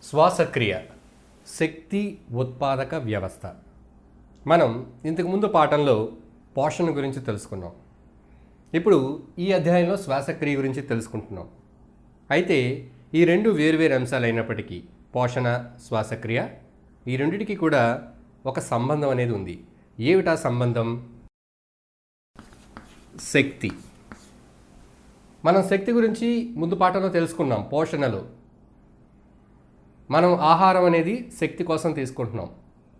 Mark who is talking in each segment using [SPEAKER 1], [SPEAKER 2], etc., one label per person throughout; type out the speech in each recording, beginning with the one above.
[SPEAKER 1] శ్వాసక్రియ శక్తి ఉత్పాదక వ్యవస్థ. మనం ఇంతకుముందు పాఠంలో పోషణ గురించి తెలుసుకున్నాం. ఇప్పుడు ఈ అధ్యాయంలో శ్వాసక్రియ గురించి తెలుసుకుంటున్నాం. అయితే ఈ రెండు వేరువేరు అంశాలు అయినప్పటికీ పోషణ, శ్వాసక్రియ ఈ రెండిటికి కూడా ఒక సంబంధం అనేది ఉంది. ఏమిటా సంబంధం? శక్తి. మనం శక్తి గురించి ముందు పాఠంలో తెలుసుకున్నాం. పోషణలో మనం ఆహారం అనేది శక్తి కోసం తీసుకుంటున్నాం.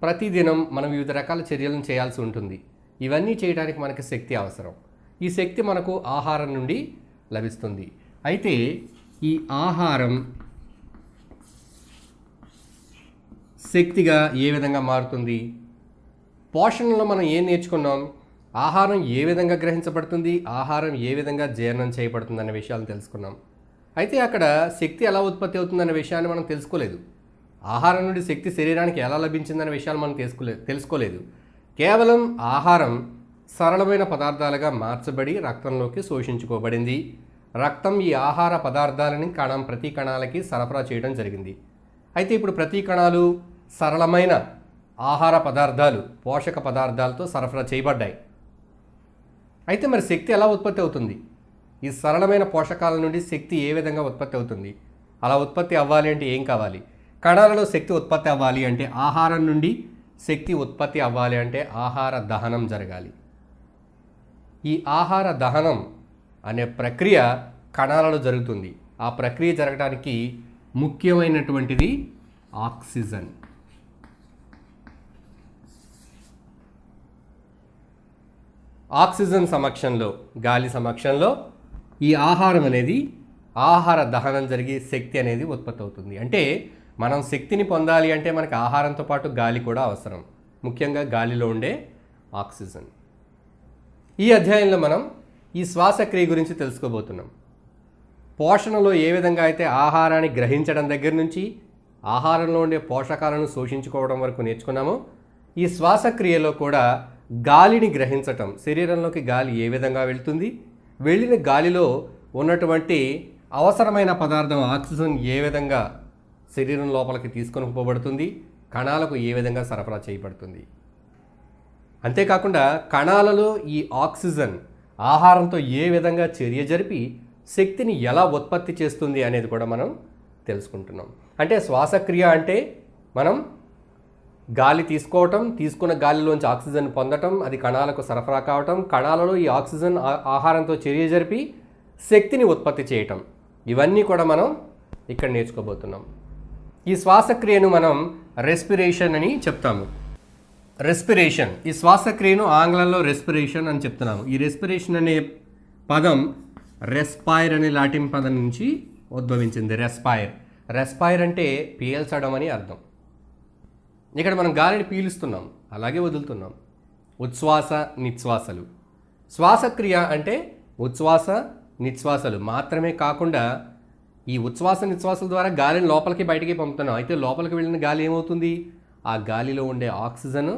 [SPEAKER 1] ప్రతిదినం మనం వివిధ రకాల చర్యలను చేయాల్సి ఉంటుంది. ఇవన్నీ చేయడానికి మనకి శక్తి అవసరం. ఈ శక్తి మనకు ఆహారం నుండి లభిస్తుంది. అయితే ఈ ఆహారం శక్తిగా ఏ విధంగా మారుతుంది? పోషణలో మనం ఏం నేర్చుకున్నాం? ఆహారం ఏ విధంగా గ్రహించబడుతుంది, ఆహారం ఏ విధంగా జీర్ణం చేయబడుతుంది అనే విషయాలను తెలుసుకున్నాం. అయితే అక్కడ శక్తి ఎలా ఉత్పత్తి అవుతుందనే విషయాన్ని మనం తెలుసుకోలేదు. ఆహారం నుండి శక్తి శరీరానికి ఎలా లభించిందనే విషయాలు మనం తెలుసుకోలేదు. కేవలం ఆహారం సరళమైన పదార్థాలుగా మార్చబడి రక్తంలోకి శోషించుకోబడింది. రక్తం ఈ ఆహార పదార్థాలని ప్రతి కణాలకి సరఫరా చేయడం జరిగింది. అయితే ఇప్పుడు ప్రతి కణాలు సరళమైన ఆహార పదార్థాలు, పోషక పదార్థాలతో సరఫరా చేయబడ్డాయి. అయితే మరి శక్తి ఎలా ఉత్పత్తి అవుతుంది? ఈ సరళమైన పోషకాల నుండి శక్తి ఏ విధంగా ఉత్పత్తి అవుతుంది? అలా ఉత్పత్తి అవ్వాలి అంటే ఏం కావాలి? కణాలలో శక్తి ఉత్పత్తి అవ్వాలి అంటే, ఆహారం నుండి శక్తి ఉత్పత్తి అవ్వాలి అంటే ఆహార దహనం జరగాలి. ఈ ఆహార దహనం అనే ప్రక్రియ కణాలలో జరుగుతుంది. ఆ ప్రక్రియ జరగడానికి ముఖ్యమైనటువంటిది ఆక్సిజన్. ఆక్సిజన్ సమక్షంలో, గాలి సమక్షంలో ఈ ఆహారం అనేది, ఆహార దహనం జరిగి శక్తి అనేది ఉత్పత్తి అవుతుంది. అంటే మనం శక్తిని పొందాలి అంటే మనకి ఆహారంతో పాటు గాలి కూడా అవసరం. ముఖ్యంగా గాలిలో ఉండే ఆక్సిజన్. ఈ అధ్యాయంలో మనం ఈ శ్వాసక్రియ గురించి తెలుసుకోబోతున్నాం. పోషణలో ఏ విధంగా అయితే ఆహారాన్ని గ్రహించడం దగ్గర నుంచి ఆహారంలో ఉండే పోషకాలను శోషించుకోవడం వరకు నేర్చుకున్నామో, ఈ శ్వాసక్రియలో కూడా గాలిని గ్రహించటం, శరీరంలోకి గాలి ఏ విధంగా వెళ్తుంది, వెళ్ళిన గాలిలో ఉన్నటువంటి అవసరమైన పదార్థం ఆక్సిజన్ ఏ విధంగా శరీరం లోపలికి తీసుకొని పోబడుతుంది, కణాలకు ఏ విధంగా సరఫరా చేయబడుతుంది. అంతేకాకుండా కణాలలో ఈ ఆక్సిజన్ ఆహారంతో ఏ విధంగా చర్య జరిపి శక్తిని ఎలా ఉత్పత్తి చేస్తుంది అనేది కూడా మనం తెలుసుకుంటున్నాం. అంటే శ్వాసక్రియ అంటే మనం గాలి తీసుకోవటం, తీసుకున్న గాలిలోంచి ఆక్సిజన్ పొందటం, అది కణాలకు సరఫరా కావటం, కణాలలో ఈ ఆక్సిజన్ ఆహారంతో చర్య జరిపి శక్తిని ఉత్పత్తి చేయటం, ఇవన్నీ కూడా మనం ఇక్కడ నేర్చుకోబోతున్నాం. ఈ శ్వాసక్రియను మనం రెస్పిరేషన్ అని చెప్తాము. రెస్పిరేషన్, ఈ శ్వాసక్రియను ఆంగ్లంలో రెస్పిరేషన్ అని చెప్తున్నాము. ఈ రెస్పిరేషన్ అనే పదం రెస్పైర్ అనే లాటిన్ పదం నుంచి ఉద్భవించింది. రెస్పైర్ అంటే పీల్చడం అని అర్థం. ఇక్కడ మనం గాలిని పీలుస్తున్నాం, అలాగే వదులుతున్నాం. ఉచ్ఛ్వాస నిశ్వాసలు. శ్వాసక్రియ అంటే ఉచ్ఛ్వాస నిశ్వాసలు మాత్రమే కాకుండా ఈ ఉచ్ఛ్వాస నిశ్వాసల ద్వారా గాలిని లోపలికి బయటికి పంపుతున్నాం. అయితే లోపలికి వెళ్ళిన గాలి ఏమవుతుంది? ఆ గాలిలో ఉండే ఆక్సిజన్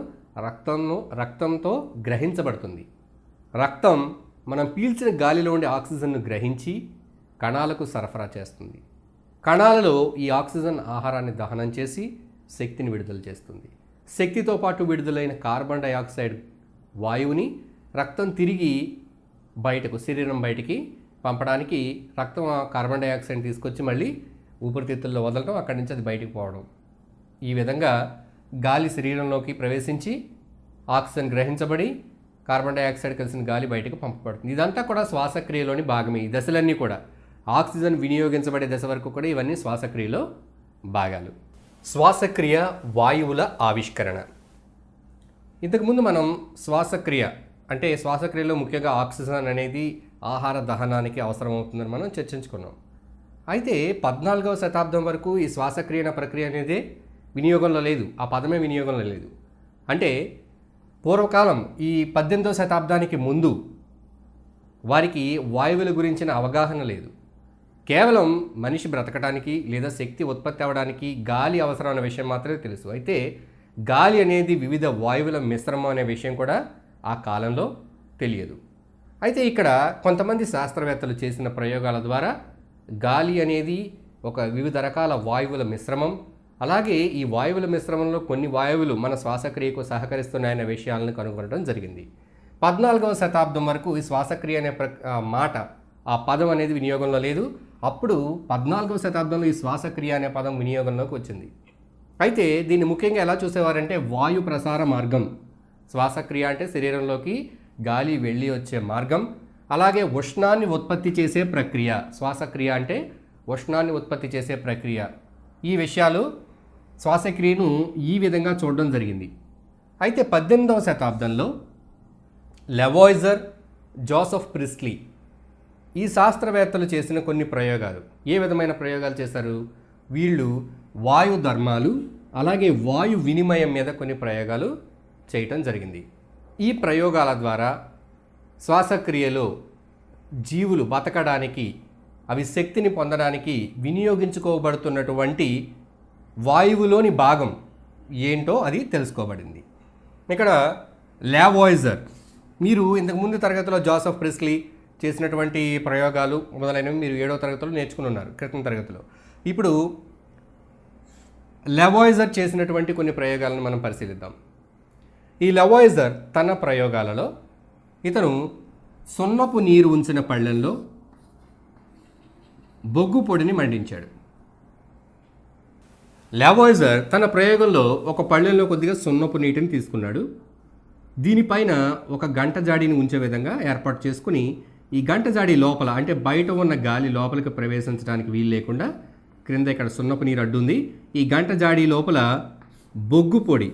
[SPEAKER 1] రక్తంతో గ్రహించబడుతుంది. రక్తం మనం పీల్చిన గాలిలో ఉండే ఆక్సిజన్ను గ్రహించి కణాలకు సరఫరా చేస్తుంది. కణాలలో ఈ ఆక్సిజన్ ఆహారాన్ని దహనం చేసి శక్తిని విడుదల చేస్తుంది. శక్తితో పాటు విడుదలైన కార్బన్ డైఆక్సైడ్ వాయువుని రక్తం తిరిగి బయటకు, శరీరం బయటికి పంపడానికి రక్తం కార్బన్ డైఆక్సైడ్ తీసుకొచ్చి మళ్ళీ ఊపిరితిత్తుల్లో వదలడం, అక్కడి నుంచి అది బయటికి పోవడం. ఈ విధంగా గాలి శరీరంలోకి ప్రవేశించి ఆక్సిజన్ గ్రహించబడి కార్బన్ డైఆక్సైడ్ కలిసిన గాలి బయటకు పంపబడుతుంది. ఇదంతా కూడా శ్వాసక్రియలోని భాగమే. ఈ దశలన్నీ కూడా ఆక్సిజన్ వినియోగించబడే దశ వరకు కూడా ఇవన్నీ శ్వాసక్రియలో భాగాలు. శ్వాసక్రియ, వాయువుల ఆవిష్కరణ. ఇంతకుముందు మనం శ్వాసక్రియ అంటే శ్వాసక్రియలో ముఖ్యంగా ఆక్సిజన్ అనేది ఆహార దహనానికి అవసరమవుతుందని మనం చర్చించుకున్నాం. అయితే 14వ శతాబ్దం వరకు ఈ శ్వాసక్రియ ప్రక్రియ అనేది వినియోగంలో లేదు. ఆ పదమే వినియోగంలో లేదు. అంటే పూర్వకాలం ఈ 18వ శతాబ్దానికి ముందు వారికి వాయువుల గురించిన అవగాహన లేదు. కేవలం మనిషి బ్రతకడానికి లేదా శక్తి ఉత్పత్తి అవ్వడానికి గాలి అవసరం అనే విషయం మాత్రమే తెలుసు. అయితే గాలి అనేది వివిధ వాయువుల మిశ్రమం అనే విషయం కూడా ఆ కాలంలో తెలియదు. అయితే ఇక్కడ కొంతమంది శాస్త్రవేత్తలు చేసిన ప్రయోగాల ద్వారా గాలి అనేది ఒక వివిధ రకాల వాయువుల మిశ్రమం, అలాగే ఈ వాయువుల మిశ్రమంలో కొన్ని వాయువులు మన శ్వాసక్రియకు సహకరిస్తున్నాయనే విషయాలను కనుగొనడం జరిగింది. 14వ శతాబ్దం వరకు ఈ శ్వాసక్రియ అనే మాట, ఆ పదం అనేది వినియోగంలో లేదు. అప్పుడు 14వ శతాబ్దంలో ఈ శ్వాసక్రియ అనే పదం వినియోగంలోకి వచ్చింది. అయితే దీన్ని ముఖ్యంగా ఎలా చూసేవారంటే వాయు ప్రసార మార్గం. శ్వాసక్రియ అంటే శరీరంలోకి గాలి వెళ్ళి వచ్చే మార్గం. అలాగే ఉష్ణాన్ని ఉత్పత్తి చేసే ప్రక్రియ. శ్వాసక్రియ అంటే ఉష్ణాన్ని ఉత్పత్తి చేసే ప్రక్రియ. ఈ విషయాలు శ్వాసక్రియను ఈ విధంగా చూడడం జరిగింది. అయితే 18వ శతాబ్దంలో లెవాయిజర్, జోసెఫ్ ప్రిస్లీ ఈ శాస్త్రవేత్తలు చేసిన కొన్ని ప్రయోగాలు. ఏ విధమైన ప్రయోగాలు చేశారు? వీళ్ళు వాయు ధర్మాలు అలాగే వాయు వినిమయం మీద కొన్ని ప్రయోగాలు చేయటం జరిగింది. ఈ ప్రయోగాల ద్వారా శ్వాసక్రియలో జీవులు బతకడానికి, అవి శక్తిని పొందడానికి వినియోగించుకోబడుతున్నటువంటి వాయువులోని భాగం ఏంటో అది తెలుసుకోబడింది. ఇక్కడ లెవాయిజర్, మీరు ఇంతకుముందు తరగతిలో జోసెఫ్ ప్రిస్లీ చేసినటువంటి ప్రయోగాలు మొదలైనవి మీరు 7వ తరగతిలో నేర్చుకుని ఉన్నారు, క్రితం తరగతిలో. ఇప్పుడు లెవాయిజర్ చేసినటువంటి కొన్ని ప్రయోగాలను మనం పరిశీలిద్దాం. ఈ లెవాయిజర్ తన ప్రయోగాలలో ఇతను సున్నపు నీరు ఉంచిన పళ్ళెంలో బొగ్గు పొడిని మండించాడు. లెవాయిజర్ తన ప్రయోగంలో ఒక పళ్ళెంలో కొద్దిగా సున్నపు నీటిని తీసుకున్నాడు. దీనిపైన ఒక గంట జాడీని ఉంచే విధంగా ఏర్పాటు చేసుకుని ఈ గంట జాడీ లోపల, అంటే బయట ఉన్న గాలి లోపలికి ప్రవేశించడానికి వీలు లేకుండా క్రింద ఇక్కడ సున్నపు నీరు అడ్డుంది. ఈ గంట జాడీ లోపల బొగ్గు పొడి,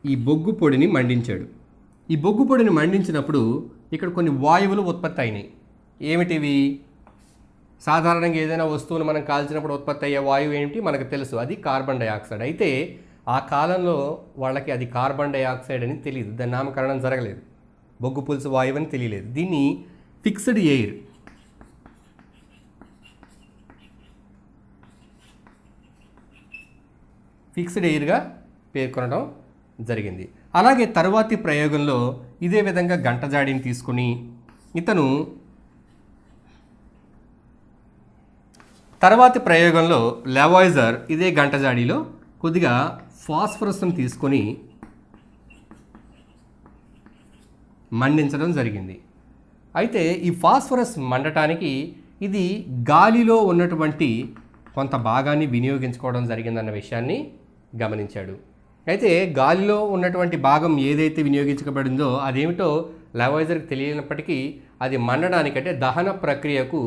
[SPEAKER 1] ఈ బొగ్గు పొడిని మండించాడు. ఈ బొగ్గు పొడిని మండించినప్పుడు ఇక్కడ కొన్ని వాయువులు ఉత్పత్తి అయినాయి. ఏమిటివి? సాధారణంగా ఏదైనా వస్తువును మనం కాల్చినప్పుడు ఉత్పత్తి అయ్యే వాయువు ఏమిటి మనకు తెలుసు, అది కార్బన్ డైఆక్సైడ్. అయితే ఆ కాలంలో వాళ్ళకి అది కార్బన్ డైఆక్సైడ్ అని తెలియదు, దాని నామకరణం జరగలేదు, బొగ్గు పులుసు వాయువు అని తెలియలేదు. దీన్ని ఫిక్స్డ్ ఎయిర్, ఫిక్స్డ్ ఎయిర్గా పేర్కొనడం జరిగింది. అలాగే తరువాతి ప్రయోగంలో ఇదే విధంగా గంట జాడీని తీసుకుని ఇతను తర్వాతి ప్రయోగంలో లెవాయిజర్ ఇదే గంట జాడీలో కొద్దిగా ఫాస్ఫరస్ను తీసుకొని మండించడం జరిగింది. అయితే ఈ ఫాస్ఫరస్ మండటానికి ఇది గాలిలో ఉన్నటువంటి కొంత భాగాన్ని వినియోగించుకోవడం జరిగిందన్న విషయాన్ని గమనించాడు. అయితే గాలిలో ఉన్నటువంటి భాగం ఏదైతే వినియోగించబడిందో అదేమిటో లెవాయిజర్కి తెలియనప్పటికీ అది మండడానికి, అంటే దహన ప్రక్రియకు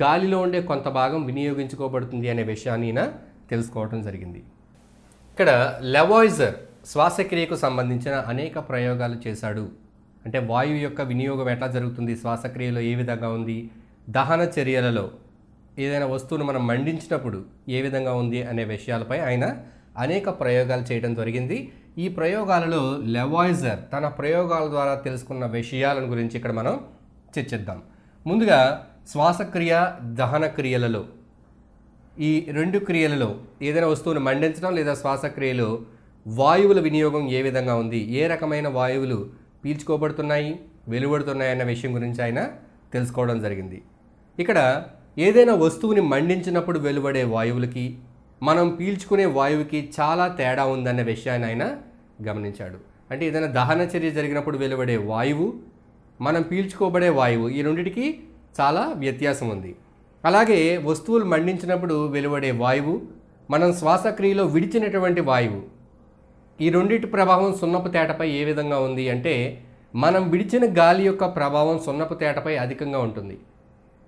[SPEAKER 1] గాలిలో ఉండే కొంత భాగం వినియోగించుకోబడుతుంది అనే విషయాన్ని ఈయన తెలుసుకోవడం జరిగింది. ఇక్కడ లెవాయిజర్ శ్వాసక్రియకు సంబంధించిన అనేక ప్రయోగాలు చేశాడు. అంటే వాయువు యొక్క వినియోగం ఎట్లా జరుగుతుంది, శ్వాసక్రియలో ఏ విధంగా ఉంది, దహన చర్యలలో ఏదైనా వస్తువును మనం మండించినప్పుడు ఏ విధంగా ఉంది అనే విషయాలపై ఆయన అనేక ప్రయోగాలు చేయడం జరిగింది. ఈ ప్రయోగాలలో లెవాయిజర్ తన ప్రయోగాల ద్వారా తెలుసుకున్న విషయాలను గురించి ఇక్కడ మనం చర్చిద్దాం. ముందుగా శ్వాసక్రియ, దహన క్రియలలో, ఈ రెండు క్రియలలో ఏదైనా వస్తువును మండించడం లేదా శ్వాసక్రియలో వాయువుల వినియోగం ఏ విధంగా ఉంది, ఏ రకమైన వాయువులు పీల్చుకోబడుతున్నాయి, వెలువడుతున్నాయి అన్న విషయం గురించి ఆయన తెలుసుకోవడం జరిగింది. ఇక్కడ ఏదైనా వస్తువుని మండించినప్పుడు వెలువడే వాయువులకి మనం పీల్చుకునే వాయువుకి చాలా తేడా ఉందన్న విషయాన్ని ఆయన గమనించాడు. అంటే ఏదైనా దహన చర్య జరిగినప్పుడు వెలువడే వాయువు, మనం పీల్చుకోబడే వాయువు, ఈ రెండిటికి చాలా వ్యత్యాసం ఉంది. అలాగే వస్తువులు మండించినప్పుడు వెలువడే వాయువు, మనం శ్వాసక్రియలో విడిచినటువంటి వాయువు, ఈ రెండింటి ప్రభావం సున్నపు తేటపై ఏ విధంగా ఉంది అంటే మనం విడిచిన గాలి యొక్క ప్రభావం సున్నపు తేటపై అధికంగా ఉంటుంది.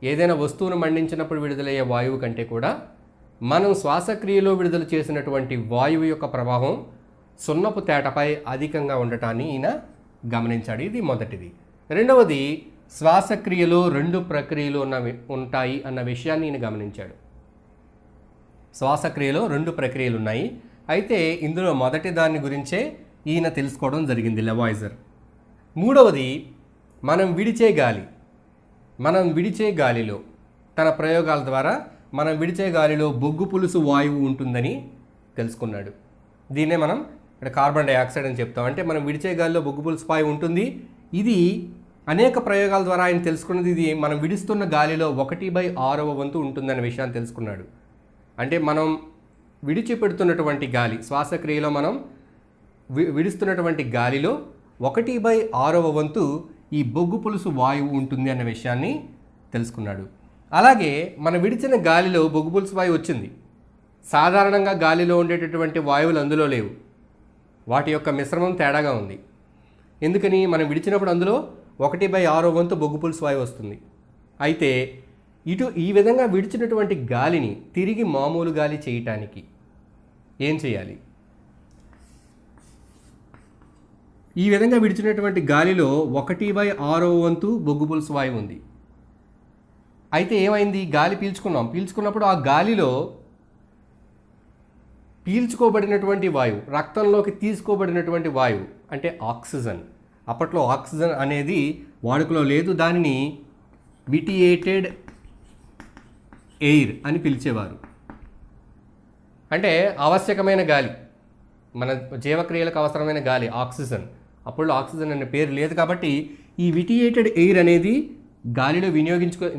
[SPEAKER 1] ఏదైనా వస్తువును మండించినప్పుడు విడుదలయ్యే వాయువు కంటే కూడా మనం శ్వాసక్రియలో విడుదల చేసినటువంటి వాయువు యొక్క ప్రభావం సున్నపు తేటపై అధికంగా ఉండటాన్ని ఈయన గమనించాడు. ఇది మొదటిది. రెండవది, శ్వాసక్రియలో రెండు ప్రక్రియలు ఉంటాయి అన్న విషయాన్ని ఈయన గమనించాడు. శ్వాసక్రియలో రెండు ప్రక్రియలు ఉన్నాయి. అయితే ఇందులో మొదటి దాని గురించే ఈయన తెలుసుకోవడం జరిగింది లెవాయిజర్. మూడవది, మనం విడిచే గాలిలో తన ప్రయోగాల ద్వారా మనం విడిచే గాలిలో బొగ్గు పులుసు వాయువు ఉంటుందని తెలుసుకున్నాడు. దీన్నే మనం ఇక్కడ కార్బన్ డైఆక్సైడ్ అని చెప్తాం. అంటే మనం విడిచే గాలిలో బొగ్గు పులుసు వాయువు ఉంటుంది. ఇది అనేక ప్రయోగాల ద్వారా ఆయన తెలుసుకున్నది ఇది మనం విడుస్తున్న గాలిలో 1/6వ వంతు ఉంటుందనే విషయాన్ని తెలుసుకున్నాడు. అంటే మనం విడిచిపెడుతున్నటువంటి గాలి, శ్వాసక్రియలో మనం విడుస్తున్నటువంటి గాలిలో 1/6వ వంతు ఈ బొగ్గు పులుసు వాయువు ఉంటుంది అన్న విషయాన్ని తెలుసుకున్నాడు. అలాగే మనం విడిచిన గాలిలో బొగ్గు పులుసు వాయువు వచ్చింది. సాధారణంగా గాలిలో ఉండేటటువంటి వాయువులు అందులో లేవు, వాటి యొక్క మిశ్రమం తేడాగా ఉంది. ఎందుకని? మనం విడిచినప్పుడు అందులో 1/6వ వంతు బొగ్గు పులుసు వాయువు వస్తుంది. అయితే ఈ విధంగా విడిచినటువంటి గాలిని తిరిగి మామూలు గాలి చేయటానికి ఏం చేయాలి? ఈ విధంగా విడిచినటువంటి గాలిలో 1/6వ వంతు బొగ్గు పులుసు వాయువు ఉంది. అయితే ఏమైంది? గాలి పీల్చుకున్నప్పుడు ఆ గాలిలో పీల్చుకోబడినటువంటి వాయువు, రక్తంలోకి తీసుకోబడినటువంటి వాయువు అంటే ఆక్సిజన్. అప్పట్లో ఆక్సిజన్ అనేది వాడుకలో లేదు, దానిని విటియేటెడ్ ఎయిర్ అని పిలిచేవారు. అంటే ఆవశ్యకమైన గాలి, మన జీవక్రియలకు అవసరమైన గాలి ఆక్సిజన్. అప్పుడు ఆక్సిజన్ అనే పేరు లేదు కాబట్టి ఈ విటియేటెడ్ ఎయిర్ అనేది గాలిలో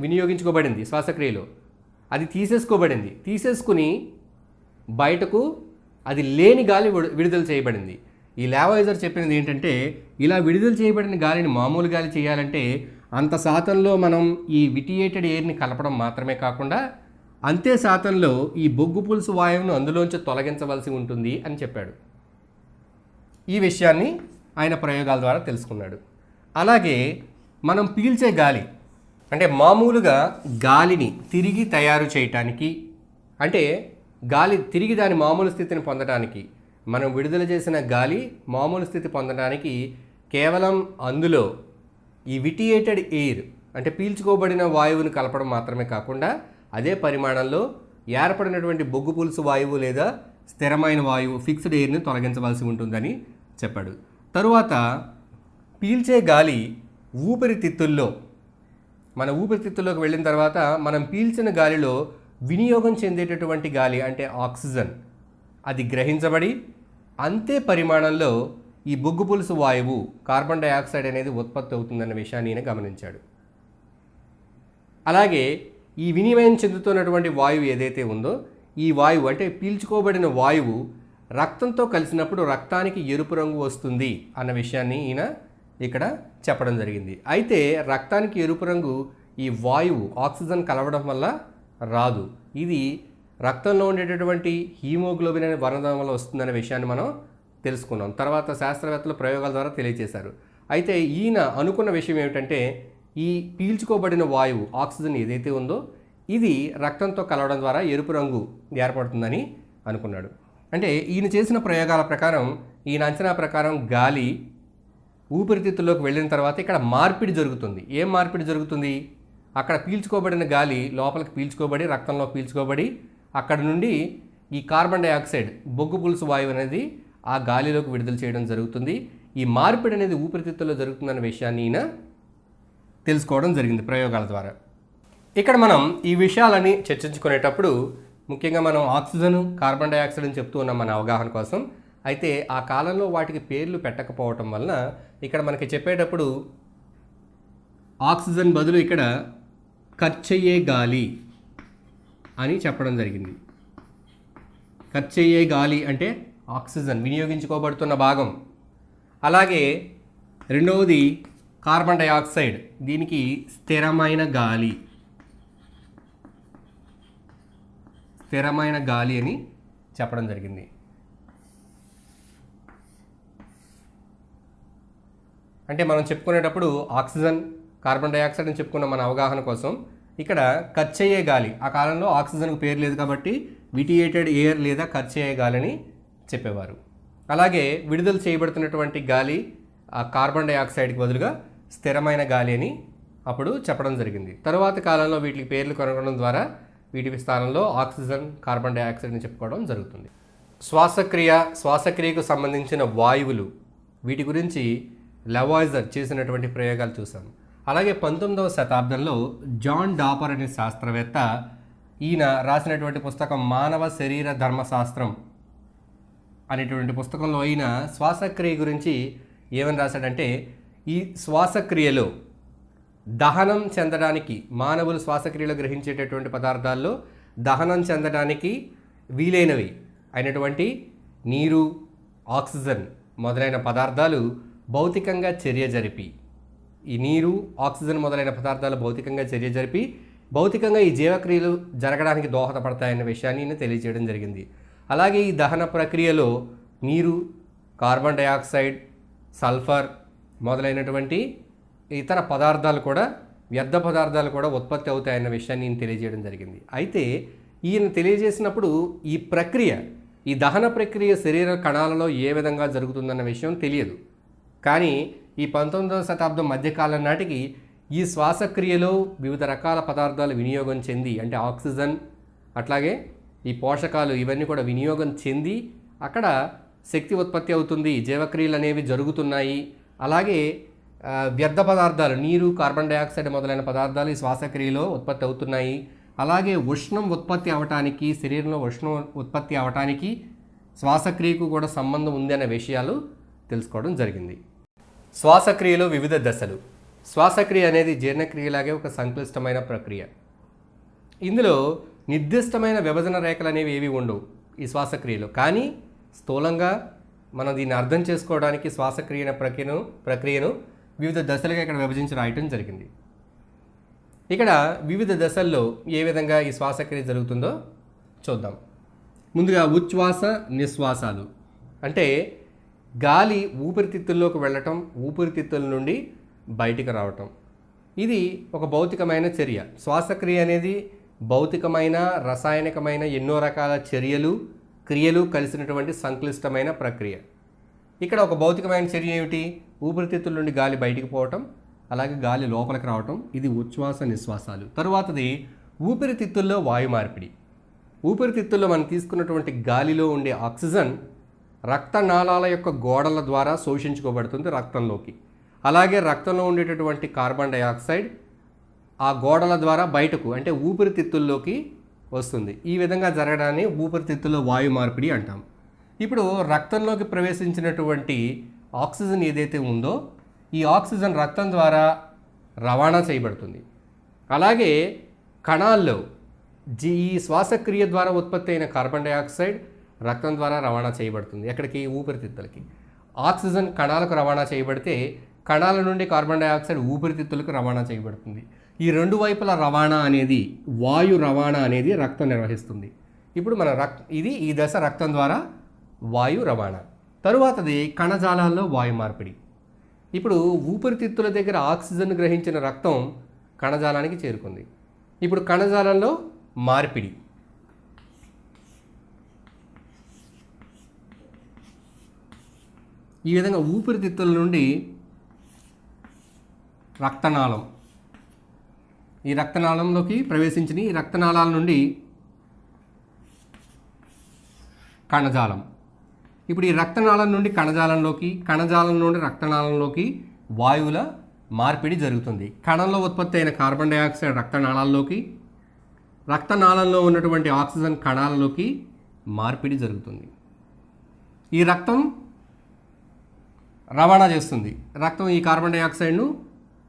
[SPEAKER 1] వినియోగించుకోబడింది శ్వాసక్రియలో. అది తీసేసుకుని బయటకు అది లేని గాలి విడుదల చేయబడింది. ఈ లావాయిజర్ చెప్పినది ఏంటంటే, ఇలా విడుదల చేయబడిన గాలిని మామూలు గాలి చేయాలంటే అంత శాతంలో మనం ఈ విటియేటెడ్ ఎయిర్ని కలపడం మాత్రమే కాకుండా అంతే శాతంలో ఈ బొగ్గు పులుసు వాయువును అందులోంచి తొలగించవలసి ఉంటుంది అని చెప్పాడు. ఈ విషయాన్ని ఆయన ప్రయోగాల ద్వారా తెలుసుకున్నాడు. అలాగే మనం పీల్చే గాలి, అంటే మామూలుగా గాలిని తిరిగి తయారు చేయటానికి, అంటే గాలి తిరిగి దాని మామూలు స్థితిని పొందడానికి, మనం విడుదల చేసిన గాలి మామూలు స్థితి పొందడానికి కేవలం అందులో ఈ విటియేటెడ్ ఎయిర్ అంటే పీల్చుకోబడిన వాయువును కలపడం మాత్రమే కాకుండా అదే పరిమాణంలో ఏర్పడినటువంటి బొగ్గు పులుసు వాయువు లేదా స్థిరమైన వాయువు ఫిక్స్డ్ ఎయిర్ని తొలగించవలసి ఉంటుందని చెప్పాడు. తరువాత పీల్చే గాలి ఊపిరితిత్తుల్లో, మన ఊపిరితిత్తుల్లోకి వెళ్ళిన తర్వాత మనం పీల్చిన గాలిలో వినియోగం చెందేటటువంటి గాలి అంటే ఆక్సిజన్ అది గ్రహించబడి అంతే పరిమాణంలో ఈ బొగ్గు పులుసు వాయువు కార్బన్ డైఆక్సైడ్ అనేది ఉత్పత్తి అవుతుందన్న విషయాన్ని ఈయన గమనించాడు. అలాగే ఈ వినిమయం చెందుతున్నటువంటి వాయువు ఏదైతే ఉందో ఈ వాయువు అంటే పీల్చుకోబడిన వాయువు రక్తంతో కలిసినప్పుడు రక్తానికి ఎరుపు రంగు వస్తుంది అన్న విషయాన్ని ఈయన ఇక్కడ చెప్పడం జరిగింది. అయితే రక్తానికి ఎరుపు రంగు ఈ వాయువు ఆక్సిజన్ కలవడం వల్ల రాదు, ఇది రక్తంలో ఉండేటటువంటి హీమోగ్లోబిన్ అనే వర్ణం వల్ల వస్తుందనే విషయాన్ని మనం తెలుసుకున్నాం. తర్వాత శాస్త్రవేత్తలు ప్రయోగాల ద్వారా తెలియజేశారు. అయితే ఈయన అనుకున్న విషయం ఏమిటంటే, ఈ పీల్చుకోబడిన వాయువు ఆక్సిజన్ ఏదైతే ఉందో ఇది రక్తంతో కలవడం ద్వారా ఎరుపు రంగు ఏర్పడుతుందని అనుకున్నాడు. అంటే ఈయన చేసిన ప్రయోగాల ప్రకారం, ఈయన అంచనా ప్రకారం గాలి ఊపిరితిత్తుల్లోకి వెళ్ళిన తర్వాత ఇక్కడ మార్పిడి జరుగుతుంది. ఏం మార్పిడి జరుగుతుంది? అక్కడ పీల్చుకోబడిన గాలి లోపలికి పీల్చుకోబడి రక్తంలో పీల్చుకోబడి అక్కడ నుండి ఈ కార్బన్ డైఆక్సైడ్ బొగ్గు పులుసు వాయువు అనేది ఆ గాలిలోకి విడుదల చేయడం జరుగుతుంది. ఈ మార్పిడి అనేది ఊపిరితిత్తుల్లో జరుగుతుందన్న విషయాన్ని ఈయన తెలుసుకోవడం జరిగింది ప్రయోగాల ద్వారా. ఇక్కడ మనం ఈ విషయాలని చర్చించుకునేటప్పుడు ముఖ్యంగా మనం ఆక్సిజన్, కార్బన్ డైఆక్సైడ్ అని చెప్తూ ఉన్నాం మన అవగాహన కోసం. అయితే ఆ కాలంలో వాటికి పేర్లు పెట్టకపోవటం వలన ఇక్కడ మనకి చెప్పేటప్పుడు ఆక్సిజన్ బదులు ఇక్కడ ఖర్చయ్యే గాలి అని చెప్పడం జరిగింది. ఖర్చయ్యే గాలి అంటే ఆక్సిజన్ వినియోగించుకోబడుతున్న భాగం. అలాగే రెండవది కార్బన్ డైఆక్సైడ్, దీనికి స్థిరమైన గాలి, స్థిరమైన గాలి అని చెప్పడం జరిగింది. అంటే మనం చెప్పుకునేటప్పుడు ఆక్సిజన్, కార్బన్ డైఆక్సైడ్ అని చెప్పుకున్న మన అవగాహన కోసం ఇక్కడ ఖర్చయ్యే గాలి, ఆ కాలంలో ఆక్సిజన్కు పేరు లేదు కాబట్టి విటియేటెడ్ ఎయిర్ లేదా ఖర్చయ్యే గాలి అని చెప్పేవారు. అలాగే విడుదల చేయబడుతున్నటువంటి గాలి ఆ కార్బన్ డైఆక్సైడ్కి బదులుగా స్థిరమైన గాలి అని అప్పుడు చెప్పడం జరిగింది. తరువాత కాలంలో వీటికి పేర్లు కనుగొనడం ద్వారా వీటి స్థానంలో ఆక్సిజన్, కార్బన్ డైఆక్సైడ్ అని చెప్పుకోవడం జరుగుతుంది. శ్వాసక్రియకు సంబంధించిన వాయువులు, వీటి గురించి లవాయిజర్ చేసినటువంటి ప్రయోగాలు చూసాం. అలాగే 19వ శతాబ్దంలో జాన్ డాపర్ అనే శాస్త్రవేత్త, ఈయన రాసినటువంటి పుస్తకం మానవ శరీర ధర్మశాస్త్రం అనేటువంటి పుస్తకంలో ఈయన శ్వాసక్రియ గురించి ఏమని రాశాడంటే, ఈ శ్వాసక్రియలో దహనం చెందడానికి మానవులు శ్వాసక్రియలో గ్రహించేటటువంటి పదార్థాల్లో దహనం చెందడానికి వీలైనవి అయినటువంటి నీరు, ఆక్సిజన్ మొదలైన పదార్థాలు భౌతికంగా చర్య జరిపి, ఈ నీరు, ఆక్సిజన్ మొదలైన పదార్థాలు భౌతికంగా చర్య జరిపి భౌతికంగా ఈ జీవక్రియలు జరగడానికి దోహదపడతాయన్న విషయాన్ని తెలియజేయడం జరిగింది. అలాగే ఈ దహన ప్రక్రియలో నీరు, కార్బన్ డయాక్సైడ్, సల్ఫర్ మొదలైనటువంటి ఇతర పదార్థాలు కూడా, వ్యర్థ పదార్థాలు కూడా ఉత్పత్తి అవుతాయన్న విషయాన్ని ఈయన తెలియజేయడం జరిగింది. అయితే ఈయన తెలియజేసినప్పుడు ఈ ప్రక్రియ, ఈ దహన ప్రక్రియ శరీర కణాలలో ఏ విధంగా జరుగుతుందన్న విషయం తెలియదు. కానీ ఈ 19వ శతాబ్దం మధ్యకాలం నాటికి ఈ శ్వాసక్రియలో వివిధ రకాల పదార్థాలు వినియోగం చెంది, అంటే ఆక్సిజన్ అట్లాగే ఈ పోషకాలు ఇవన్నీ కూడా వినియోగం చెంది అక్కడ శక్తి ఉత్పత్తి అవుతుంది, జీవక్రియలు అనేవి జరుగుతున్నాయి. అలాగే వ్యర్థ పదార్థాలు నీరు, కార్బన్ డయాక్సైడ్ మొదలైన పదార్థాలు ఈ శ్వాసక్రియలో ఉత్పత్తి అవుతున్నాయి. అలాగే ఉష్ణం ఉత్పత్తి అవటానికి, శరీరంలో ఉష్ణం ఉత్పత్తి అవటానికి శ్వాసక్రియకు కూడా సంబంధం ఉంది అనే విషయాలు తెలుసుకోవడం జరిగింది. శ్వాసక్రియలో వివిధ దశలు. శ్వాసక్రియ అనేది జీర్ణక్రియలాగే ఒక సంక్లిష్టమైన ప్రక్రియ. ఇందులో నిర్దిష్టమైన విభజన రేఖలు అనేవి ఏవి ఉండవు ఈ శ్వాసక్రియలో. కానీ స్థూలంగా మనం దీన్ని అర్థం చేసుకోవడానికి శ్వాసక్రియ ప్రక్రియను వివిధ దశలుగా ఇక్కడ విభజించి రాయటం జరిగింది. ఇక్కడ వివిధ దశల్లో ఏ విధంగా ఈ శ్వాసక్రియ జరుగుతుందో చూద్దాం. ముందుగా ఉచ్ఛ్వాస నిశ్వాసాలు, అంటే గాలి ఊపిరితిత్తుల్లోకి వెళ్ళటం, ఊపిరితిత్తుల నుండి బయటికి రావటం. ఇది ఒక భౌతికమైన చర్య. శ్వాసక్రియ అనేది భౌతికమైన, రసాయనికమైన ఎన్నో రకాల చర్యలు, క్రియలు కలిసినటువంటి సంక్లిష్టమైన ప్రక్రియ. ఇక్కడ ఒక భౌతికమైన చర్య ఏమిటి? ఊపిరితిత్తుల నుండి గాలి బయటికి పోవటం, అలాగే గాలి లోపలికి రావటం. ఇది ఉచ్ఛ్వాస నిశ్వాసాలు. తరువాతది ఊపిరితిత్తుల్లో వాయు మార్పిడి. ఊపిరితిత్తుల్లో మనం తీసుకున్నటువంటి గాలిలో ఉండే ఆక్సిజన్ రక్తనాళాల యొక్క గోడల ద్వారా శోషించుకోబడుతుంది రక్తంలోకి. అలాగే రక్తంలో ఉండేటటువంటి కార్బన్ డయాక్సైడ్ ఆ గోడల ద్వారా బయటకు, అంటే ఊపిరితిత్తుల్లోకి వస్తుంది. ఈ విధంగా జరగడాన్ని ఊపిరితిత్తుల్లో వాయు మార్పిడి అంటాం. ఇప్పుడు రక్తంలోకి ప్రవేశించినటువంటి ఆక్సిజన్ ఏదైతే ఉందో ఈ ఆక్సిజన్ రక్తం ద్వారా రవాణా చేయబడుతుంది. అలాగే కణాల్లో ఈ శ్వాసక్రియ ద్వారా ఉత్పత్తి అయిన కార్బన్ డయాక్సైడ్ రక్తం ద్వారా రవాణా చేయబడుతుంది. ఎక్కడికి? ఊపిరితిత్తులకి. ఆక్సిజన్ కణాలకు రవాణా చేయబడితే కణాల నుండి కార్బన్ డయాక్సైడ్ ఊపిరితిత్తులకు రవాణా చేయబడుతుంది. ఈ రెండు వైపుల రవాణా అనేది, వాయు రవాణా అనేది రక్తం నిర్వహిస్తుంది. ఇప్పుడు మన ఈ దశ రక్తం ద్వారా వాయు రవాణా. తరువాతది కణజాలాల్లో వాయు మార్పిడి. ఇప్పుడు ఊపిరితిత్తుల దగ్గర ఆక్సిజన్ గ్రహించిన రక్తం కణజాలానికి చేరుకుంది. ఇప్పుడు కణజాలంలో మార్పిడి. ఈ విధంగా ఊపిరితిత్తుల నుండి రక్తనాళం, ఈ రక్తనాళంలోకి ప్రవేశించిన ఈ రక్తనాళాల నుండి కణజాలం. ఇప్పుడు ఈ రక్తనాళం నుండి కణజాలంలోకి, కణజాలం నుండి రక్తనాళంలోకి వాయువుల మార్పిడి జరుగుతుంది. కణంలో ఉత్పత్తి అయిన కార్బన్ డయాక్సైడ్ రక్తనాళాల్లోకి, రక్తనాళంలో ఉన్నటువంటి ఆక్సిజన్ కణాలలోకి మార్పిడి జరుగుతుంది. ఈ రక్తం రవాణా చేస్తుంది. రక్తం ఈ కార్బన్ డయాక్సైడ్ను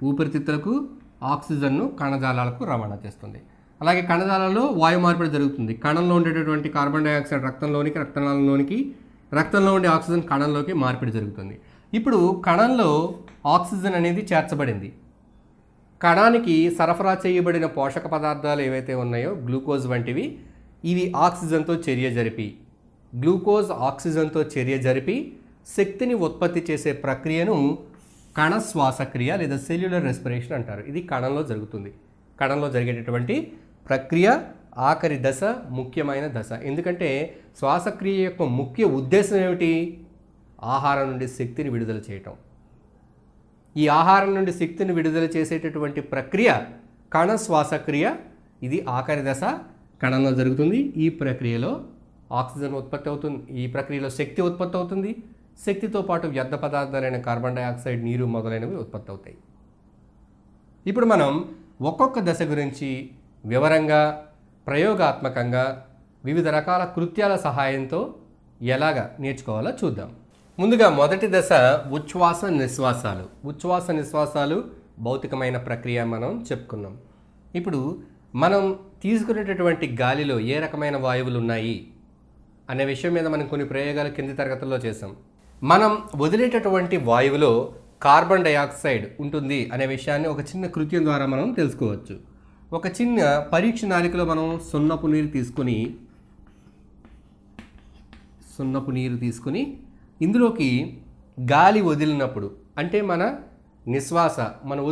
[SPEAKER 1] ఊపిరితిత్తులకు, ఆక్సిజన్ను కణజాలాలకు రవాణా చేస్తుంది. అలాగే కణజాలాల్లో వాయు మార్పిడి జరుగుతుంది. కణంలో ఉండేటటువంటి కార్బన్ డయాక్సైడ్ రక్తంలోనికి, రక్తనాళంలోనికి, రక్తంలో ఉండే ఆక్సిజన్ కణంలోకి మార్పిడి జరుగుతుంది. ఇప్పుడు కణంలో ఆక్సిజన్ అనేది చేర్చబడింది. కణానికి సరఫరా చేయబడిన పోషక పదార్థాలు ఏవైతే ఉన్నాయో గ్లూకోజ్ వంటివి, ఇవి ఆక్సిజన్తో చర్య జరిపి, గ్లూకోజ్ ఆక్సిజన్తో చర్య జరిపి శక్తిని ఉత్పత్తి చేసే ప్రక్రియను కణ శ్వాసక్రియ లేదా సెల్యులర్ రెస్పిరేషన్ అంటారు. ఇది కణంలో జరుగుతుంది. కణంలో జరిగేటటువంటి ప్రక్రియ ఆఖరి దశ, ముఖ్యమైన దశ. ఎందుకంటే శ్వాసక్రియ యొక్క ముఖ్య ఉద్దేశం ఏమిటి? ఆహారం నుండి శక్తిని విడుదల చేయటం. ఈ ఆహారం నుండి శక్తిని విడుదల చేసేటటువంటి ప్రక్రియ కణ శ్వాసక్రియ. ఇది ఆఖరి దశ, కణంలో జరుగుతుంది. ఈ ప్రక్రియలో ఆక్సిజన్ ఉత్పత్తి అవుతుంది, ఈ ప్రక్రియలో శక్తి ఉత్పత్తి అవుతుంది. శక్తితో పాటు వ్యర్థ పదార్థాలైన కార్బన్ డయాక్సైడ్, నీరు మొదలైనవి ఉత్పత్తి అవుతాయి. ఇప్పుడు మనం ఒక్కొక్క దశ గురించి వివరంగా, ప్రయోగాత్మకంగా వివిధ రకాల కృత్యాల సహాయంతో ఎలాగ నేర్చుకోవాలో చూద్దాం. ముందుగా మొదటి దశ ఉచ్ఛ్వాస నిశ్వాసాలు. ఉచ్ఛ్వాస నిశ్వాసాలు భౌతికమైన ప్రక్రియ మనం చెప్పుకున్నాం. ఇప్పుడు మనం తీసుకునేటటువంటి గాలిలో ఏ రకమైన వాయువులు ఉన్నాయి అనే విషయం మీద మనం కొన్ని ప్రయోగాలు కింది తరగతుల్లో చేసాం. మనం వదిలేటటువంటి వాయువులో కార్బన్ డయాక్సైడ్ ఉంటుంది అనే విషయాన్ని ఒక చిన్న కృత్యం ద్వారా మనం తెలుసుకోవచ్చు. ఒక చిన్న పరీక్ష నాళికలో మనం సున్నపు నీరు తీసుకుని ఇందులోకి గాలి వదిలినప్పుడు, అంటే మన నిశ్వాస మనం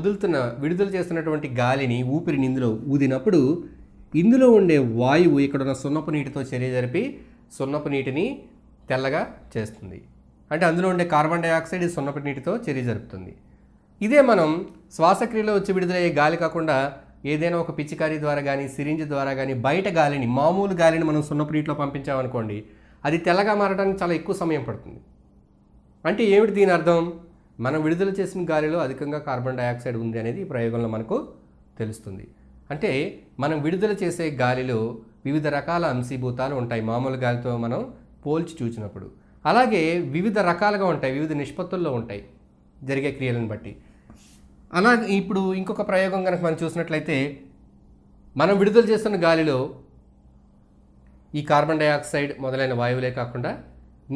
[SPEAKER 1] విడుదల చేస్తున్నటువంటి గాలిని, ఊపిరిని ఇందులో ఊదినప్పుడు ఇందులో ఉండే వాయువు ఇక్కడ ఉన్న సున్నపు నీటితో చర్య జరిపి సున్నపు నీటిని తెల్లగా చేస్తుంది. అంటే అందులో ఉండే కార్బన్ డయాక్సైడ్ సున్నపు నీటితో చర్య జరుపుతుంది. ఇదే మనం శ్వాసక్రియలో వచ్చి విడుదలయ్యే గాలి కాకుండా ఏదైనా ఒక పిచికారీ ద్వారా కానీ, సిరింజ్ ద్వారా కానీ బయట గాలిని, మామూలు గాలిని మనం సున్నపు నీటిలో పంపించామనుకోండి, అది తెల్లగా మారడానికి చాలా ఎక్కువ సమయం పడుతుంది. అంటే ఏమిటి దీని అర్థం? మనం విడుదల చేసిన గాలిలో అధికంగా కార్బన్ డయాక్సైడ్ ఉంది అనేది ఈ ప్రయోగంలో మనకు తెలుస్తుంది. అంటే మనం విడుదల చేసే గాలిలో వివిధ రకాల అంశీభూతాలు ఉంటాయి మామూలు గాలితో మనం పోల్చి చూసినప్పుడు. అలాగే వివిధ రకాలుగా ఉంటాయి, వివిధ నిష్పత్తుల్లో ఉంటాయి జరిగే క్రియలను బట్టి. అలాగే ఇప్పుడు ఇంకొక ప్రయోగం కనుక మనం చూసినట్లయితే, మనం విడుదల చేస్తున్న గాలిలో ఈ కార్బన్ డయాక్సైడ్ మొదలైన వాయువులే కాకుండా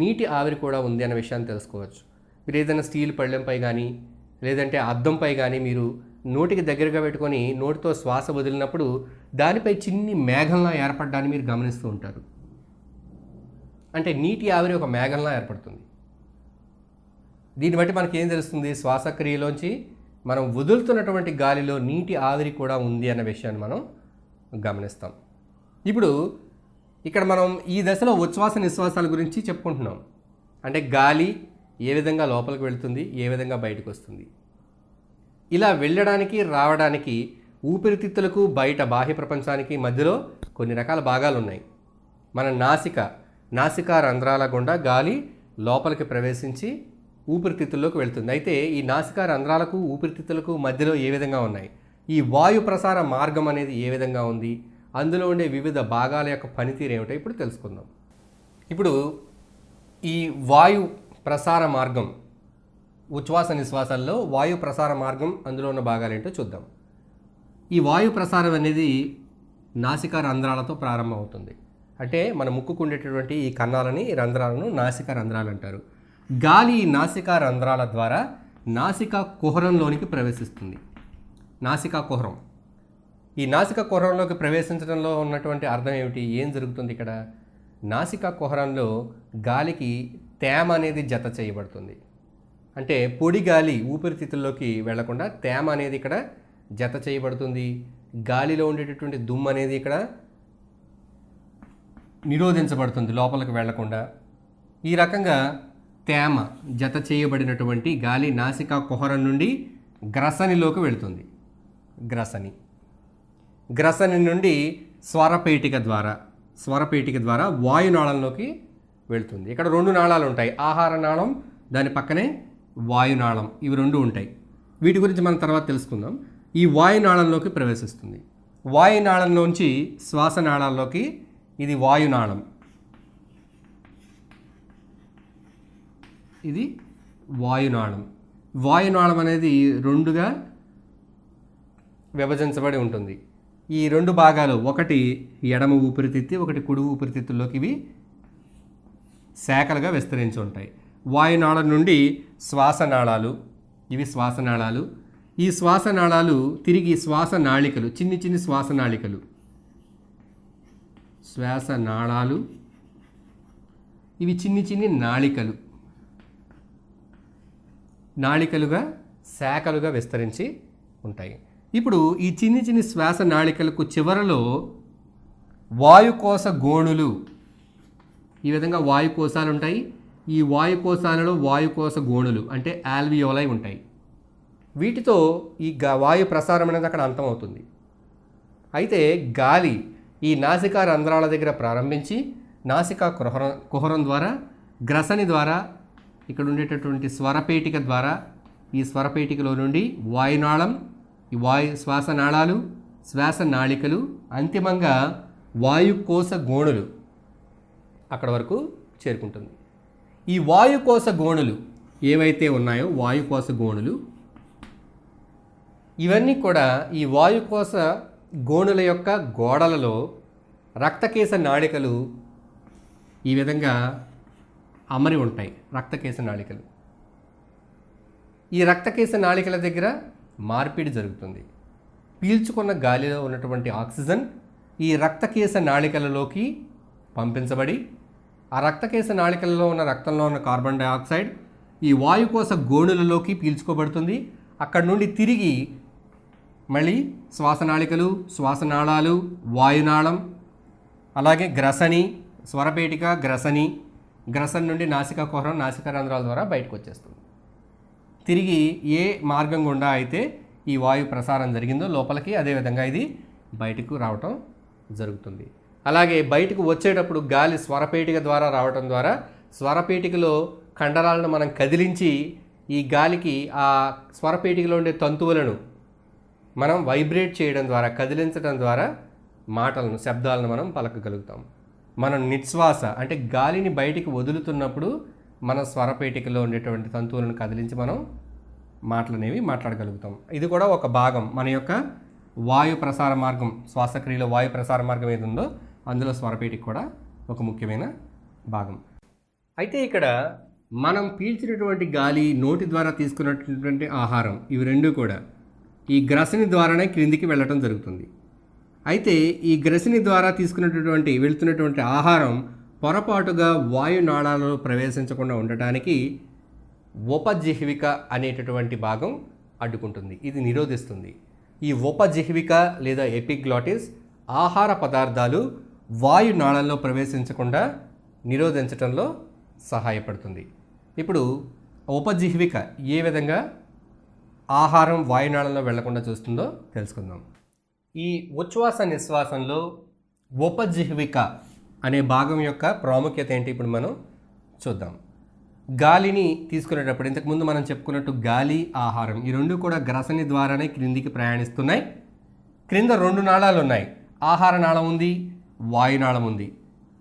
[SPEAKER 1] నీటి ఆవిరి కూడా ఉంది అనే విషయాన్ని తెలుసుకోవచ్చు. మీరు ఏదైనా స్టీల్ పళ్ళెంపై కానీ లేదంటే అద్దంపై కానీ మీరు నోటికి దగ్గరగా పెట్టుకొని నోటితో శ్వాస వదిలినప్పుడు దానిపై చిన్ని మేఘంలా ఏర్పడడాన్ని మీరు గమనిస్తూ ఉంటారు. అంటే నీటి ఆవిరి ఒక మేఘంలా ఏర్పడుతుంది. దీన్ని బట్టి మనకి ఏం తెలుస్తుంది? శ్వాసక్రియలోంచి మనం వదులుతున్నటువంటి గాలిలో నీటి ఆవిరి కూడా ఉంది అన్న విషయాన్ని మనం గమనిస్తాం. ఇప్పుడు ఇక్కడ మనం ఈ దశలో ఉచ్ఛ్వాస నిశ్వాసాల గురించి చెప్పుకుంటున్నాం. అంటే గాలి ఏ విధంగా లోపలికి వెళ్తుంది, ఏ విధంగా బయటకు వస్తుంది. ఇలా వెళ్ళడానికి రావడానికి ఊపిరితిత్తులకు బయట బాహ్య ప్రపంచానికి మధ్యలో కొన్ని రకాల భాగాలు ఉన్నాయి. మన నాసికా రంధ్రాల గుండా గాలి లోపలికి ప్రవేశించి ఊపిరితిత్తుల్లోకి వెళ్తుంది. అయితే ఈ నాసికా రంధ్రాలకు ఊపిరితిత్తులకు మధ్యలో ఏ విధంగా ఉన్నాయి, ఈ వాయు ప్రసార మార్గం అనేది ఏ విధంగా ఉంది, అందులో ఉండే వివిధ భాగాల యొక్క పనితీరు ఏమిటో ఇప్పుడు తెలుసుకుందాం. ఇప్పుడు ఈ వాయు ప్రసార మార్గం, ఉచ్ఛ్వాస నిశ్వాసాల్లో వాయు ప్రసార మార్గం అందులో ఉన్న భాగాలు ఏంటో చూద్దాం. ఈ వాయు ప్రసారం అనేది నాసికా రంధ్రాలతో ప్రారంభమవుతుంది. అంటే మన ముక్కుకు ఉండేటటువంటి ఈ కన్నాలని, రంధ్రాలను నాసికా రంధ్రాలు అంటారు. గాలి నాసికా రంధ్రాల ద్వారా నాసికా కుహరంలోనికి ప్రవేశిస్తుంది. నాసికా కుహరం, ఈ నాసికా కుహరంలోకి ప్రవేశించడంలో ఉన్నటువంటి అర్థం ఏమిటి? ఏం జరుగుతుంది ఇక్కడ? నాసికా కుహరంలో గాలికి తేమ అనేది జత చేయబడుతుంది. అంటే పొడి గాలి ఊపిరితిత్తుల్లోకి వెళ్లకుండా తేమ అనేది ఇక్కడ జత చేయబడుతుంది. గాలిలో ఉండేటటువంటి దుమ్ము అనేది ఇక్కడ నిరోధించబడుతుంది లోపలికి వెళ్లకుండా. ఈ రకంగా తేమ జత చేయబడినటువంటి గాలి నాసికా కుహరం నుండి గ్రసనిలోకి వెళుతుంది. గ్రసని నుండి స్వరపేటిక ద్వారా వాయునాళంలోకి వెళుతుంది. ఇక్కడ రెండు నాళాలు ఉంటాయి, ఆహార నాళం, దాని పక్కనే వాయునాళం. ఇవి రెండు ఉంటాయి. వీటి గురించి మనం తర్వాత తెలుసుకుందాం. ఈ వాయునాళంలోకి ప్రవేశిస్తుంది. వాయునాళంలోంచి శ్వాసనాళాల్లోకి, ఇది వాయునాళం, ఇది వాయునాళం. వాయునాళం అనేది రెండుగా విభజించబడి ఉంటుంది. ఈ రెండు భాగాలు, ఒకటి ఎడమ ఊపిరితిత్తి, ఒకటి కుడి ఊపిరితిత్తుల్లోకి ఇవి శాఖలుగా విస్తరించి ఉంటాయి. వాయునాళం నుండి శ్వాసనాళాలు, ఇవి శ్వాసనాళాలు. ఈ శ్వాసనాళాలు తిరిగి శ్వాసనాళికలు, చిన్ని శ్వాసనాళాలు, ఇవి చిన్ని నాళికలుగా శాఖలుగా విస్తరించి ఉంటాయి. ఇప్పుడు ఈ చిన్ని శ్వాస నాళికలకు చివరలో వాయుకోశ గోణులు, ఈ విధంగా వాయుకోశాలు ఉంటాయి. ఈ వాయుకోశాలలో వాయుకోశ గోణులు అంటే ఆల్వియోలై ఉంటాయి. వీటితో ఈ వాయు ప్రసారం అనేది అక్కడ అంతమవుతుంది. అయితే గాలి ఈ నాసికా రంధ్రాల దగ్గర ప్రారంభించి నాసికా కుహరం ద్వారా, గ్రసని ద్వారా, ఇక్కడ ఉండేటటువంటి స్వరపేటిక ద్వారా, ఈ స్వరపేటికలో నుండి వాయునాళం, ఈ శ్వాసనాళాలు, శ్వాసనాళికలు, అంతిమంగా వాయుకోశ గోణులు అక్కడ వరకు చేరుకుంటుంది. ఈ వాయుకోశ గోణులు ఏవైతే ఉన్నాయో, వాయుకోశ గోణులు ఇవన్నీ కూడా ఈ వాయుకోశ గోణుల యొక్క గోడలలో రక్తకేశ నాళికలు ఈ విధంగా అమరి ఉంటాయి. రక్తకేశ నాళికలు, ఈ రక్తకేశ నాళికల దగ్గర మార్పిడి జరుగుతుంది. పీల్చుకున్న గాలిలో ఉన్నటువంటి ఆక్సిజన్ ఈ రక్తకేశ నాళికలలోకి పంపించబడి ఆ రక్తకేశ నాళికలలో ఉన్న రక్తంలో ఉన్న కార్బన్ డైఆక్సైడ్ ఈ వాయుకోశ గోణులలోకి పీల్చుకోబడుతుంది. అక్కడ నుండి తిరిగి మళ్ళీ శ్వాసనాళికలు, శ్వాసనాళాలు, వాయునాళం, అలాగే గ్రసని, స్వరపేటిక, గ్రసని, గ్రసన్ నుండి నాసికా కుహరం, నాసికా రంధ్రాల ద్వారా బయటకు వచ్చేస్తుంది. తిరిగి ఏ మార్గం గుండా అయితే ఈ వాయు ప్రసారం జరిగిందో లోపలికి, అదేవిధంగా ఇది బయటకు రావటం జరుగుతుంది. అలాగే బయటకు వచ్చేటప్పుడు గాలి స్వరపేటిక ద్వారా రావటం ద్వారా స్వరపేటికలో కండరాలను మనం కదిలించి ఈ గాలికి ఆ స్వరపేటికలో ఉండే తంతువులను మనం వైబ్రేట్ చేయడం ద్వారా, కదిలించడం ద్వారా మాటలను, శబ్దాలను మనం పలకగలుగుతాం. మనం నిశ్వాస అంటే గాలిని బయటికి వదులుతున్నప్పుడు మన స్వరపేటికలో ఉండేటువంటి తంతువులను కదిలించి మనం మాటలనేవి మాట్లాడగలుగుతాం. ఇది కూడా ఒక భాగం మన యొక్క వాయు ప్రసార మార్గం, శ్వాసక్రియలో వాయు ప్రసార మార్గం ఏది ఉందో అందులో స్వరపేటిక కూడా ఒక ముఖ్యమైన భాగం. అయితే ఇక్కడ మనం పీల్చినటువంటి గాలి, నోటి ద్వారా తీసుకున్నటువంటి ఆహారం, ఇవి రెండు కూడా ఈ గ్రసని ద్వారానే క్రిందికి వెళ్ళటం జరుగుతుంది. అయితే ఈ గ్రసని ద్వారా వెళ్తున్నటువంటి ఆహారం పొరపాటుగా వాయునాళాలలో ప్రవేశించకుండా ఉండటానికి ఉపజిహ్విక అనేటటువంటి భాగం అడ్డుకుంటుంది, ఇది నిరోధిస్తుంది. ఈ ఉపజిహ్విక లేదా ఎపిగ్లాటిస్ ఆహార పదార్థాలు వాయునాళంలో ప్రవేశించకుండా నిరోధించడంలో సహాయపడుతుంది. ఇప్పుడు ఉపజిహ్విక ఏ విధంగా ఆహారం వాయునాళంలో వెళ్లకుండా చూస్తుందో తెలుసుకుందాం. ఈ ఉచ్ఛ్వాస నిశ్వాసంలో ఉపజిహ్విక అనే భాగం యొక్క ప్రాముఖ్యత ఏంటి ఇప్పుడు మనం చూద్దాం. గాలిని తీసుకునేటప్పుడు ఇంతకుముందు మనం చెప్పుకున్నట్టు గాలి, ఆహారం ఈ రెండు కూడా గ్రసని ద్వారానే క్రిందికి ప్రయాణిస్తున్నాయి. క్రింద రెండు నాళాలు ఉన్నాయి, ఆహార నాళం ఉంది, వాయునాళం ఉంది.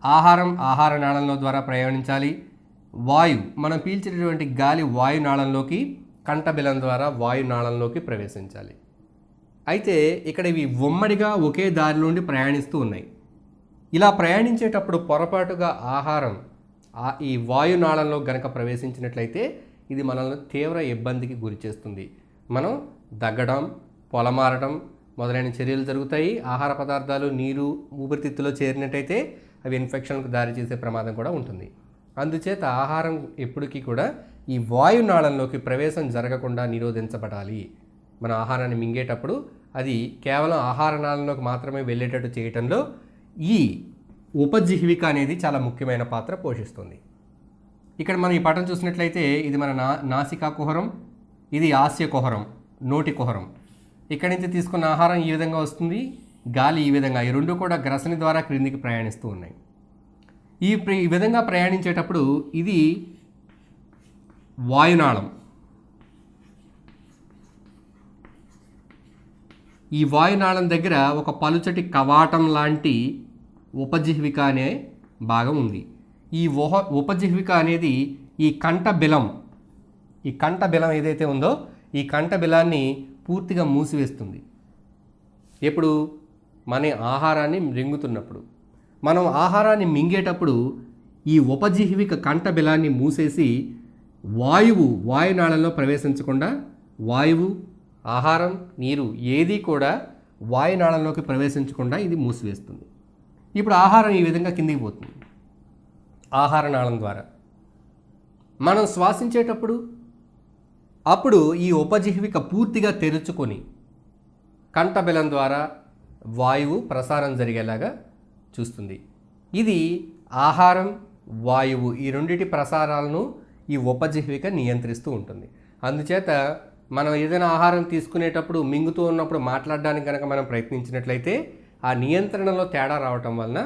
[SPEAKER 1] ఆహార నాళంలో ద్వారా ప్రయాణించాలి. మనం పీల్చేటటువంటి గాలి వాయునాళంలోకి, కంఠబిలం ద్వారా వాయునాళంలోకి ప్రవేశించాలి. అయితే ఇక్కడ ఇవి ఉమ్మడిగా ఒకే దారి నుండి ప్రయాణిస్తూ ఉన్నాయి. ఇలా ప్రయాణించేటప్పుడు పొరపాటుగా ఆహారం ఈ వాయునాళంలో గనక ప్రవేశించినట్లయితే ఇది మనల్ని తీవ్ర ఇబ్బందికి గురి చేస్తుంది. మనం దగ్గడం, పొలమారడం మొదలైన చర్యలు జరుగుతాయి. ఆహార పదార్థాలు నీరు ఊపిరితిత్తులో చేరినట్టయితే అవి ఇన్ఫెక్షన్కు దారి చేసే ప్రమాదం కూడా ఉంటుంది. అందుచేత ఆహారం ఎప్పటికీ కూడా ఈ వాయునాళంలోకి ప్రవేశం జరగకుండా నిరోధించబడాలి. మన ఆహారాన్ని మింగేటప్పుడు అది కేవలం ఆహార నాళంలోకి మాత్రమే వెళ్ళేటట్టు చేయటంలో ఈ ఉపజిహ్విక అనేది చాలా ముఖ్యమైన పాత్ర పోషిస్తుంది. ఇక్కడ మనం ఈ పటం చూసినట్లయితే ఇది మన నాసికా కుహరం, ఇది ఆస్య కుహరం, నోటి కుహరం. ఇక్కడి నుంచి తీసుకున్న ఆహారం ఈ విధంగా వస్తుంది, గాలి ఈ విధంగా, ఈ రెండు కూడా గ్రసని ద్వారా క్రిందికి ప్రయాణిస్తూ ఉన్నాయి. ఈ విధంగా ప్రయాణించేటప్పుడు ఇది వాయునాళం. ఈ వాయునాళం దగ్గర ఒక పలుచటి కవాటం లాంటి ఉపజిహ్విక అనే భాగం ఉంది. ఈ ఉపజిహ్విక అనేది ఈ కంఠబిలం ఏదైతే ఉందో ఈ కంఠబిలాన్ని పూర్తిగా మూసివేస్తుంది. ఎప్పుడు మన ఆహారాన్ని మింగుతున్నప్పుడు, మనం ఆహారాన్ని మింగేటప్పుడు ఈ ఉపజిహ్విక కంఠబిలాన్ని మూసేసి వాయునాళంలో ప్రవేశించకుండా వాయువు, ఆహారం, నీరు ఏది కూడా వాయునాళంలోకి ప్రవేశించకుండా ఇది మూసివేస్తుంది. ఇప్పుడు ఆహారం ఈ విధంగా కిందికి పోతుంది. ఆహార నాళం ద్వారా మనం శ్వాసించేటప్పుడు అప్పుడు ఈ ఉపజిహ్విక పూర్తిగా తెరుచుకొని కంఠబిలం ద్వారా వాయువు ప్రసారం జరిగేలాగా చూస్తుంది. ఇది ఆహారం, వాయువు ఈ రెండిటి ప్రసారాలను ఈ ఉపజిహ్విక నియంత్రిస్తూ ఉంటుంది. అందుచేత మనం ఏదైనా ఆహారం తీసుకునేటప్పుడు, మింగుతూ ఉన్నప్పుడు మాట్లాడడానికి కనుక మనం ప్రయత్నించినట్లయితే ఆ నియంత్రణలో తేడా రావటం వలన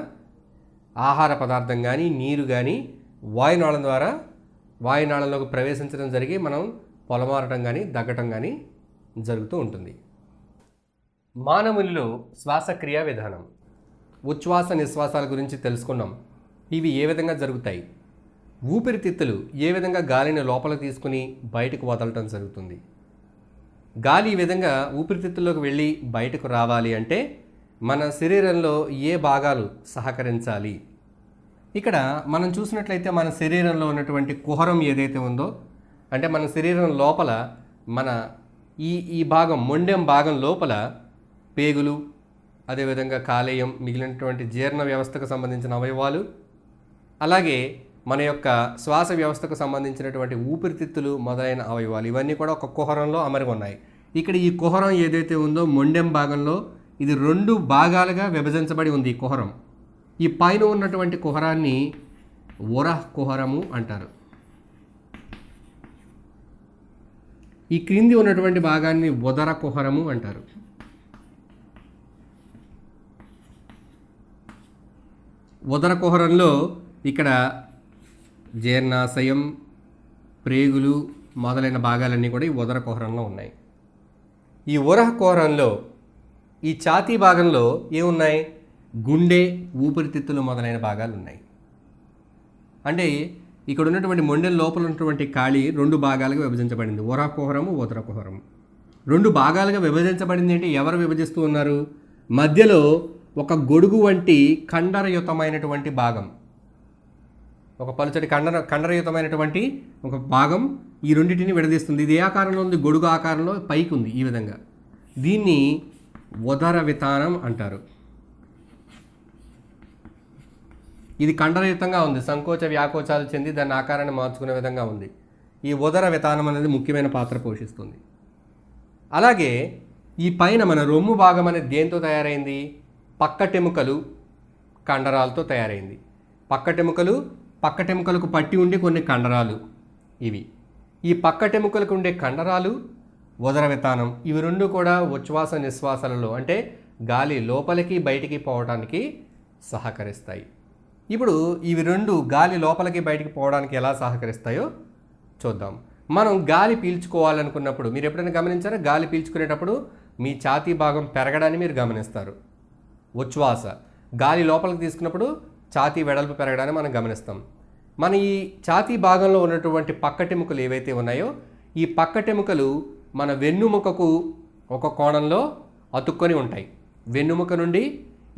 [SPEAKER 1] ఆహార పదార్థం కానీ, నీరు కానీ వాయునాళం ద్వారా వాయునాళంలోకి ప్రవేశించడం జరిగి మనం పొలమారటం కానీ, దగ్గటం కానీ జరుగుతూ ఉంటుంది. మానవునిలో శ్వాసక్రియ విధానం, ఉచ్ఛ్వాస నిశ్వాసాల గురించి తెలుసుకున్నాం. ఇవి ఏ విధంగా జరుగుతాయి, ఊపిరితిత్తులు ఏ విధంగా గాలిని లోపల తీసుకుని బయటకు వదలటం జరుగుతుంది, గాలి ఈ విధంగా ఊపిరితిత్తుల్లోకి వెళ్ళి బయటకు రావాలి అంటే మన శరీరంలో ఏ భాగాలు సహకరించాలి? ఇక్కడ మనం చూసినట్లయితే మన శరీరంలో ఉన్నటువంటి కుహరం ఏదైతే ఉందో, అంటే మన శరీరం లోపల మన ఈ భాగం మొండెం భాగం లోపల పేగులు, అదేవిధంగా కాలేయం, మిగిలినటువంటి జీర్ణ వ్యవస్థకు సంబంధించిన అవయవాలు, అలాగే మన యొక్క శ్వాస వ్యవస్థకు సంబంధించినటువంటి ఊపిరితిత్తులు మొదలైన అవయవాలు ఇవన్నీ కూడా ఒక కుహరంలో అమరి ఉన్నాయి. ఇక్కడ ఈ కుహరం ఏదైతే ఉందో మొండెం భాగంలో ఇది 2 భాగాలుగా విభజించబడి ఉంది. ఈ కుహరం, ఈ పైన ఉన్నటువంటి కుహరాన్ని ఉరః కుహరము అంటారు. ఈ క్రింది ఉన్నటువంటి భాగాన్ని ఉదర కుహరము అంటారు. ఉదర కుహరంలో ఇక్కడ జీర్ణాశయం, ప్రేగులు మొదలైన భాగాలన్నీ కూడా ఈ ఉదర కుహరంలో ఉన్నాయి. ఈ ఉరః కుహరంలో ఈ ఛాతీ భాగంలో ఏమున్నాయి? గుండె, ఊపిరితిత్తులు మొదలైన భాగాలు ఉన్నాయి. అంటే ఇక్కడ ఉన్నటువంటి మొండెం లోపల ఉన్నటువంటి ఖాళీ 2 భాగాలుగా విభజించబడింది. ఉరః కుహరము, ఉదర కుహరము 2 భాగాలుగా విభజించబడింది. అంటే ఎవరు విభజిస్తూ ఉన్నారు? మధ్యలో ఒక గొడుగు వంటి కండరయుతమైనటువంటి భాగం, ఒక పలుచటి కండరయుతమైనటువంటి ఒక భాగం ఈ రెండింటిని విడదీస్తుంది. ఇది ఏ ఆకారంలో ఉంది? గొడుగు ఆకారంలో పైకి ఉంది. ఈ విధంగా దీన్ని ఉదర వితానం అంటారు. ఇది కండరయుతంగా ఉంది, సంకోచ వ్యాకోచాలు చెంది దాని ఆకారాన్ని మార్చుకునే విధంగా ఉంది. ఈ ఉదర వితానం అనేది ముఖ్యమైన పాత్ర పోషిస్తుంది. అలాగే ఈ పైన మన రొమ్ము భాగం అనేది దేంతో తయారైంది? పక్కటెముకలు, కండరాలతో తయారైంది. పక్కటెముకలకు పట్టి ఉండి కొన్ని కండరాలు ఇవి. ఈ పక్కటెముకలకు ఉండే కండరాలు ఉదర వితానం. ఇవి 2 కూడా ఉచ్ఛ్వాస నిశ్వాసాలలో అంటే గాలి లోపలికి బయటికి పోవడానికి సహకరిస్తాయి. ఇప్పుడు ఇవి 2 గాలి లోపలికి బయటికి పోవడానికి ఎలా సహకరిస్తాయో చూద్దాం. మనం గాలి పీల్చుకోవాలనుకున్నప్పుడు మీరు ఎప్పుడైనా గమనించారా? గాలి పీల్చుకునేటప్పుడు మీ ఛాతీ భాగం పెరగడాన్ని మీరు గమనిస్తారు. ఉచ్ఛ్వాస గాలి లోపలికి తీసుకున్నప్పుడు ఛాతీ వెడల్పు పెరగడాన్ని మనం గమనిస్తాం. మన ఈ ఛాతీ భాగంలో ఉన్నటువంటి పక్కటెముకలు ఏవైతే ఉన్నాయో ఈ పక్కటెముకలు మన వెన్నుముకకు ఒక కోణంలో అతుక్కొని ఉంటాయి. వెన్నుముక నుండి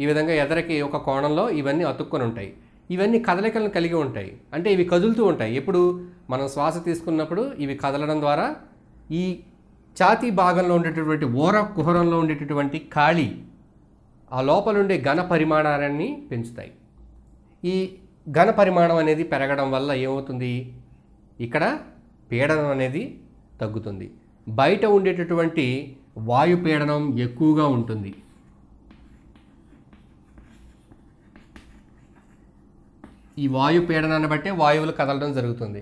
[SPEAKER 1] ఈ విధంగా ఎదరకి ఒక కోణంలో ఇవన్నీ అతుక్కొని ఉంటాయి. ఇవన్నీ కదలికలను కలిగి ఉంటాయి. అంటే ఇవి కదులుతూ ఉంటాయి. ఎప్పుడు మనం శ్వాస తీసుకున్నప్పుడు ఇవి కదలడం ద్వారా ఈ ఛాతీ భాగంలో ఉండేటటువంటి ఉరః కుహరంలో ఉండేటటువంటి ఖాళీ ఆ లోపల ఉండే ఘన పరిమాణాన్ని పెంచుతాయి. ఈ ఘన పరిమాణం అనేది పెరగడం వల్ల ఏమవుతుంది? ఇక్కడ పీడనం అనేది తగ్గుతుంది. బయట ఉండేటటువంటి వాయు పీడనం ఎక్కువగా ఉంటుంది. ఈ వాయు పీడనాన్ని బట్టే వాయువులు కదలడం జరుగుతుంది.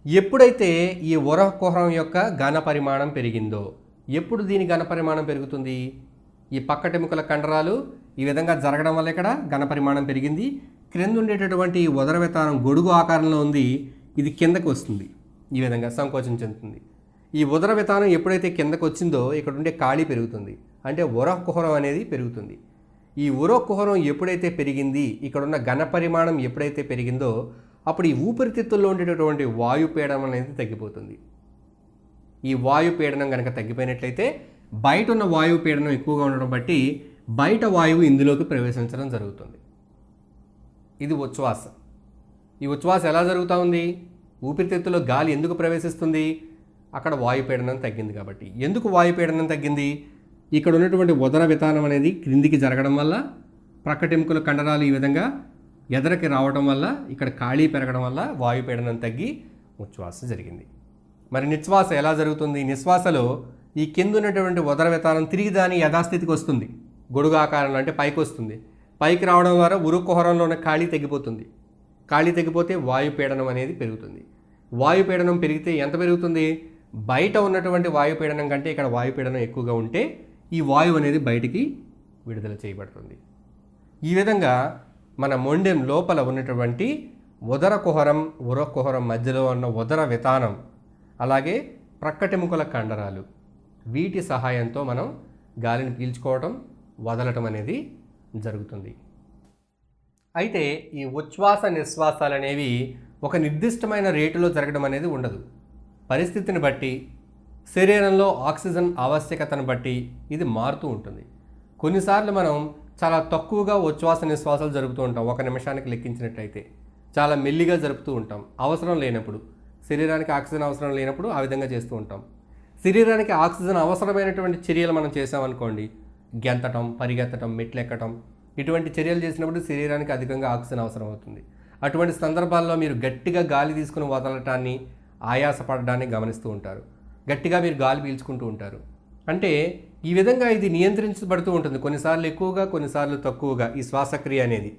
[SPEAKER 1] ఎప్పుడైతే ఈ ఉరః కుహరం యొక్క ఘన పరిమాణం పెరిగిందో, ఎప్పుడు దీని ఘన పరిమాణం పెరుగుతుంది? ఈ పక్కటెముకల కండరాలు ఈ విధంగా జరగడం వల్ల ఇక్కడ ఘన పరిమాణం పెరిగింది. క్రింద ఉండేటటువంటి ఈ ఉదర వితానం గొడుగు ఆకారంలో ఉంది, ఇది కిందకు వస్తుంది, ఈ విధంగా సంకోచం చెందుతుంది. ఈ ఉదర వితానం ఎప్పుడైతే కిందకు వచ్చిందో ఇక్కడ ఉండే ఖాళీ పెరుగుతుంది, అంటే ఉరః కుహరం అనేది పెరుగుతుంది. ఈ ఉరః కుహరం ఎప్పుడైతే పెరిగింది, ఇక్కడ ఉన్న ఘన పరిమాణం ఎప్పుడైతే పెరిగిందో అప్పుడు ఈ ఊపిరితిత్తుల్లో ఉండేటటువంటి వాయు పీడనం అనేది తగ్గిపోతుంది. ఈ వాయు పీడనం కనుక తగ్గిపోయినట్లయితే బయట ఉన్న వాయువు పీడనం ఎక్కువగా ఉండడం బట్టి బయట వాయువు ఇందులోకి ప్రవేశించడం జరుగుతుంది. ఇది ఉచ్ఛ్వాస. ఈ ఉచ్ఛ్వాస ఎలా జరుగుతూ ఉంది? ఊపిరితిత్తులో గాలి ఎందుకు ప్రవేశిస్తుంది? అక్కడ వాయుపీడనం తగ్గింది కాబట్టి. ఎందుకు వాయుపీడనం తగ్గింది? ఇక్కడ ఉన్నటువంటి ఉదర వితానం అనేది క్రిందికి జరగడం వల్ల, ప్రక్కటెముకల కండరాలు ఈ విధంగా ఎదరకి రావడం వల్ల, ఇక్కడ ఖాళీ పెరగడం వల్ల వాయుపీడనం తగ్గి ఉచ్ఛ్వాస జరిగింది. మరి నిశ్వాస ఎలా జరుగుతుంది? నిశ్వాసలో ఈ కింద ఉన్నటువంటి ఉదర వితానం తిరిగి దాని యథాస్థితికి వస్తుంది. గొడుగు ఆకారంలో అంటే పైకి వస్తుంది. పైకి రావడం ద్వారా ఉరః కుహరంలో ఉన్న ఖాళీ తగ్గిపోతుంది. ఖాళీ తగ్గిపోతే వాయుపీడనం అనేది పెరుగుతుంది. వాయుపీడనం పెరిగితే ఎంత పెరుగుతుంది? బయట ఉన్నటువంటి వాయుపీడనం కంటే ఇక్కడ వాయుపీడనం ఎక్కువగా ఉంటే ఈ వాయువు అనేది బయటికి విడుదల చేయబడుతుంది. ఈ విధంగా మన మొండెం లోపల ఉన్నటువంటి ఉదర కుహరం, ఉరః కుహరం మధ్యలో ఉన్న ఉదర వితానం, అలాగే ప్రక్కటెముకల కండరాలు, వీటి సహాయంతో మనం గాలిని పీల్చుకోవటం, వదలటం అనేది జరుగుతుంది. అయితే ఈ ఉచ్ఛ్వాస నిశ్వాసాలు అనేవి ఒక నిర్దిష్టమైన రేటులో జరగడం అనేది ఉండదు. పరిస్థితిని బట్టి, శరీరంలో ఆక్సిజన్ ఆవశ్యకతను బట్టి ఇది మారుతూ ఉంటుంది. కొన్నిసార్లు మనం చాలా తక్కువగా ఉచ్ఛ్వాస నిశ్వాసాలు జరుపుతూ ఉంటాం. 1 నిమిషానికి లెక్కించినట్లయితే చాలా మెల్లిగా జరుపుతూ ఉంటాం. అవసరం లేనప్పుడు, శరీరానికి ఆక్సిజన్ అవసరం లేనప్పుడు ఆ విధంగా చేస్తూ ఉంటాం. శరీరానికి ఆక్సిజన్ అవసరమైనటువంటి చర్యలు మనం చేసామనుకోండి, గెంతటం, పరిగెత్తటం, మెట్లెక్కటం, ఇటువంటి చర్యలు చేసినప్పుడు శరీరానికి అధికంగా ఆక్సిజన్ అవసరం అవుతుంది. అటువంటి సందర్భాల్లో మీరు గట్టిగా గాలి తీసుకుని వదలటాన్ని, ఆయాసపడడాన్ని గమనిస్తూ ఉంటారు. గట్టిగా మీరు గాలి పీల్చుకుంటూ ఉంటారు. అంటే ఈ విధంగా ఇది నియంత్రించబడుతూ ఉంటుంది. కొన్నిసార్లు ఎక్కువగా, కొన్నిసార్లు తక్కువగా ఈ శ్వాసక్రియ అనేది.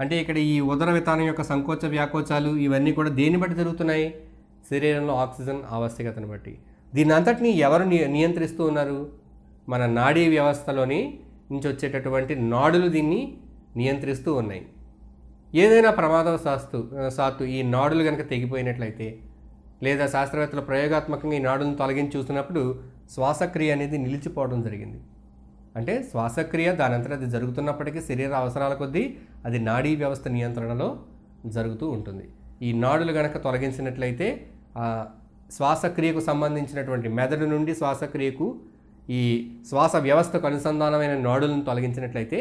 [SPEAKER 1] అంటే ఇక్కడ ఈ ఉదర వితానం యొక్క సంకోచ వ్యాకోచాలు ఇవన్నీ కూడా దేన్ని బట్టి జరుగుతున్నాయి? శరీరంలో ఆక్సిజన్ ఆవశ్యకతను బట్టి. దీని అంతటినీ ఎవరు నియంత్రిస్తూ ఉన్నారు? మన నాడీ వ్యవస్థలోని నుంచి వచ్చేటటువంటి నాడులు దీన్ని నియంత్రిస్తూ ఉన్నాయి. ఏదైనా ప్రమాదం సాత్తు ఈ నాడులు కనుక తెగిపోయినట్లయితే, లేదా శాస్త్రవేత్తలు ప్రయోగాత్మకంగా ఈ నాడులను తొలగించి చూస్తున్నప్పుడు శ్వాసక్రియ అనేది నిలిచిపోవడం జరిగింది. అంటే శ్వాసక్రియ దానంతటా అది జరుగుతున్నప్పటికీ శరీర అవసరాల కొద్దీ అది నాడీ వ్యవస్థ నియంత్రణలో జరుగుతూ ఉంటుంది. ఈ నాడులు కనుక తొలగించినట్లయితే ఆ శ్వాసక్రియకు సంబంధించినటువంటి మెదడు నుండి శ్వాసక్రియకు ఈ శ్వాస వ్యవస్థకు అనుసంధానమైన నాడులను తొలగించినట్లయితే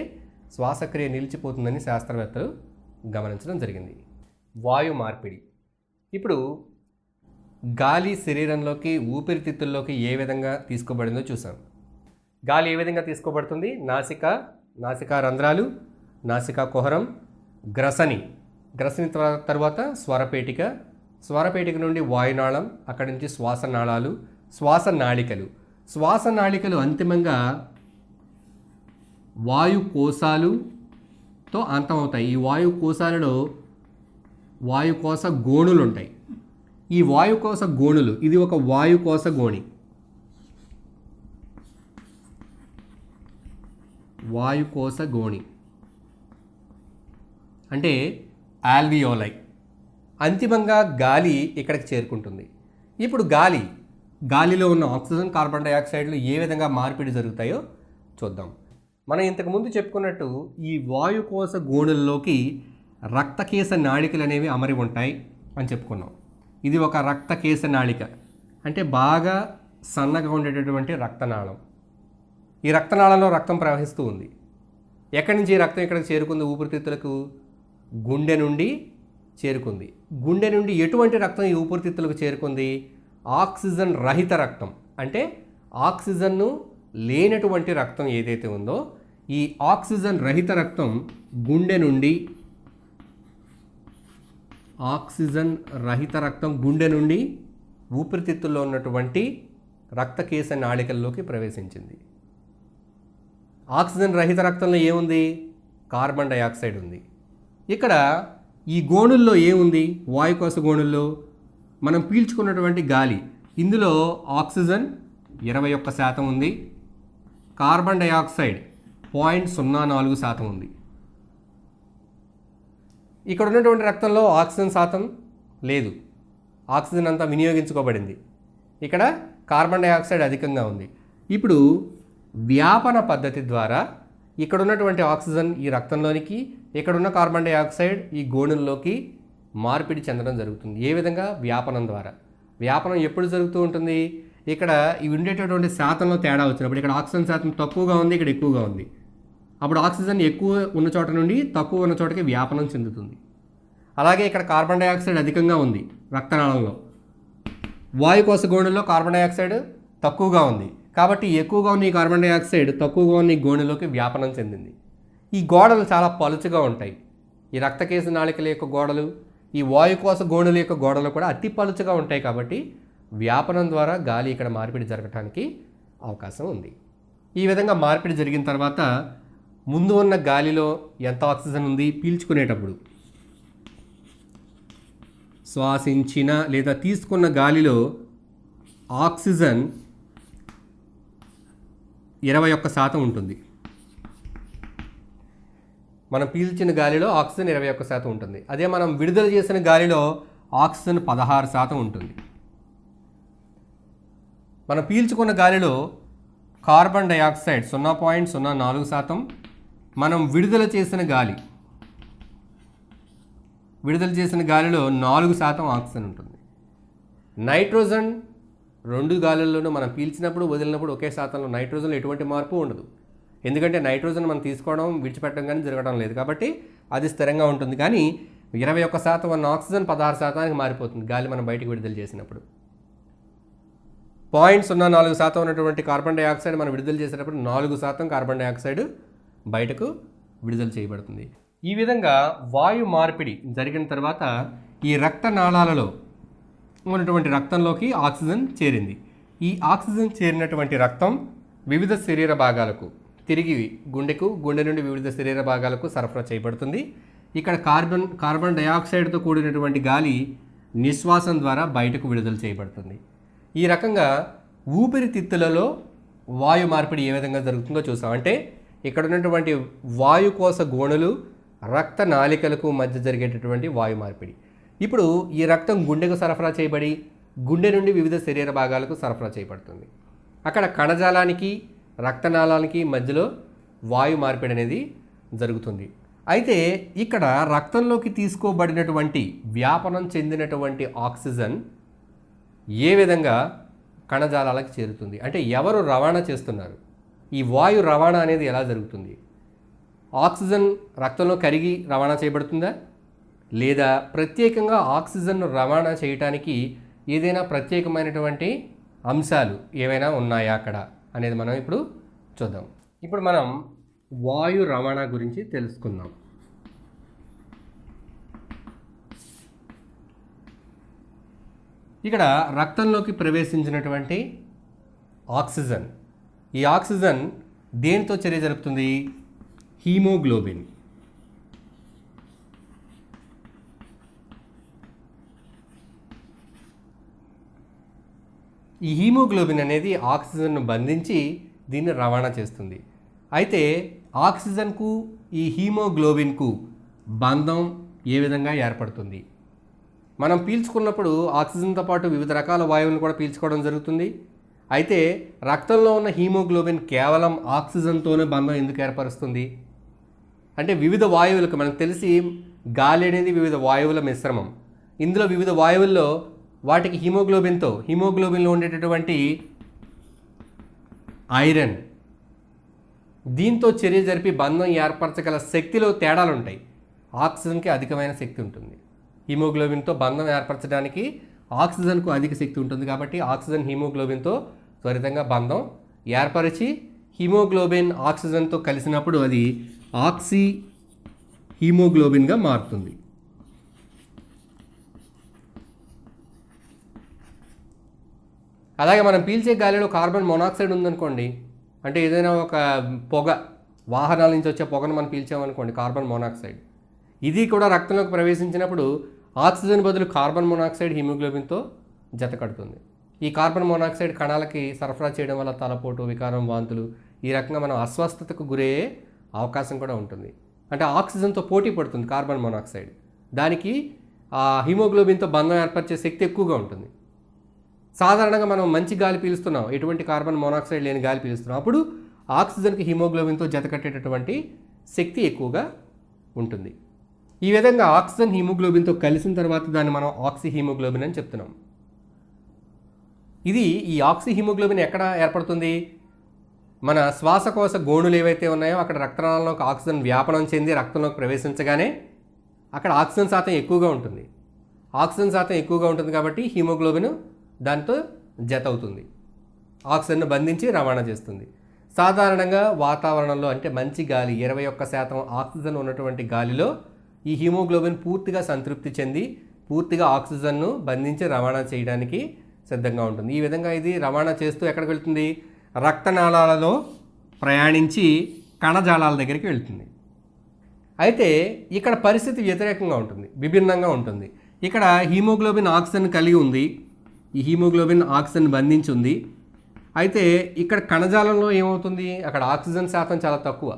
[SPEAKER 1] శ్వాసక్రియ నిలిచిపోతుందని శాస్త్రవేత్తలు గమనించడం జరిగింది. వాయు మార్పిడి. ఇప్పుడు గాలి శరీరంలోకి, ఊపిరితిత్తుల్లోకి ఏ విధంగా తీసుకోబడిందో చూసాం. గాలి ఏ విధంగా తీసుకోబడుతుంది? నాసికా రంధ్రాలు, నాసికా కుహరం, గ్రసని తర్వాత స్వరపేటిక నుండి వాయునాళం, అక్కడి నుంచి శ్వాసనాళాలు, శ్వాసనాళికలు అంతిమంగా వాయుకోశాలుతో అంతమవుతాయి. ఈ వాయుకోశాలలో వాయుకోశ గోణులు ఉంటాయి. ఈ వాయుకోశ గోణులు, ఇది ఒక వాయుకోశ గోణి. అంటే ఆల్వియోలై. అంతిమంగా గాలి ఇక్కడికి చేరుకుంటుంది. ఇప్పుడు గాలిలో ఉన్న ఆక్సిజన్, కార్బన్ డైఆక్సైడ్లు ఏ విధంగా మార్పిడి జరుగుతాయో చూద్దాం. మనం ఇంతకుముందు చెప్పుకున్నట్టు ఈ వాయుకోశ గోణుల్లోకి రక్తకేశ నాళికలు అనేవి అమరి ఉంటాయి అని చెప్పుకున్నాం. ఇది ఒక రక్తకేశ నాళిక, అంటే బాగా సన్నగా ఉండేటటువంటి రక్తనాళం. ఈ రక్తనాళంలో రక్తం ప్రవహిస్తూ ఉంది. ఎక్కడి నుంచి రక్తం ఇక్కడికి చేరుకుంది? ఊపిరితిత్తులకు గుండె నుండి చేరుకుంది. గుండె నుండి ఎటువంటి రక్తం ఈ ఊపిరితిత్తులకు చేరుకుంది? ఆక్సిజన్ రహిత రక్తం. అంటే ఆక్సిజన్ను లేనటువంటి రక్తం ఏదైతే ఉందో ఈ ఆక్సిజన్ రహిత రక్తం గుండె నుండి ఊపిరితిత్తుల్లో ఉన్నటువంటి రక్తకేశ నాళికల్లోకి ప్రవేశించింది. ఆక్సిజన్ రహిత రక్తంలో ఏముంది? కార్బన్ డైఆక్సైడ్ ఉంది. ఇక్కడ ఈ గోణుల్లో ఏముంది? వాయుకోశ గోణుల్లో మనం పీల్చుకున్నటువంటి గాలి, ఇందులో ఆక్సిజన్ 21% ఉంది, కార్బన్ డైఆక్సైడ్ 0.04% ఉంది. ఇక్కడ ఉన్నటువంటి రక్తంలో ఆక్సిజన్ శాతం లేదు, ఆక్సిజన్ అంతా వినియోగించుకోబడింది. ఇక్కడ కార్బన్ డైఆక్సైడ్ అధికంగా ఉంది. ఇప్పుడు వ్యాపన పద్ధతి ద్వారా ఇక్కడ ఉన్నటువంటి ఆక్సిజన్ ఈ రక్తంలోనికి, ఇక్కడున్న కార్బన్ డైఆక్సైడ్ ఈ గోణుల్లోకి మార్పిడి చెందడం జరుగుతుంది. ఏ విధంగా? వ్యాపనం ద్వారా. వ్యాపనం ఎప్పుడు జరుగుతూ ఉంటుంది? ఇక్కడ ఇవి ఉండేటటువంటి శాతంలో తేడా వచ్చినప్పుడు, ఇక్కడ ఆక్సిజన్ శాతం తక్కువగా ఉంది, ఇక్కడ ఎక్కువగా ఉంది. అప్పుడు ఆక్సిజన్ ఎక్కువ ఉన్న చోట నుండి తక్కువ ఉన్న చోటకి వ్యాపనం చెందుతుంది. అలాగే ఇక్కడ కార్బన్ డైఆక్సైడ్ అధికంగా ఉంది రక్తనాళంలో, వాయుకోశ గోణుల్లో కార్బన్ డైఆక్సైడ్ తక్కువగా ఉంది కాబట్టి ఎక్కువగా ఉన్న ఈ కార్బన్ డైఆక్సైడ్ తక్కువగా ఉన్న ఈ గోణులోకి వ్యాపనం చెందింది. ఈ గోడలు చాలా పలుచగా ఉంటాయి. ఈ రక్తకేశ నాళికల యొక్క గోడలు, ఈ వాయుకోశ గోణుల యొక్క గోడలు కూడా అతి పలుచగా ఉంటాయి కాబట్టి వ్యాపనం ద్వారా గాలి ఇక్కడ మార్పిడి జరగడానికి అవకాశం ఉంది. ఈ విధంగా మార్పిడి జరిగిన తర్వాత ముందు ఉన్న గాలిలో ఎంత ఆక్సిజన్ ఉంది? పీల్చుకునేటప్పుడు శ్వాసించిన లేదా తీసుకున్న గాలిలో ఆక్సిజన్ 21% ఉంటుంది. మనం పీల్చిన గాలిలో ఆక్సిజన్ 21% ఉంటుంది. అదే మనం విడుదల చేసిన గాలిలో ఆక్సిజన్ 16% ఉంటుంది. మనం పీల్చుకున్న గాలిలో కార్బన్ డైఆక్సైడ్ 0.04%, మనం విడుదల చేసిన గాలిలో 4% ఆక్సిజన్ ఉంటుంది. నైట్రోజన్ రెండు గాలుల్లోనూ మనం పీల్చినప్పుడు వదిలినప్పుడు ఒకే శాతంలో నైట్రోజన్లో ఎటువంటి మార్పు ఉండదు. ఎందుకంటే నైట్రోజన్ మనం తీసుకోవడం విడిచిపెట్టడం కానీ జరగడం లేదు కాబట్టి అది స్థిరంగా ఉంటుంది. కానీ 21% ఉన్న ఆక్సిజన్ 16% మారిపోతుంది గాలి మనం బయటకు విడుదల చేసినప్పుడు. 0.04% ఉన్నటువంటి కార్బన్ డైఆక్సైడ్ మనం విడుదల చేసేటప్పుడు 4% కార్బన్ డైఆక్సైడ్ బయటకు విడుదల చేయబడుతుంది. ఈ విధంగా వాయు మార్పిడి జరిగిన తర్వాత ఈ రక్తనాళాలలో ఉన్నటువంటి రక్తంలోకి ఆక్సిజన్ చేరింది. ఈ ఆక్సిజన్ చేరినటువంటి రక్తం వివిధ శరీర భాగాలకు తిరిగి గుండె నుండి వివిధ శరీర భాగాలకు సరఫరా చేయబడుతుంది. ఇక్కడ కార్బన్ డైఆక్సైడ్తో కూడినటువంటి గాలి నిశ్వాసం ద్వారా బయటకు విడుదల చేయబడుతుంది. ఈ రకంగా ఊపిరితిత్తులలో వాయు మార్పిడి ఏ విధంగా జరుగుతుందో చూసాం. అంటే ఇక్కడ ఉన్నటువంటి వాయుకోశ గోణులు రక్త నాళికలకు మధ్య జరిగేటటువంటి వాయు మార్పిడి. ఇప్పుడు ఈ రక్తం గుండెకు సరఫరా చేయబడి గుండె నుండి వివిధ శరీర భాగాలకు సరఫరా చేయబడుతుంది. అక్కడ కణజాలానికి రక్తనాళానికి మధ్యలో వాయు మార్పిడి అనేది జరుగుతుంది. అయితే ఇక్కడ రక్తంలోకి తీసుకోబడినటువంటి వ్యాపనం చెందినటువంటి ఆక్సిజన్ ఏ విధంగా కణజాలాలకు చేరుతుంది, అంటే ఎవరు రవాణా చేస్తున్నారు, ఈ వాయు రవాణా అనేది ఎలా జరుగుతుంది? ఆక్సిజన్ రక్తంలో కరిగి రవాణా చేయబడుతుందా, లేదా ప్రత్యేకంగా ఆక్సిజన్ను రవాణా చేయడానికి ఏదైనా ప్రత్యేకమైనటువంటి అంశాలు ఏవైనా ఉన్నాయా అక్కడ అనేది మనం ఇప్పుడు చూద్దాం. ఇప్పుడు మనం వాయు రవాణా గురించి తెలుసుకుందాం. ఇక్కడ రక్తంలోకి ప్రవేశించినటువంటి ఆక్సిజన్, ఈ ఆక్సిజన్ దేనితో చర్య జరుపుతుంది? హీమోగ్లోబిన్. ఈ హీమోగ్లోబిన్ అనేది ఆక్సిజన్ను బంధించి దీన్ని రవాణా చేస్తుంది. అయితే ఆక్సిజన్కు ఈ హీమోగ్లోబిన్కు బంధం ఏ విధంగా ఏర్పడుతుంది? మనం పీల్చుకున్నప్పుడు ఆక్సిజన్తో పాటు వివిధ రకాల వాయువులను కూడా పీల్చుకోవడం జరుగుతుంది. అయితే రక్తంలో ఉన్న హీమోగ్లోబిన్ కేవలం ఆక్సిజన్తోనే బంధం ఎందుకు ఏర్పరుస్తుంది? అంటే వివిధ వాయువులకు, మనకు తెలిసి గాలి అనేది వివిధ వాయువుల మిశ్రమం. ఇందులో వివిధ వాయువుల్లో వాటికి హీమోగ్లోబిన్లో ఉండేటటువంటి ఐరన్ దీంతో చర్య జరిపి బంధం ఏర్పరచగల శక్తిలో తేడాలు ఉంటాయి. ఆక్సిజన్కి అధికమైన శక్తి ఉంటుంది. హీమోగ్లోబిన్తో బంధం ఏర్పరచడానికి ఆక్సిజన్కు అధిక శక్తి ఉంటుంది. కాబట్టి ఆక్సిజన్ హీమోగ్లోబిన్తో త్వరితంగా బంధం ఏర్పరిచి హీమోగ్లోబిన్ ఆక్సిజన్తో కలిసినప్పుడు అది ఆక్సీ హీమోగ్లోబిన్గా మారుతుంది. అలాగే మనం పీల్చే గాలిలో కార్బన్ మోనాక్సైడ్ ఉందనుకోండి, అంటే ఏదైనా ఒక పొగ, వాహనాల నుంచి వచ్చే పొగను మనం పీల్చామనుకోండి, కార్బన్ మోనాక్సైడ్, ఇది కూడా రక్తంలోకి ప్రవేశించినప్పుడు ఆక్సిజన్ బదులు కార్బన్ మోనాక్సైడ్ హీమోగ్లోబిన్తో జత కడుతుంది. ఈ కార్బన్ మోనాక్సైడ్ కణాలకి సరఫరా చేయడం వల్ల తలపోటు, వికారం, వాంతులు, ఈ రకంగా మనం అస్వస్థతకు గురయ్యే అవకాశం కూడా ఉంటుంది. అంటే ఆక్సిజన్తో పోటీ పడుతుంది కార్బన్ మోనాక్సైడ్, దానికి ఆ హీమోగ్లోబిన్తో బంధం ఏర్పరిచే శక్తి ఎక్కువగా ఉంటుంది. సాధారణంగా మనం మంచి గాలి పీలుస్తున్నాం, ఎటువంటి కార్బన్ మోనాక్సైడ్ లేని గాలి పీలుస్తున్నాం, అప్పుడు ఆక్సిజన్కి హీమోగ్లోబిన్తో జత కట్టేటటువంటి శక్తి ఎక్కువగా ఉంటుంది. ఈ విధంగా ఆక్సిజన్ హీమోగ్లోబిన్తో కలిసిన తర్వాత దాన్ని మనం ఆక్సీ హీమోగ్లోబిన్ అని చెప్తున్నాం. ఈ ఆక్సీ హీమోగ్లోబిన్ ఎక్కడ ఏర్పడుతుంది? మన శ్వాసకోశ గోణులు ఏవైతే ఉన్నాయో అక్కడ రక్తనాళంలోకి ఆక్సిజన్ వ్యాపనం చెంది రక్తంలోకి ప్రవేశించగానే అక్కడ ఆక్సిజన్ శాతం ఎక్కువగా ఉంటుంది. ఆక్సిజన్ శాతం ఎక్కువగా ఉంటుంది కాబట్టి హీమోగ్లోబిన్ దాంతో జత అవుతుంది, ఆక్సిజన్ను బంధించి రవాణా చేస్తుంది. సాధారణంగా వాతావరణంలో, అంటే మంచి గాలి 21% ఆక్సిజన్ ఉన్నటువంటి గాలిలో ఈ హీమోగ్లోబిన్ పూర్తిగా సంతృప్తి చెంది పూర్తిగా ఆక్సిజన్ను బంధించి రవాణా చేయడానికి సిద్ధంగా ఉంటుంది. ఈ విధంగా ఇది రవాణా చేస్తూ ఎక్కడికి వెళ్తుంది? రక్తనాళాలలో ప్రయాణించి కణజాలాల దగ్గరికి వెళ్తుంది. అయితే ఇక్కడ పరిస్థితి వ్యతిరేకంగా ఉంటుంది, విభిన్నంగా ఉంటుంది. ఇక్కడ హీమోగ్లోబిన్ ఆక్సిజన్ కలిగి ఉంది, ఈ హీమోగ్లోబిన్ ఆక్సిజన్ బంధించి ఉంది. అయితే ఇక్కడ కణజాలంలో ఏమవుతుంది? అక్కడ ఆక్సిజన్ శాతం చాలా తక్కువ.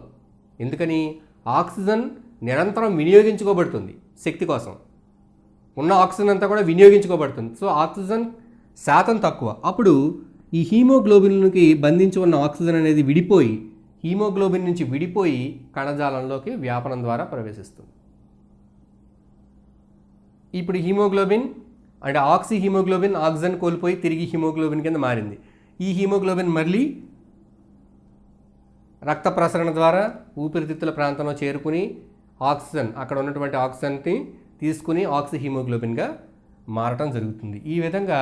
[SPEAKER 1] ఎందుకని? ఆక్సిజన్ నిరంతరం వినియోగించుకోబడుతుంది, శక్తి కోసం ఉన్న ఆక్సిజన్ అంతా కూడా వినియోగించుకోబడుతుంది. సో ఆక్సిజన్ శాతం తక్కువ. అప్పుడు ఈ హీమోగ్లోబిన్కి బంధించి ఉన్న ఆక్సిజన్ అనేది హీమోగ్లోబిన్ నుంచి విడిపోయి కణజాలంలోకి వ్యాపనం ద్వారా ప్రవేశిస్తుంది. ఇప్పుడు హీమోగ్లోబిన్ అంటే ఆక్సీ హిమోగ్లోబిన్ ఆక్సిజన్ కోల్పోయి తిరిగి హిమోగ్లోబిన్ కింద మారింది. ఈ హిమోగ్లోబిన్ మళ్ళీ రక్త ప్రసరణ ద్వారా ఊపిరితిత్తుల ప్రాంతంలో చేరుకుని ఆక్సిజన్, అక్కడ ఉన్నటువంటి ఆక్సిజన్ని తీసుకుని ఆక్సీ హిమోగ్లోబిన్గా మారటం జరుగుతుంది. ఈ విధంగా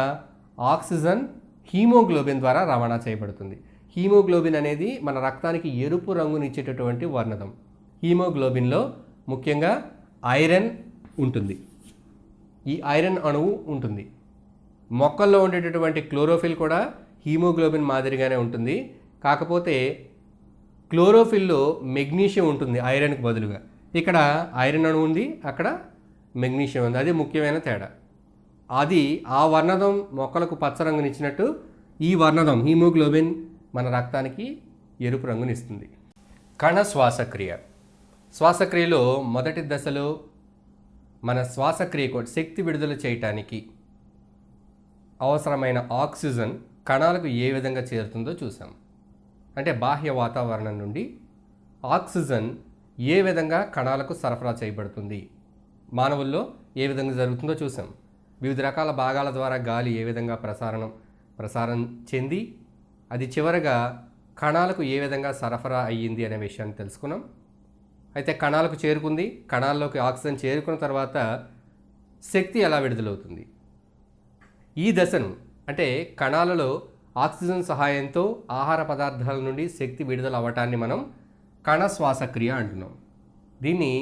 [SPEAKER 1] ఆక్సిజన్ హీమోగ్లోబిన్ ద్వారా రవాణా చేయబడుతుంది. హీమోగ్లోబిన్ అనేది మన రక్తానికి ఎరుపు రంగునిచ్చేటటువంటి వర్ణకం. హీమోగ్లోబిన్లో ముఖ్యంగా ఐరన్ ఉంటుంది. ఈ ఐరన్ అణువు ఉంటుంది. మొక్కల్లో ఉండేటటువంటి క్లోరోఫిల్ కూడా హీమోగ్లోబిన్ మాదిరిగానే ఉంటుంది. కాకపోతే క్లోరోఫిల్లో మెగ్నీషియం ఉంటుంది ఐరన్కి బదులుగా. ఇక్కడ ఐరన్ అణువు ఉంది, అక్కడ మెగ్నీషియం ఉంది. అది ముఖ్యమైన తేడా. అది ఆ వర్ణదం మొక్కలకు పచ్చ రంగునిచ్చినట్టు ఈ వర్ణదం హీమోగ్లోబిన్ మన రక్తానికి ఎరుపు రంగునిస్తుంది. కణ శ్వాసక్రియ. శ్వాసక్రియలో మొదటి దశలో మన శ్వాసక్రియకు శక్తి విడుదల చేయటానికి అవసరమైన ఆక్సిజన్ కణాలకు ఏ విధంగా చేరుతుందో చూసాం. అంటే బాహ్య వాతావరణం నుండి ఆక్సిజన్ ఏ విధంగా కణాలకు సరఫరా చేయబడుతుంది, మానవుల్లో ఏ విధంగా జరుగుతుందో చూసాం. వివిధ రకాల భాగాల ద్వారా గాలి ఏ విధంగా ప్రసారం చెంది అది చివరగా కణాలకు ఏ విధంగా సరఫరా అయ్యింది అనే విషయాన్ని తెలుసుకున్నాం. అయితే కణాలకు చేరుకుంది, కణాల్లోకి ఆక్సిజన్ చేరుకున్న తర్వాత శక్తి ఎలా విడుదలవుతుంది, ఈ దశను అంటే కణాలలో ఆక్సిజన్ సహాయంతో ఆహార పదార్థాల నుండి శక్తి విడుదల అవ్వటాన్ని మనం కణ శ్వాసక్రియ అంటున్నాం. దీన్ని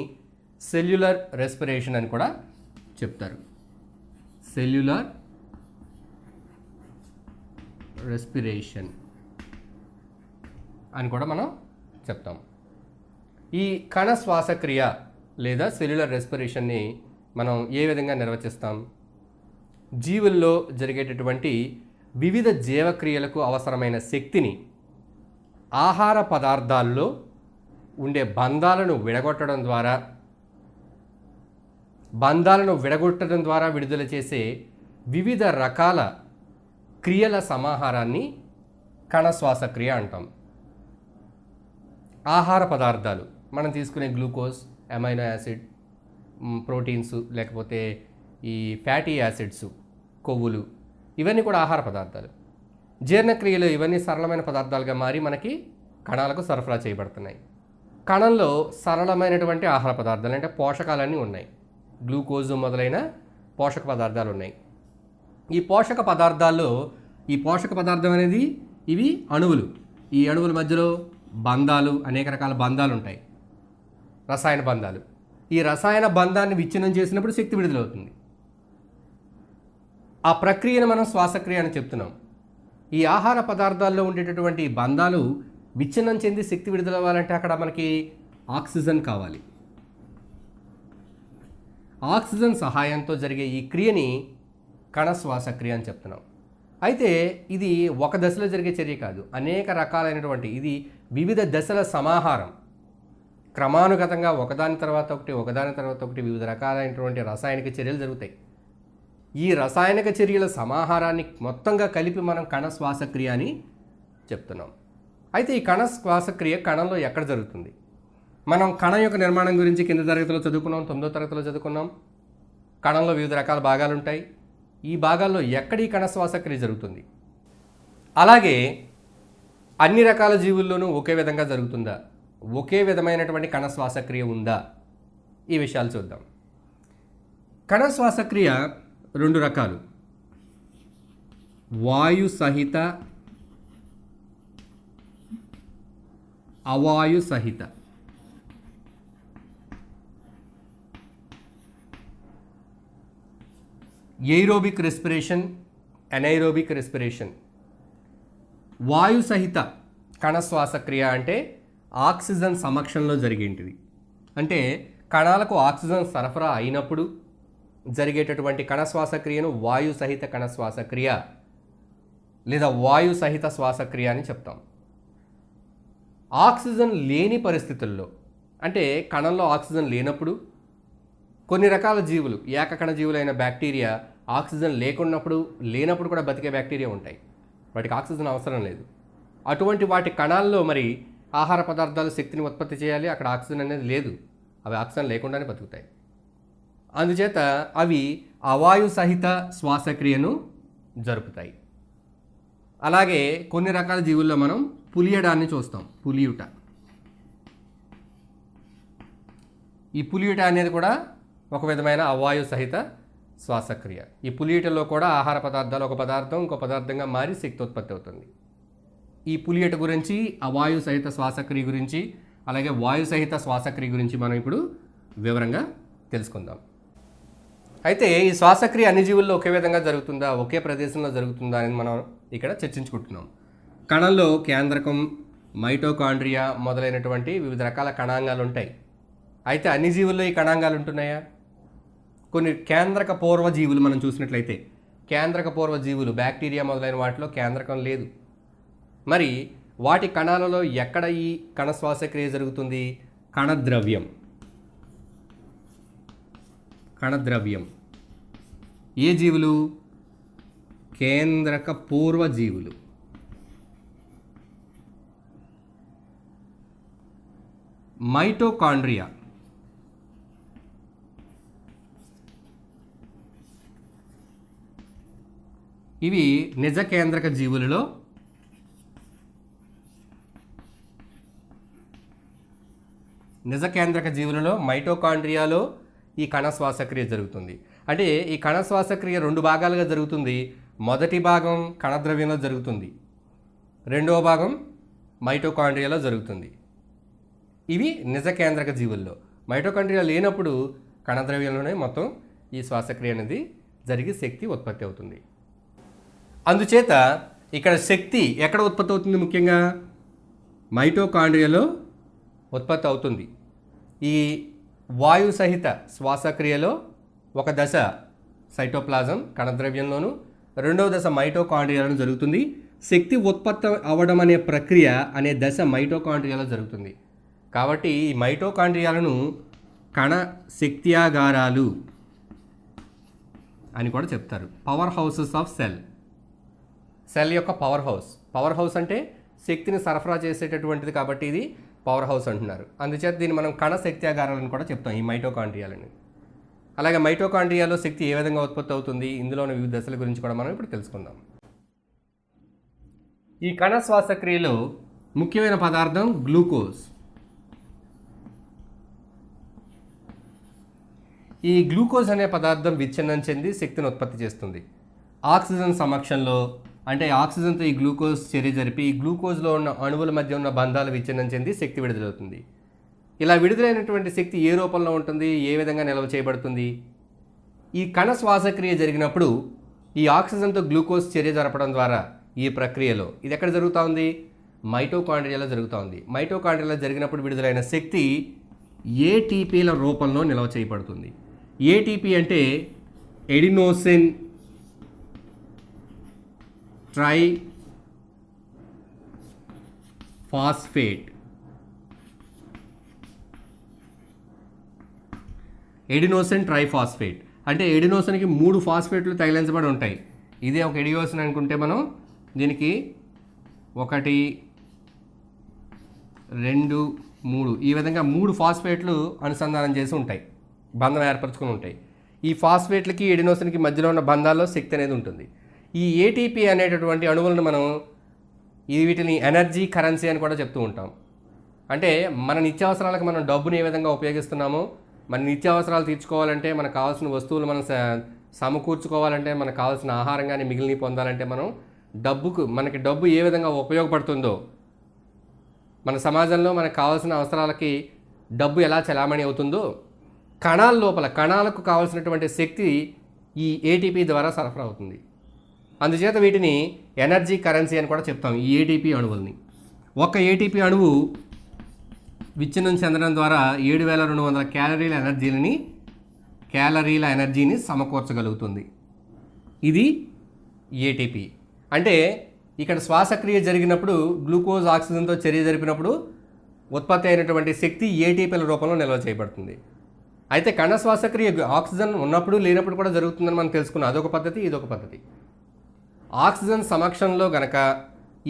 [SPEAKER 1] సెల్యులర్ రెస్పిరేషన్ అని కూడా చెప్తారు. సెల్యులర్ రెస్పిరేషన్ అని కూడా మనం చెప్తాం. ఈ కణ శ్వాసక్రియ లేదా సెల్యులర్ రెస్పిరేషన్ని మనం ఏ విధంగా నిర్వచిస్తాం? జీవుల్లో జరిగేటటువంటి వివిధ జీవక్రియలకు అవసరమైన శక్తిని ఆహార పదార్థాల్లో ఉండే బంధాలను విడగొట్టడం ద్వారా విడుదల చేసే వివిధ రకాల క్రియల సమాహారాన్ని కణ శ్వాసక్రియ అంటాం. ఆహార పదార్థాలు మనం తీసుకునే గ్లూకోజ్, అమైనో యాసిడ్, ప్రోటీన్స్, లేకపోతే ఈ ఫ్యాటీ యాసిడ్స్, కొవ్వులు, ఇవన్నీ కూడా ఆహార పదార్థాలు. జీర్ణక్రియలు ఇవన్నీ సరళమైన పదార్థాలుగా మారి మనకి కణాలకు సరఫరా చేయబడుతున్నాయి. కణంలో సరళమైనటువంటి ఆహార పదార్థాలు అంటే పోషకాలన్నీ ఉన్నాయి. గ్లూకోజు మొదలైన పోషక పదార్థాలు ఉన్నాయి. ఈ పోషక పదార్థాల్లో ఈ పోషక పదార్థం అనేది ఇవి అణువులు. ఈ అణువుల మధ్యలో బంధాలు, అనేక రకాల బంధాలు ఉంటాయి, రసాయన బంధాలు. ఈ రసాయన బంధాన్ని విచ్ఛిన్నం చేసినప్పుడు శక్తి విడుదలవుతుంది. ఆ ప్రక్రియను మనం శ్వాసక్రియ అని చెప్తున్నాం. ఈ ఆహార పదార్థాల్లో ఉండేటటువంటి బంధాలు విచ్ఛిన్నం చెంది శక్తి విడుదలవ్వాలంటే అక్కడ మనకి ఆక్సిజన్ కావాలి. ఆక్సిజన్ సహాయంతో జరిగే ఈ క్రియని కణ శ్వాసక్రియ అని చెప్తున్నాం. అయితే ఇది ఒక దశలో జరిగే చర్య కాదు, అనేక రకాలైనటువంటి, ఇది వివిధ దశల సమాహారం. క్రమానుగతంగా ఒకదాని తర్వాత ఒకటి వివిధ రకాలైనటువంటి రాసాయనిక చర్యలు జరుగుతాయి. ఈ రసాయనిక చర్యల సమాహారాన్ని మొత్తంగా కలిపి మనం కణ శ్వాసక్రియ అని చెప్తున్నాం. అయితే ఈ కణ శ్వాసక్రియ కణంలో ఎక్కడ జరుగుతుంది? మనం కణం యొక్క నిర్మాణం గురించి కింద తరగతిలో చదువుకున్నాం, 9వ తరగతిలో చదువుకున్నాం. కణంలో వివిధ రకాల భాగాలు ఉంటాయి. ఈ భాగాల్లో ఎక్కడ ఈ కణ శ్వాసక్రియ జరుగుతుంది? అలాగే అన్ని రకాల జీవుల్లోనూ ఒకే విధంగా జరుగుతుందా? ఒకే విధమైనటువంటి కణ శ్వాసక్రియ ఉందా? ఈ విషయాలు చూద్దాం. కణ శ్వాసక్రియ 2 రకాలు: వాయు సహిత, అవాయు సహిత. Aerobic respiration, anaerobic respiration. వాయు సహిత కణ శ్వాసక్రియ అంటే ఆక్సిజన్ సమక్షంలో జరిగేటిది. అంటే కణాలకు ఆక్సిజన్ సరఫరా అయినప్పుడు జరిగేటటువంటి కణ శ్వాసక్రియను వాయు సహిత కణ శ్వాసక్రియ లేదా వాయు సహిత శ్వాసక్రియ అని చెప్తాం. ఆక్సిజన్ లేని పరిస్థితుల్లో, అంటే కణంలో ఆక్సిజన్ లేనప్పుడు, కొన్ని రకాల జీవులు, ఏకకణ జీవులైన బ్యాక్టీరియా ఆక్సిజన్ లేనప్పుడు కూడా బతికే బ్యాక్టీరియా ఉంటాయి. వాటికి ఆక్సిజన్ అవసరం లేదు. అటువంటి వాటి కణాల్లో మరి ఆహార పదార్థాలు శక్తిని ఉత్పత్తి చేయాలి, అక్కడ ఆక్సిజన్ అనేది లేదు, అవి ఆక్సిజన్ లేకుండానే బతుకుతాయి. అందుచేత అవి అవాయు సహిత శ్వాసక్రియను జరుపుతాయి. అలాగే కొన్ని రకాల జీవుల్లో మనం పులియడాన్ని చూస్తాం. పులియుట, ఈ పులియుట అనేది కూడా ఒక విధమైన అవాయు సహిత శ్వాసక్రియ. ఈ పులియుటలో కూడా ఆహార పదార్థాలు ఒక పదార్థం ఇంకో పదార్థంగా మారి శక్తి ఉత్పత్తి అవుతుంది. ఈ పులియుట గురించి, అవాయు సహిత శ్వాసక్రియ గురించి, అలాగే వాయు సహిత శ్వాసక్రియ గురించి మనం ఇప్పుడు వివరంగా తెలుసుకుందాం. అయితే ఈ శ్వాసక్రియ అన్ని జీవుల్లో ఒకే విధంగా జరుగుతుందా, ఒకే ప్రదేశంలో జరుగుతుందా అని మనం ఇక్కడ చర్చించుకుంటున్నాం. కణంలో కేంద్రకం, మైటోకాండ్రియా మొదలైనటువంటి వివిధ రకాల కణాంగాలు ఉంటాయి. అయితే అన్ని జీవుల్లో ఈ కణాంగాలు ఉంటున్నాయా? కొన్ని కేంద్రక పూర్వ జీవులు మనం చూసినట్లయితే, కేంద్రక పూర్వ జీవులు బ్యాక్టీరియా మొదలైన వాటిలో కేంద్రకం లేదు. మరి వాటి కణాలలో ఎక్కడ ఈ కణ శ్వాసక్రియ జరుగుతుంది? కణద్రవ్యం. కణద్రవ్యం ఏ జీవులు? కేంద్రక పూర్వ జీవులు. మైటోకాండ్రియా ఇవి నిజ కేంద్రక జీవులలో మైటోకాండ్రియాలో ఈ కణ శ్వాసక్రియ జరుగుతుంది. అంటే ఈ కణ శ్వాసక్రియ రెండు భాగాలుగా జరుగుతుంది. మొదటి భాగం కణద్రవ్యంలో జరుగుతుంది, రెండవ భాగం మైటోకాండ్రియాలో జరుగుతుంది. ఇవి నిజ కేంద్రక జీవుల్లో. మైటోకాండ్రియా లేనప్పుడు కణద్రవ్యంలోనే మొత్తం ఈ శ్వాసక్రియ అనేది జరిగి శక్తి ఉత్పత్తి అవుతుంది. అందుచేత ఇక్కడ శక్తి ఎక్కడ ఉత్పత్తి అవుతుంది? ముఖ్యంగా మైటోకాండ్రియాలో ఉత్పత్తి అవుతుంది. ఈ వాయు సహిత శ్వాసక్రియలో ఒక దశ సైటోప్లాజం కణద్రవ్యంలోను, రెండవ దశ మైటోకాండ్రియాలో జరుగుతుంది. శక్తి ఉత్పత్తి అవ్వడం అనే ప్రక్రియ అనే దశ మైటోకాండ్రియాలో జరుగుతుంది. కాబట్టి ఈ మైటోకాండ్రియాలను కణ శక్త్యాగారాలు అని కూడా చెప్తారు. Power houses of cell. Cell యొక్క పవర్ హౌస్ అంటే శక్తిని సరఫరా చేసేటటువంటిది, కాబట్టి ఇది పవర్ హౌస్ అంటున్నారు. అందుచేత దీన్ని మనం కణ శక్త్యాగారాలను కూడా చెప్తాం, ఈ మైటోకాండ్రియాలని. అలాగే మైటోకాండ్రియాలో శక్తి ఏ విధంగా ఉత్పత్తి అవుతుంది, ఇందులోని వివిధ దశల గురించి కూడా మనం ఇప్పుడు తెలుసుకుందాం. ఈ కణ శ్వాసక్రియలో ముఖ్యమైన పదార్థం గ్లూకోజ్. ఈ గ్లూకోజ్ అనే పదార్థం విచ్ఛిన్నం చెంది శక్తిని ఉత్పత్తి చేస్తుంది. ఆక్సిజన్ సమక్షంలో, అంటే ఆక్సిజన్తో ఈ గ్లూకోజ్ చర్య జరిపి ఈ గ్లూకోజ్లో ఉన్న అణువుల మధ్య ఉన్న బంధాలు విచ్ఛిన్నం చెంది శక్తి విడుదలవుతుంది. ఇలా విడుదలైనటువంటి శక్తి ఏ రూపంలో ఉంటుంది, ఏ విధంగా నిల్వ చేయబడుతుంది? ఈ కణ శ్వాసక్రియ జరిగినప్పుడు ఈ ఆక్సిజన్తో గ్లూకోజ్ చర్య జరపడం ద్వారా ఈ ప్రక్రియలో ఇది ఎక్కడ జరుగుతూ ఉంది? మైటోకాండ్రియాలో జరుగుతూ ఉంది. మైటోకాండ్రియాలో జరిగినప్పుడు విడుదలైన శక్తి ఏటీపీల రూపంలో నిల్వ చేయబడుతుంది. ఏటీపీ అంటే ఎడినోసిన్ ట్రైఫాస్ఫేట్. ఎడినోసిన్ ట్రైఫాస్ఫేట్ అంటే ఎడినోసిన్కి 3 ఫాస్ఫేట్లు తగిలించబడి ఉంటాయి. ఇదే ఒక ఎడినోసిన్ అనుకుంటే మనం దీనికి 1, 2, 3 ఈ విధంగా 3 ఫాస్ఫేట్లు అనుసంధానం చేసి ఉంటాయి, బంధం ఏర్పరచుకుని ఉంటాయి. ఈ ఫాస్ఫేట్లకి ఎడినోసిన్కి మధ్యలో ఉన్న బంధాల్లో శక్తి అనేది ఉంటుంది. ఈ ఏటీపీ అనేటటువంటి అణువులను మనం వీటిని ఎనర్జీ కరెన్సీ అని కూడా చెప్తూ ఉంటాం. అంటే మన నిత్యావసరాలకు మనం డబ్బుని ఏ విధంగా ఉపయోగిస్తున్నామో, మన నిత్యావసరాలు తీర్చుకోవాలంటే, మనకు కావాల్సిన వస్తువులు మనం సమకూర్చుకోవాలంటే, మనకు కావాల్సిన ఆహారం కానీ మిగిలిన పొందాలంటే మనం మనకి డబ్బు ఏ విధంగా ఉపయోగపడుతుందో, మన సమాజంలో మనకు కావాల్సిన అవసరాలకి డబ్బు ఎలా చలామణి అవుతుందో, కణాల లోపల కణాలకు కావాల్సినటువంటి శక్తి ఈ ఏటీపీ ద్వారా సరఫరా అవుతుంది. అందుచేత వీటిని ఎనర్జీ కరెన్సీ అని కూడా చెప్తాం, ఈ ఏటీపీ అణువుల్ని. ఒక ఏటీపీ అణువు విచ్ఛిన్నం చెందడం ద్వారా 7200 క్యాలరీల ఎనర్జీని సమకూర్చగలుగుతుంది. ఇది ఏటీపీ. అంటే ఇక్కడ శ్వాసక్రియ జరిగినప్పుడు గ్లూకోజ్ ఆక్సిజన్తో చర్య జరిపినప్పుడు ఉత్పత్తి అయినటువంటి శక్తి ఏటీపీల రూపంలో నిల్వ చేయబడుతుంది. అయితే కణ శ్వాసక్రియ ఆక్సిజన్ ఉన్నప్పుడు లేనప్పుడు కూడా జరుగుతుందని మనం తెలుసుకున్నాం. అదొక పద్ధతి, ఇదొక పద్ధతి. ఆక్సిజన్ సమక్షంలో గనక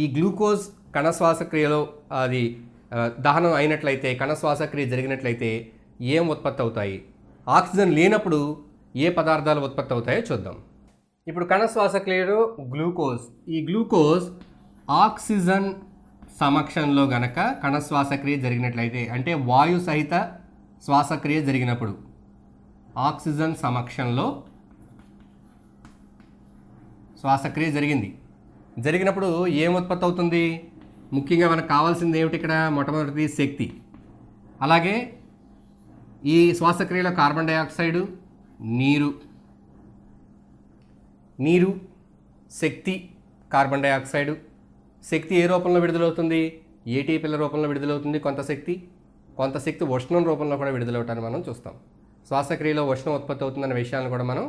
[SPEAKER 1] ఈ గ్లూకోజ్ కణ శ్వాసక్రియలో అది దహనం అయినట్లయితే, కణ శ్వాసక్రియ జరిగినట్లయితే ఏం ఉత్పత్తి అవుతాయి? ఆక్సిజన్ లేనప్పుడు ఏ పదార్థాలు ఉత్పత్తి అవుతాయో చూద్దాం. ఇప్పుడు కణ శ్వాసక్రియలో గ్లూకోజ్, ఈ గ్లూకోజ్ ఆక్సిజన్ సమక్షంలో గనక కణ శ్వాసక్రియ జరిగినట్లయితే, అంటే వాయు సహిత శ్వాసక్రియ జరిగినప్పుడు, ఆక్సిజన్ సమక్షంలో శ్వాసక్రియ జరిగినప్పుడు ఏం ఉత్పత్తి అవుతుంది? ముఖ్యంగా మనకు కావాల్సింది ఏమిటి ఇక్కడ? మొట్టమొదటిది శక్తి. అలాగే ఈ శ్వాసక్రియలో కార్బన్ డైఆక్సైడు, నీరు, శక్తి, కార్బన్ డైఆక్సైడు. శక్తి ఏ రూపంలో విడుదలవుతుంది? ఏటీపీల రూపంలో విడుదలవుతుంది కొంత శక్తి ఉష్ణం రూపంలో కూడా విడుదలవుతాన్ని మనం చూస్తాం. శ్వాసక్రియలో ఉష్ణం ఉత్పత్తి అవుతుందన్న విషయాలను కూడా మనం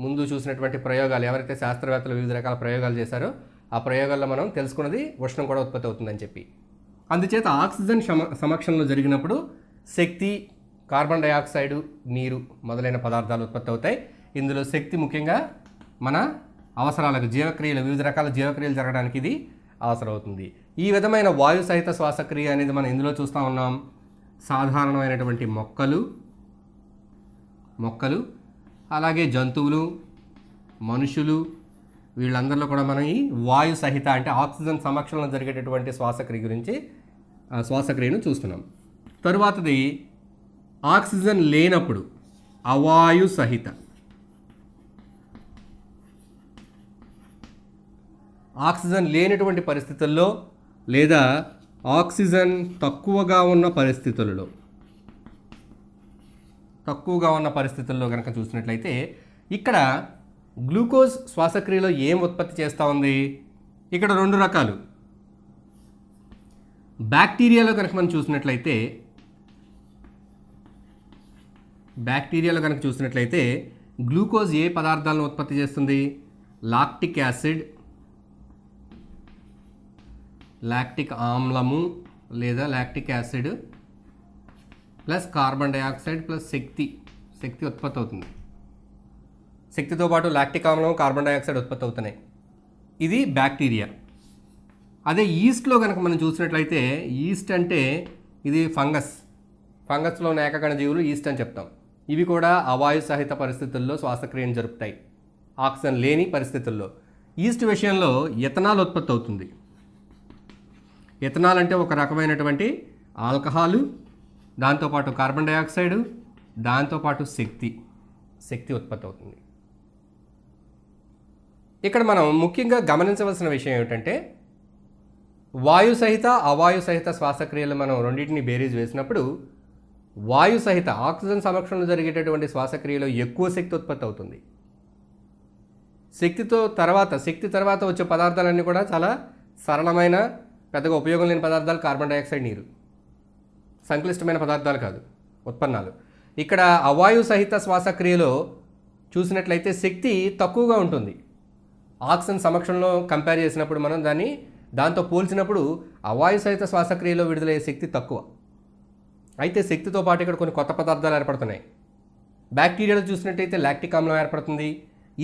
[SPEAKER 1] ముందు చూసినటువంటి ప్రయోగాలు, ఎవరైతే శాస్త్రవేత్తలు వివిధ రకాల ప్రయోగాలు చేశారో ఆ ప్రయోగాల్లో మనం తెలుసుకున్నది ఉష్ణం కూడా ఉత్పత్తి అవుతుందని చెప్పి. అందుచేత ఆక్సిజన్ సమక్షంలో జరిగినప్పుడు శక్తి, కార్బన్ డైఆక్సైడు, నీరు మొదలైన పదార్థాలు ఉత్పత్తి అవుతాయి. ఇందులో శక్తి ముఖ్యంగా మన అవసరాలకు, వివిధ రకాల జీవక్రియలు జరగడానికి ఇది అవసరం అవుతుంది. ఈ విధమైన వాయు సహిత శ్వాసక్రియ అనేది మనం ఇందులో చూస్తూ ఉన్నాం. సాధారణమైనటువంటి మొక్కలు అలాగే జంతువులు, మనుషులు, వీళ్ళందరిలో కూడా మనం ఈ వాయు సహిత అంటే ఆక్సిజన్ సమక్షంలో జరిగేటటువంటి శ్వాసక్రియను చూస్తున్నాం. తరువాతది ఆక్సిజన్ లేనప్పుడు అవాయు సహిత. ఆక్సిజన్ లేనటువంటి పరిస్థితుల్లో లేదా ఆక్సిజన్ తక్కువగా ఉన్న పరిస్థితుల్లో కనుక చూసినట్లయితే ఇక్కడ గ్లూకోజ్ శ్వాసక్రియలో ఏం ఉత్పత్తి చేస్తూ ఉంది? ఇక్కడ రెండు రకాలు. బ్యాక్టీరియాలో కనుక మనం చూసినట్లయితే గ్లూకోజ్ ఏ పదార్థాలను ఉత్పత్తి చేస్తుంది? లాక్టిక్ యాసిడ్, లాక్టిక్ ఆమ్లము లేదా lactic acid plus carbon dioxide plus శక్తి ఉత్పత్తి అవుతుంది. శక్తితో పాటు లాక్టిక్ ఆమ్లం, కార్బన్ డైఆక్సైడ్ ఉత్పత్తి అవుతున్నాయి. ఇది బ్యాక్టీరియా. అదే ఈస్ట్లో కనుక మనం చూసినట్లయితే, ఈస్ట్ అంటే ఇది ఫంగస్లో ఉన్న ఏకకణ జీవులు ఈస్ట్ అని చెప్తాం. ఇవి కూడా అవాయు సహిత పరిస్థితుల్లో శ్వాసక్రియను జరుపుతాయి. ఆక్సిజన్ లేని పరిస్థితుల్లో ఈస్ట్ విషయంలో ఎథనాల్ ఉత్పత్తి అవుతుంది. ఎథనాల్ అంటే ఒక రకమైనటువంటి ఆల్కహాలు, దాంతోపాటు కార్బన్ డైఆక్సైడు, దాంతోపాటు శక్తి ఉత్పత్తి అవుతుంది. ఇక్కడ మనం ముఖ్యంగా గమనించవలసిన విషయం ఏమిటంటే, వాయు సహిత అవాయు సహిత శ్వాసక్రియలు మనం రెండింటిని బేరీజ్ వేసినప్పుడు వాయు సహిత ఆక్సిజన్ సమక్షంలో జరిగేటటువంటి శ్వాసక్రియలో ఎక్కువ శక్తి ఉత్పత్తి అవుతుంది. శక్తి తర్వాత వచ్చే పదార్థాలన్నీ కూడా చాలా సరళమైన, పెద్దగా ఉపయోగం లేని పదార్థాలు. కార్బన్ డైఆక్సైడ్, నీరు సంక్లిష్టమైన పదార్థాలు కాదు, ఉత్పన్నాలు. ఇక్కడ అవాయు సహిత శ్వాసక్రియలో చూసినట్లయితే శక్తి తక్కువగా ఉంటుంది. ఆక్సిజన్ సమక్షంలో కంపేర్ చేసినప్పుడు మనం దాంతో పోల్చినప్పుడు అవాయు సహిత శ్వాసక్రియలో విడుదలయ్యే శక్తి తక్కువ. అయితే శక్తితో పాటు ఇక్కడ కొన్ని కొత్త పదార్థాలు ఏర్పడుతున్నాయి. బ్యాక్టీరియాలో చూసినట్లయితే లాక్టిక్ ఆమ్లం ఏర్పడుతుంది.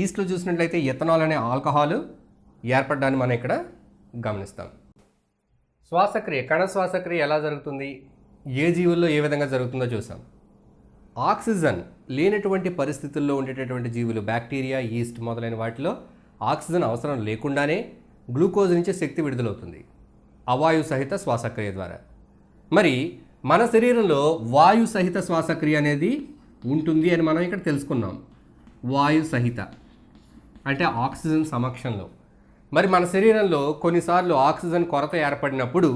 [SPEAKER 1] ఈస్ట్లో చూసినట్లయితే ఎథనాల్ అనే ఆల్కహాల్ ఏర్పడడాన్ని మనం ఇక్కడ గమనిస్తాం. కణ శ్వాసక్రియ ఎలా జరుగుతుంది, ఏ జీవుల్లో ఏ విధంగా జరుగుతుందో చూసాం. ఆక్సిజన్ లేనటువంటి పరిస్థితుల్లో ఉండేటటువంటి జీవులు, బ్యాక్టీరియా, ఈస్ట్ మొదలైన వాటిలో ఆక్సిజన్ అవసరం లేకుండానే గ్లూకోజ్ నుంచి శక్తి విడుదలవుతుంది అవాయు సహిత శ్వాసక్రియ ద్వారా. మరి మన శరీరంలో వాయు సహిత శ్వాసక్రియ అనేది ఉంటుంది అని మనం ఇక్కడ తెలుసుకున్నాం. వాయు సహిత అంటే ఆక్సిజన్ సమక్షంలో. మరి మన శరీరంలో కొన్నిసార్లు ఆక్సిజన్ కొరత ఏర్పడినప్పుడు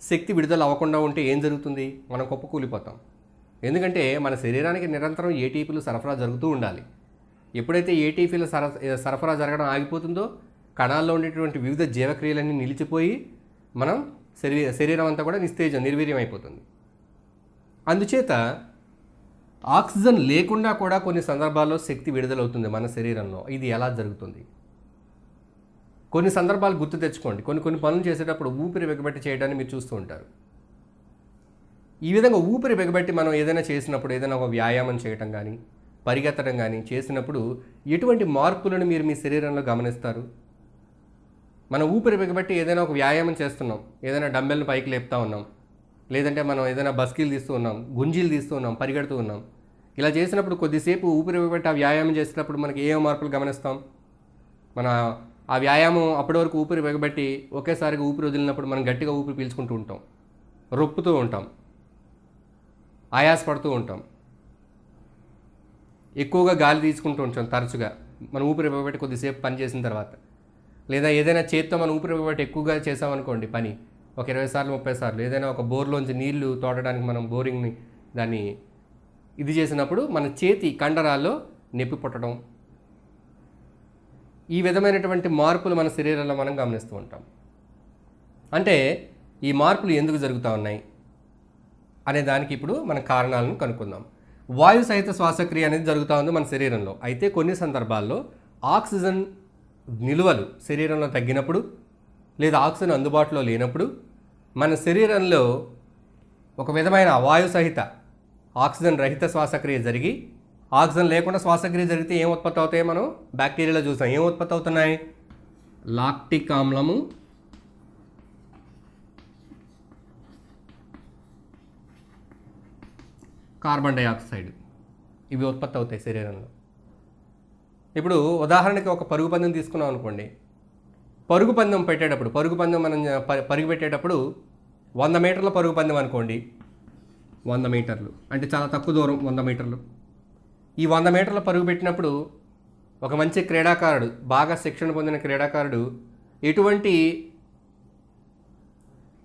[SPEAKER 1] శక్తి విడుదల అవ్వకుండా ఉంటే ఏం జరుగుతుంది? మనం కుప్పకూలిపోతాం. ఎందుకంటే మన శరీరానికి నిరంతరం ఏటీపీలు సరఫరా జరుగుతూ ఉండాలి. ఎప్పుడైతే ఏటీపీల సరఫరా జరగడం ఆగిపోతుందో కణాల్లో ఉండేటువంటి వివిధ జీవక్రియలన్నీ నిలిచిపోయి మనం శరీరం అంతా కూడా నిర్వీర్యం అయిపోతుంది. అందుచేత ఆక్సిజన్ లేకుండా కూడా కొన్ని సందర్భాల్లో శక్తి విడుదలవుతుంది మన శరీరంలో. ఇది ఎలా జరుగుతుంది? కొన్ని సందర్భాలు గుర్తు తెచ్చుకోండి. కొన్ని పనులు చేసేటప్పుడు ఊపిరి బిగబెట్టి చేయడాన్ని మీరు చూస్తూ ఉంటారు. ఈ విధంగా ఊపిరి బిగబెట్టి మనం ఏదైనా చేసినప్పుడు, ఏదైనా ఒక వ్యాయామం చేయటం కానీ, పరిగెత్తడం కానీ చేసినప్పుడు ఎటువంటి మార్పులను మీరు మీ శరీరంలో గమనిస్తారు? మనం ఊపిరి బిగబెట్టి ఏదైనా ఒక వ్యాయామం చేస్తున్నాం, ఏదైనా డంబెల్ని పైకి లేపుతా ఉన్నాం, లేదంటే మనం ఏదైనా బస్కీలు తీస్తూ ఉన్నాం, గుంజీలు తీస్తూ ఉన్నాం, పరిగెడుతూ ఉన్నాం. ఇలా చేసినప్పుడు కొద్దిసేపు ఊపిరి బిగబెట్టి ఆ వ్యాయామం చేసేటప్పుడు మనకి ఏ మార్పులు గమనిస్తాం? మన ఆ వ్యాయామం అప్పటి వరకు ఊపిరి బిగబెట్టి ఒకేసారిగా ఊపిరి వదిలినప్పుడు మనం గట్టిగా ఊపిరి పీల్చుకుంటూ ఉంటాం, రొప్పుతూ ఉంటాం, ఆయాసపడుతూ ఉంటాం, ఎక్కువగా గాలి తీసుకుంటూ ఉంటాం తరచుగా మనం ఊపిరి బిగబెట్టి కొద్దిసేపు పని చేసిన తర్వాత. లేదా ఏదైనా చేత్తో మనం ఊపిరి బిగబెట్టి ఎక్కువగా చేసామనుకోండి పని, ఒక 20 సార్లు 30 సార్లు, ఏదైనా ఒక బోర్లోంచి నీళ్లు తోడడానికి మనం బోరింగ్ని దాన్ని ఇది చేసినప్పుడు మన చేతి కండరాల్లో నొప్పి పుట్టడం, ఈ విధమైనటువంటి మార్పులు మన శరీరంలో మనం గమనిస్తూ ఉంటాం. అంటే ఈ మార్పులు ఎందుకు జరుగుతూ ఉన్నాయి అనే దానికి ఇప్పుడు మన కారణాలను కనుక్కుందాం. వాయు సహిత శ్వాసక్రియ అనేది జరుగుతూ ఉంది మన శరీరంలో. అయితే కొన్ని సందర్భాల్లో ఆక్సిజన్ నిలువలు శరీరంలో తగ్గినప్పుడు లేదా ఆక్సిజన్ అందుబాటులో లేనప్పుడు మన శరీరంలో ఒక విధమైన వాయు సహిత ఆక్సిజన్ రహిత శ్వాసక్రియ జరిగి, ఆక్సిజన్ లేకుండా శ్వాసక్రియ జరిగితే ఏం ఉత్పత్తి అవుతాయి? మనం బ్యాక్టీరియాలో చూసాం. ఏం ఉత్పత్తి అవుతున్నాయి? లాక్టిక్ ఆమ్లము, కార్బన్ డైఆక్సైడ్, ఇవి ఉత్పత్తి అవుతాయి శరీరంలో. ఇప్పుడు ఉదాహరణకి ఒక పరుగు పందెం తీసుకున్నాం అనుకోండి. పరుగు పందెం పెట్టేటప్పుడు, మనం పరుగు పెట్టేటప్పుడు 100 మీటర్ల పరుగు పందెం అనుకోండి. 100 మీటర్లు అంటే చాలా తక్కువ దూరం, 100 మీటర్లు. ఈ 100 మీటర్ల పరుగు పెట్టినప్పుడు ఒక మంచి క్రీడాకారుడు, బాగా శిక్షణ పొందిన క్రీడాకారుడు ఎటువంటి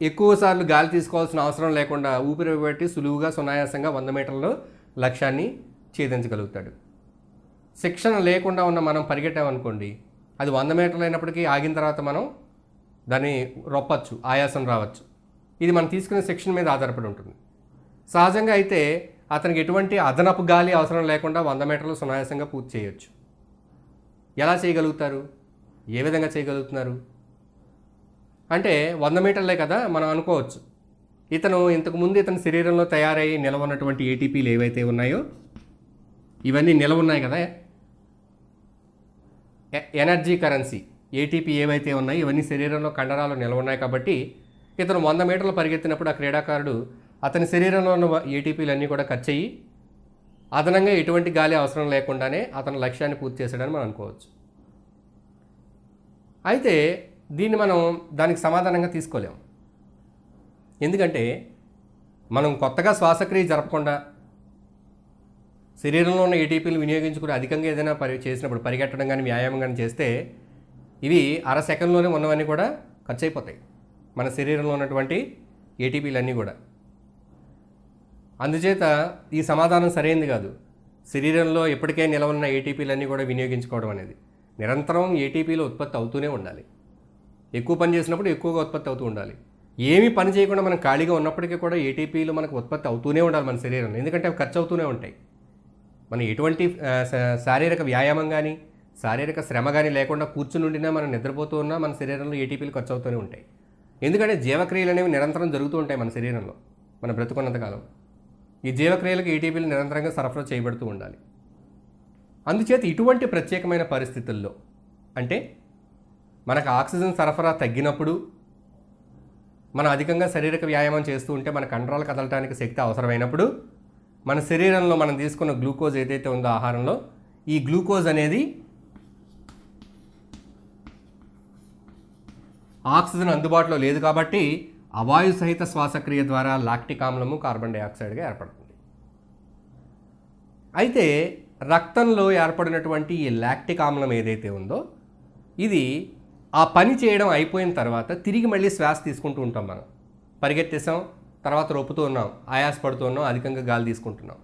[SPEAKER 1] ఎక్కువసార్లు గాలి తీసుకోవాల్సిన అవసరం లేకుండా ఊపిరి పెట్టి సులువుగా సునాయాసంగా 100 మీటర్లలో లక్ష్యాన్ని ఛేదించగలుగుతాడు. శిక్షణ లేకుండా ఉన్న మనం పరిగెట్టామనుకోండి, అది 100 మీటర్లు అయినప్పటికీ ఆగిన తర్వాత మనం దాన్ని రొప్పచ్చు, ఆయాసం రావచ్చు. ఇది మనం తీసుకునే శిక్షణ మీద ఆధారపడి ఉంటుంది. సహజంగా అయితే అతనికి ఎటువంటి అదనపు గాలి అవసరం లేకుండా 100 మీటర్లు సునాయాసంగా పూర్తి చేయొచ్చు. ఎలా చేయగలుగుతారు? ఏ విధంగా చేయగలుగుతున్నారు అంటే 100 మీటర్లే కదా మనం అనుకోవచ్చు. ఇంతకుముందు ఇతని శరీరంలో తయారై నిలవన్నటువంటి ఏటీపీలు ఏవైతే ఉన్నాయో ఇవన్నీ నిలవ ఉన్నాయి కదా, ఎనర్జీ కరెన్సీ ఏటీపీ ఏవైతే ఉన్నాయో ఇవన్నీ శరీరంలో కండరాలు నిలవ ఉన్నాయి. కాబట్టి ఇతను 100 మీటర్లు పరిగెత్తినప్పుడు ఆ క్రీడాకారుడు అతని శరీరంలో ఉన్న ఏటీపీలు అన్నీ కూడా ఖర్చు అయ్యి అదనంగా ఎటువంటి గాలి అవసరం లేకుండానే అతని లక్ష్యాన్ని పూర్తి చేశాడని మనం అనుకోవచ్చు. అయితే దీన్ని మనం దానికి సమాధానంగా తీసుకోలేము. ఎందుకంటే మనం కొత్తగా శ్వాసక్రియ జరపకుండా శరీరంలో ఉన్న ఏటీపీలు వినియోగించుకుని అధికంగా ఏదైనా చేసినప్పుడు, పరిగెట్టడం కానీ వ్యాయామం కానీ చేస్తే ఇవి అర సెకండ్లోనే ఉన్నవన్నీ కూడా ఖర్చు అయిపోతాయి, మన శరీరంలో ఉన్నటువంటి ఏటీపీలు అన్నీ కూడా. అందుచేత ఈ సమాధానం సరైనది కాదు. శరీరంలో ఎప్పటికే నిలవ ఉన్న ఏటీపీలన్నీ కూడా వినియోగించుకోవడం అనేది నిరంతరం ఏటీపీలు ఉత్పత్తి అవుతూనే ఉండాలి. ఎక్కువ పని చేసినప్పుడు ఎక్కువగా ఉత్పత్తి అవుతూ ఉండాలి. ఏమీ పని చేయకుండా మనం ఖాళీగా ఉన్నప్పటికీ కూడా ఏటీపీలు మనకు ఉత్పత్తి అవుతూనే ఉండాలి మన శరీరంలో, ఎందుకంటే అవి ఖర్చు అవుతూనే ఉంటాయి. మనం ఎటువంటి శారీరక వ్యాయామం కానీ శారీరక శ్రమ కానీ లేకుండా కూర్చుని ఉండినా, మనం నిద్రపోతూ ఉన్నా మన శరీరంలో ఏటీపీలు ఖర్చు అవుతూనే ఉంటాయి. ఎందుకంటే జీవక్రియలు అనేవి నిరంతరం జరుగుతూ ఉంటాయి మన శరీరంలో మనం బ్రతుకున్నంతకాలం. ఈ జీవక్రియలకు ఏటీపీలు నిరంతరంగా సరఫరా చేయబడుతూ ఉండాలి. అందుచేత ఇటువంటి ప్రత్యేకమైన పరిస్థితుల్లో, అంటే మనకు ఆక్సిజన్ సరఫరా తగ్గినప్పుడు, మనం అధికంగా శారీరక వ్యాయామం చేస్తూ ఉంటే మన కండరాలు కదలటానికి శక్తి అవసరమైనప్పుడు మన శరీరంలో మనం తీసుకున్న గ్లూకోజ్ ఏదైతే ఉందో ఆహారంలో, ఈ గ్లూకోజ్ అనేది ఆక్సిజన్ అందుబాటులో లేదు కాబట్టి అవాయు సహిత శ్వాసక్రియ ద్వారా లాక్టిక్ ఆమ్లము కార్బన్ డైఆక్సైడ్గా ఏర్పడుతుంది. అయితే రక్తంలో ఏర్పడినటువంటి ఈ లాక్టిక్ ఆమ్లం ఏదైతే ఉందో ఇది ఆ పని చేయడం అయిపోయిన తర్వాత తిరిగి మళ్ళీ శ్వాస తీసుకుంటూ ఉంటాం. మనం పరిగెత్తేసాం, తర్వాత రొప్పుతూ ఉన్నాం, ఆయాసపడుతూ ఉన్నాం, అధికంగా గాలి తీసుకుంటున్నాం.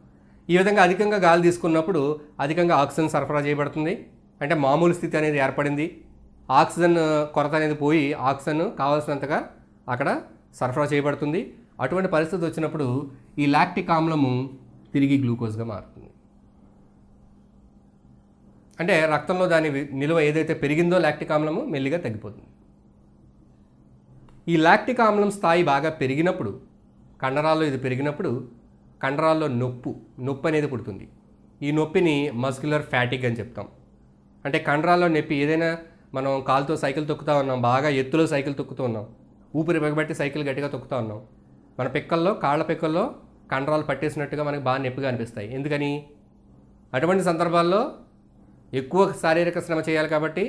[SPEAKER 1] ఈ విధంగా అధికంగా గాలి తీసుకున్నప్పుడు అధికంగా ఆక్సిజన్ సరఫరా చేయబడుతుంది. అంటే మామూలు స్థితి అనేది ఏర్పడింది, ఆక్సిజన్ కొరత అనేది పోయి ఆక్సిజన్ కావాల్సినంతగా అక్కడ సరఫరా చేయబడుతుంది. అటువంటి పరిస్థితి వచ్చినప్పుడు ఈ లాక్టిక్ ఆమ్లము తిరిగి గ్లూకోజ్గా మారుతుంది. అంటే రక్తంలో దాని నిలువ ఏదైతే పెరిగిందో లాక్టిక్ ఆమ్లము మెల్లిగా తగ్గిపోతుంది. ఈ లాక్టిక్ ఆమ్లం స్థాయి బాగా పెరిగినప్పుడు, కండరాల్లో ఇది పెరిగినప్పుడు కండరాల్లో నొప్పి అనేది పుడుతుంది. ఈ నొప్పిని మస్క్యులర్ ఫ్యాటిక్ అని చెప్తాం. అంటే కండరాల్లో నొప్పి, ఏదైనా మనం కాలుతో సైకిల్ తొక్కుతూ ఉన్నాం, బాగా ఎత్తులో సైకిల్ తొక్కుతూ ఉన్నాం, ఊపిరి బిగబట్టి సైకిల్ గట్టిగా తొక్కుతూ ఉన్నాం, మన పిక్కల్లో, కాళ్ళ పిక్కల్లో కండరాలు పట్టేసినట్టుగా మనకు బాగా నొప్పిగా అనిపిస్తాయి. ఎందుకని? అటువంటి సందర్భాల్లో ఎక్కువ శారీరక శ్రమ చేయాలి కాబట్టి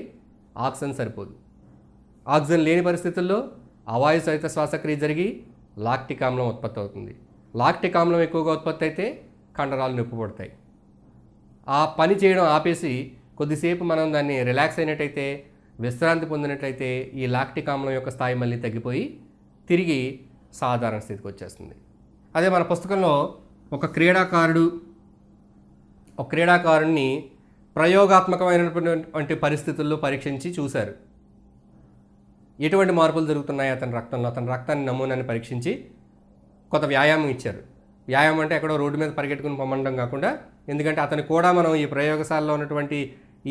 [SPEAKER 1] ఆక్సిజన్ సరిపోదు. ఆక్సిజన్ లేని పరిస్థితుల్లో అవాయు సహిత శ్వాసక్రియ జరిగి లాక్టిక్ ఆమ్లం ఉత్పత్తి అవుతుంది. లాక్టిక్ ఆమ్లం ఎక్కువగా ఉత్పత్తి అయితే కండరాలు నొప్పి పడతాయి. ఆ పని చేయడం ఆపేసి కొద్దిసేపు మనం దాన్ని రిలాక్స్ అయినట్టయితే, విశ్రాంతి పొందినట్లయితే ఈ లాక్టిక్ ఆమ్లం యొక్క స్థాయి మళ్ళీ తగ్గిపోయి తిరిగి సాధారణ స్థితికి వచ్చేస్తుంది. అదే మన పుస్తకంలో ఒక క్రీడాకారుణ్ణి ప్రయోగాత్మకమైనటువంటి పరిస్థితుల్లో పరీక్షించి చూశారు. ఎటువంటి మార్పులు జరుగుతున్నాయి అతని రక్తంలో, అతని రక్తాన్ని నమూనాన్ని పరీక్షించి కొంత వ్యాయామం ఇచ్చారు. వ్యాయామం అంటే ఎక్కడో రోడ్డు మీద పరిగెట్టుకుని పొమ్మడం కాకుండా, ఎందుకంటే అతను కూడా మనం ఈ ప్రయోగశాలలో ఉన్నటువంటి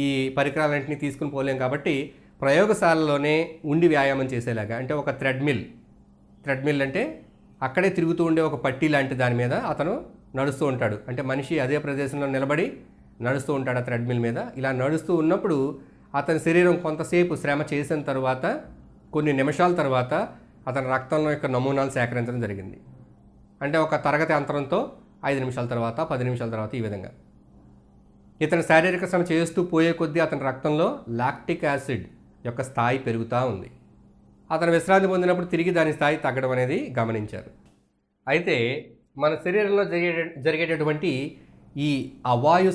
[SPEAKER 1] ఈ పరికరాలన్నింటినీ తీసుకుని పోలేం కాబట్టి ప్రయోగశాలలోనే ఉండి వ్యాయామం చేసేలాగా, అంటే ఒక థ్రెడ్మిల్ అంటే అక్కడే తిరుగుతూ ఉండే ఒక పట్టీ లాంటి దాని మీద అతను నడుస్తూ ఉంటాడు. అంటే మనిషి అదే ప్రదేశంలో నిలబడి నడుస్తూ ఉంటాడు ఆ థ్రెడ్మిల్ మీద. ఇలా నడుస్తూ ఉన్నప్పుడు అతని శరీరం కొంతసేపు శ్రమ చేసిన తర్వాత, కొన్ని నిమిషాల తర్వాత అతని రక్తంలో యొక్క నమూనాలు సేకరించడం జరిగింది. అంటే ఒక తరగతి అంతరంతో 5 నిమిషాల తర్వాత, 10 నిమిషాల తర్వాత ఈ విధంగా. ఇతని శారీరక శ్రమ చేస్తూ పోయే కొద్దీ అతని రక్తంలో లాక్టిక్ యాసిడ్ యొక్క స్థాయి పెరుగుతూ ఉంది. అతను విశ్రాంతి పొందినప్పుడు తిరిగి దాని స్థాయి తగ్గడం అనేది గమనించారు. అయితే మన శరీరంలో జరిగేటటువంటి ఈ అవాయు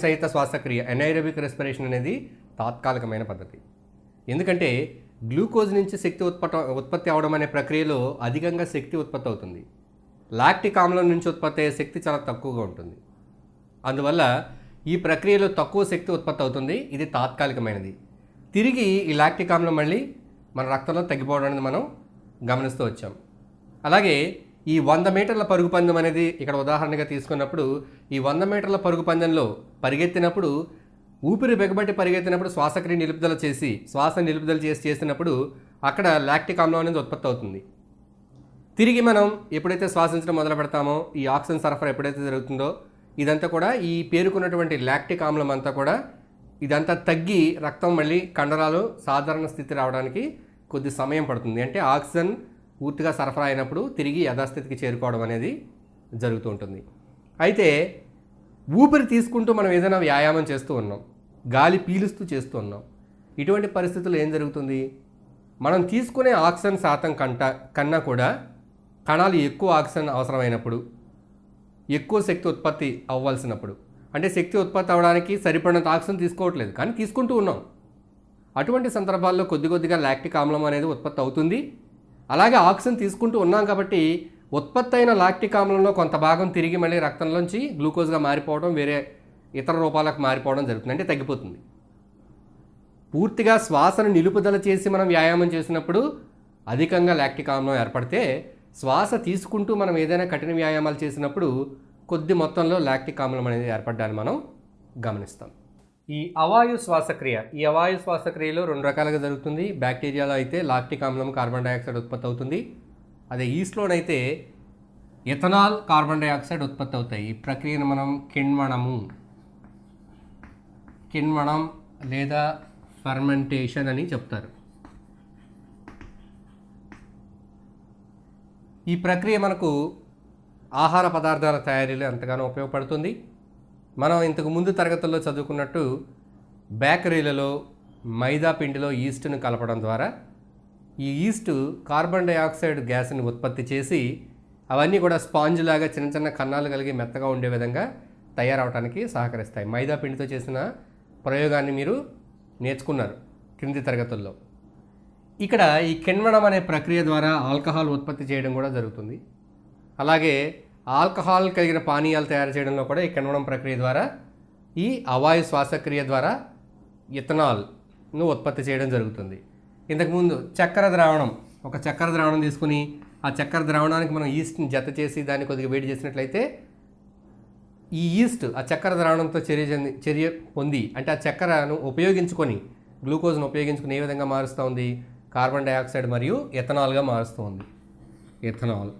[SPEAKER 1] సహిత శ్వాసక్రియ, ఎనైరోబిక్ రెస్పిరేషన్ అనేది తాత్కాలికమైన పద్ధతి. ఎందుకంటే గ్లూకోజ్ నుంచి శక్తి ఉత్పత్తి అవడం అనే ప్రక్రియలో అధికంగా శక్తి ఉత్పత్తి అవుతుంది. లాక్టిక్ ఆమ్లం నుంచి ఉత్పత్తి అయ్యే శక్తి చాలా తక్కువగా ఉంటుంది. అందువల్ల ఈ ప్రక్రియలో తక్కువ శక్తి ఉత్పత్తి అవుతుంది. ఇది తాత్కాలికమైనది. తిరిగి ఈ లాక్టిక్ ఆమ్లం మళ్ళీ మన రక్తంలో తగ్గిపోవడం అనేది మనం గమనిస్తూ వచ్చాం. అలాగే ఈ 100 మీటర్ల పరుగు పందెం అనేది ఇక్కడ ఉదాహరణగా తీసుకున్నప్పుడు, ఈ 100 మీటర్ల పరుగు పందెంలో పరిగెత్తినప్పుడు, ఊపిరి బిగబట్టి పరిగెత్తినప్పుడు శ్వాస నిలుపుదల చేసినప్పుడు అక్కడ లాక్టిక్ ఆమ్లం అనేది ఉత్పత్తి అవుతుంది. తిరిగి మనం ఎప్పుడైతే శ్వాసించడం మొదలు పెడతామో, ఈ ఆక్సిజన్ సరఫరా ఎప్పుడైతే జరుగుతుందో, ఇదంతా కూడా ఈ పేరుకున్నటువంటి లాక్టిక్ ఆమ్లం అంతా కూడా ఇదంతా తగ్గి రక్తం మళ్ళీ కండరాలు సాధారణ స్థితి రావడానికి కొద్ది సమయం పడుతుంది. అంటే ఆక్సిజన్ పూర్తిగా సరఫరా అయినప్పుడు తిరిగి యథాస్థితికి చేరుకోవడం అనేది జరుగుతూ ఉంటుంది. అయితే ఊపిరి తీసుకుంటూ మనం ఏదైనా వ్యాయామం చేస్తూ ఉన్నాం, గాలి పీలుస్తూ చేస్తూ ఉన్నాం. ఇటువంటి పరిస్థితుల్లో ఏం జరుగుతుంది? మనం తీసుకునే ఆక్సిజన్ శాతం కన్నా కూడా కణాలు ఎక్కువ ఆక్సిజన్ అవసరమైనప్పుడు, ఎక్కువ శక్తి ఉత్పత్తి అవ్వాల్సినప్పుడు, అంటే శక్తి ఉత్పత్తి అవ్వడానికి సరిపడినంత ఆక్సిజన్ తీసుకోవట్లేదు కానీ తీసుకుంటూ ఉన్నాం. అటువంటి సందర్భాల్లో కొద్దిగా లాక్టిక్ ఆమ్లం అనేది ఉత్పత్తి అవుతుంది. అలాగే ఆక్సిజన్ తీసుకుంటూ ఉన్నాం కాబట్టి ఉత్పత్తి అయిన లాక్టిక్ ఆమ్లంలో కొంత భాగం తిరిగి మళ్ళీ రక్తంలోంచి గ్లూకోజ్గా మారిపోవడం, వేరే ఇతర రూపాలకు మారిపోవడం జరుగుతుంది. అంటే తగ్గిపోతుంది. పూర్తిగా శ్వాసను నిలుపుదల చేసి మనం వ్యాయామం చేసినప్పుడు అధికంగా లాక్టిక్ ఆమ్లం ఏర్పడితే, శ్వాస తీసుకుంటూ మనం ఏదైనా కఠిన వ్యాయామాలు చేసినప్పుడు కొద్ది మొత్తంలో లాక్టిక్ ఆమ్లం అనేది ఏర్పడడాన్ని మనం గమనిస్తాం. ఈ అవాయు శ్వాసక్రియలో 2 రకాలుగా జరుగుతుంది. బ్యాక్టీరియాలో అయితే లాక్టిక్ ఆమ్లం, కార్బన్ డైఆక్సైడ్ ఉత్పత్తి అవుతుంది. అదే ఈస్ట్లోనైతే ఎథనాల్, కార్బన్ డైఆక్సైడ్ ఉత్పత్తి అవుతాయి. ఈ ప్రక్రియను మనం కిణ్వణం లేదా ఫర్మెంటేషన్ అని చెప్తారు. ఈ ప్రక్రియ మనకు ఆహార పదార్థాల తయారీలో ఎంతగానో ఉపయోగపడుతుంది. మనం ఇంతకు ముందు తరగతుల్లో చదువుకున్నట్టు బేకరీలలో మైదా పిండిలో ఈస్ట్ను కలపడం ద్వారా ఈ ఈస్ట్ కార్బన్ డైఆక్సైడ్ గ్యాస్ని ఉత్పత్తి చేసి అవన్నీ కూడా స్పాంజ్ లాగా చిన్న కన్నాలు కలిగి మెత్తగా ఉండే విధంగా తయారవడానికి సహకరిస్తాయి. మైదా పిండితో చేసిన ప్రయోగాన్ని మీరు నేర్చుకున్నారు క్రింది తరగతుల్లో. ఇక్కడ ఈ కిణ్వణం అనే ప్రక్రియ ద్వారా ఆల్కహాల్ ఉత్పత్తి చేయడం కూడా జరుగుతుంది. అలాగే ఆల్కహాల్ కలిగిన పానీయాలు తయారు చేయడంలో కూడా ఈ కిణ్వణం ప్రక్రియ ద్వారా, ఈ అవాయు శ్వాసక్రియ ద్వారా ఇథనాల్ను ఉత్పత్తి చేయడం జరుగుతుంది. ఇంతకుముందు చక్కెర ద్రావణం తీసుకుని ఆ చక్కెర ద్రావణానికి మనం ఈస్ట్ని జత చేసి దాన్ని కొద్దిగా వేడి చేసినట్లయితే ఈ ఈస్ట్ ఆ చక్కెర ద్రావణంతో చర్య పొంది, అంటే ఆ చక్కెరను ఉపయోగించుకొని, గ్లూకోజ్ను ఉపయోగించుకుని ఏ విధంగా మారుస్తూ ఉంది? కార్బన్ డైఆక్సైడ్ మరియు ఎథనాల్గా మారుస్తూ ఉంది. ఎథనాల్.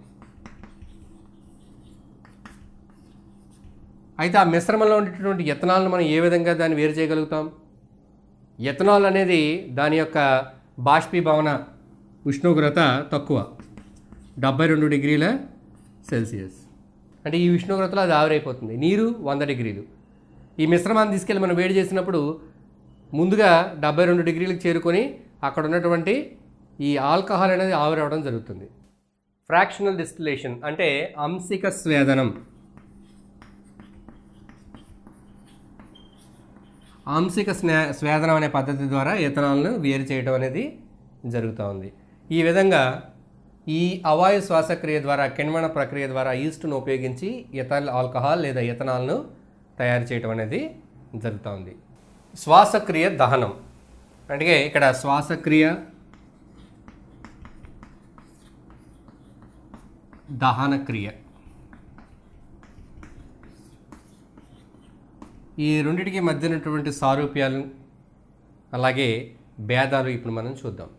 [SPEAKER 1] అయితే ఆ మిశ్రమంలో ఉండేటటువంటి ఎథనాల్ను మనం ఏ విధంగా దాన్ని వేరు చేయగలుగుతాం? ఎథనాల్ అనేది దాని యొక్క బాష్పీభవన ఉష్ణోగ్రత తక్కువ. 72 డిగ్రీల సెల్సియస్. అంటే ఈ ఉష్ణోగ్రతలో అది ఆవిరైపోతుంది. నీరు 100 డిగ్రీలు. ఈ మిశ్రమాన్ని తీసుకెళ్ళి మనం వేడి చేసినప్పుడు ముందుగా 72 డిగ్రీలకు చేరుకొని అక్కడ ఉన్నటువంటి ఈ ఆల్కహాల్ అనేది ఆవిరవడం జరుగుతుంది. ఫ్రాక్షనల్ డిస్టిలేషన్ అంటే అంశిక స్వేదనం. ఆంశిక స్వేదనం అనే పద్ధతి ద్వారా ఇథనాల్ను వేరు చేయడం అనేది జరుగుతూ ఉంది. ఈ విధంగా ఈ అవాయు శ్వాసక్రియ ద్వారా, కిణ్వన ప్రక్రియ ద్వారా ఈస్ట్ను ఉపయోగించి ఇథైల్ ఆల్కహాల్ లేదా ఇథనాల్ను తయారు చేయడం అనేది జరుగుతూ ఉంది. శ్వాసక్రియ దహనం అంటే ఇక్కడ శ్వాసక్రియ దహన క్రియ, ఈ రెండింటికి మధ్య ఉన్నటువంటి సారూప్యాలు అలాగే భేదాలు ఇప్పుడు మనం చూద్దాం.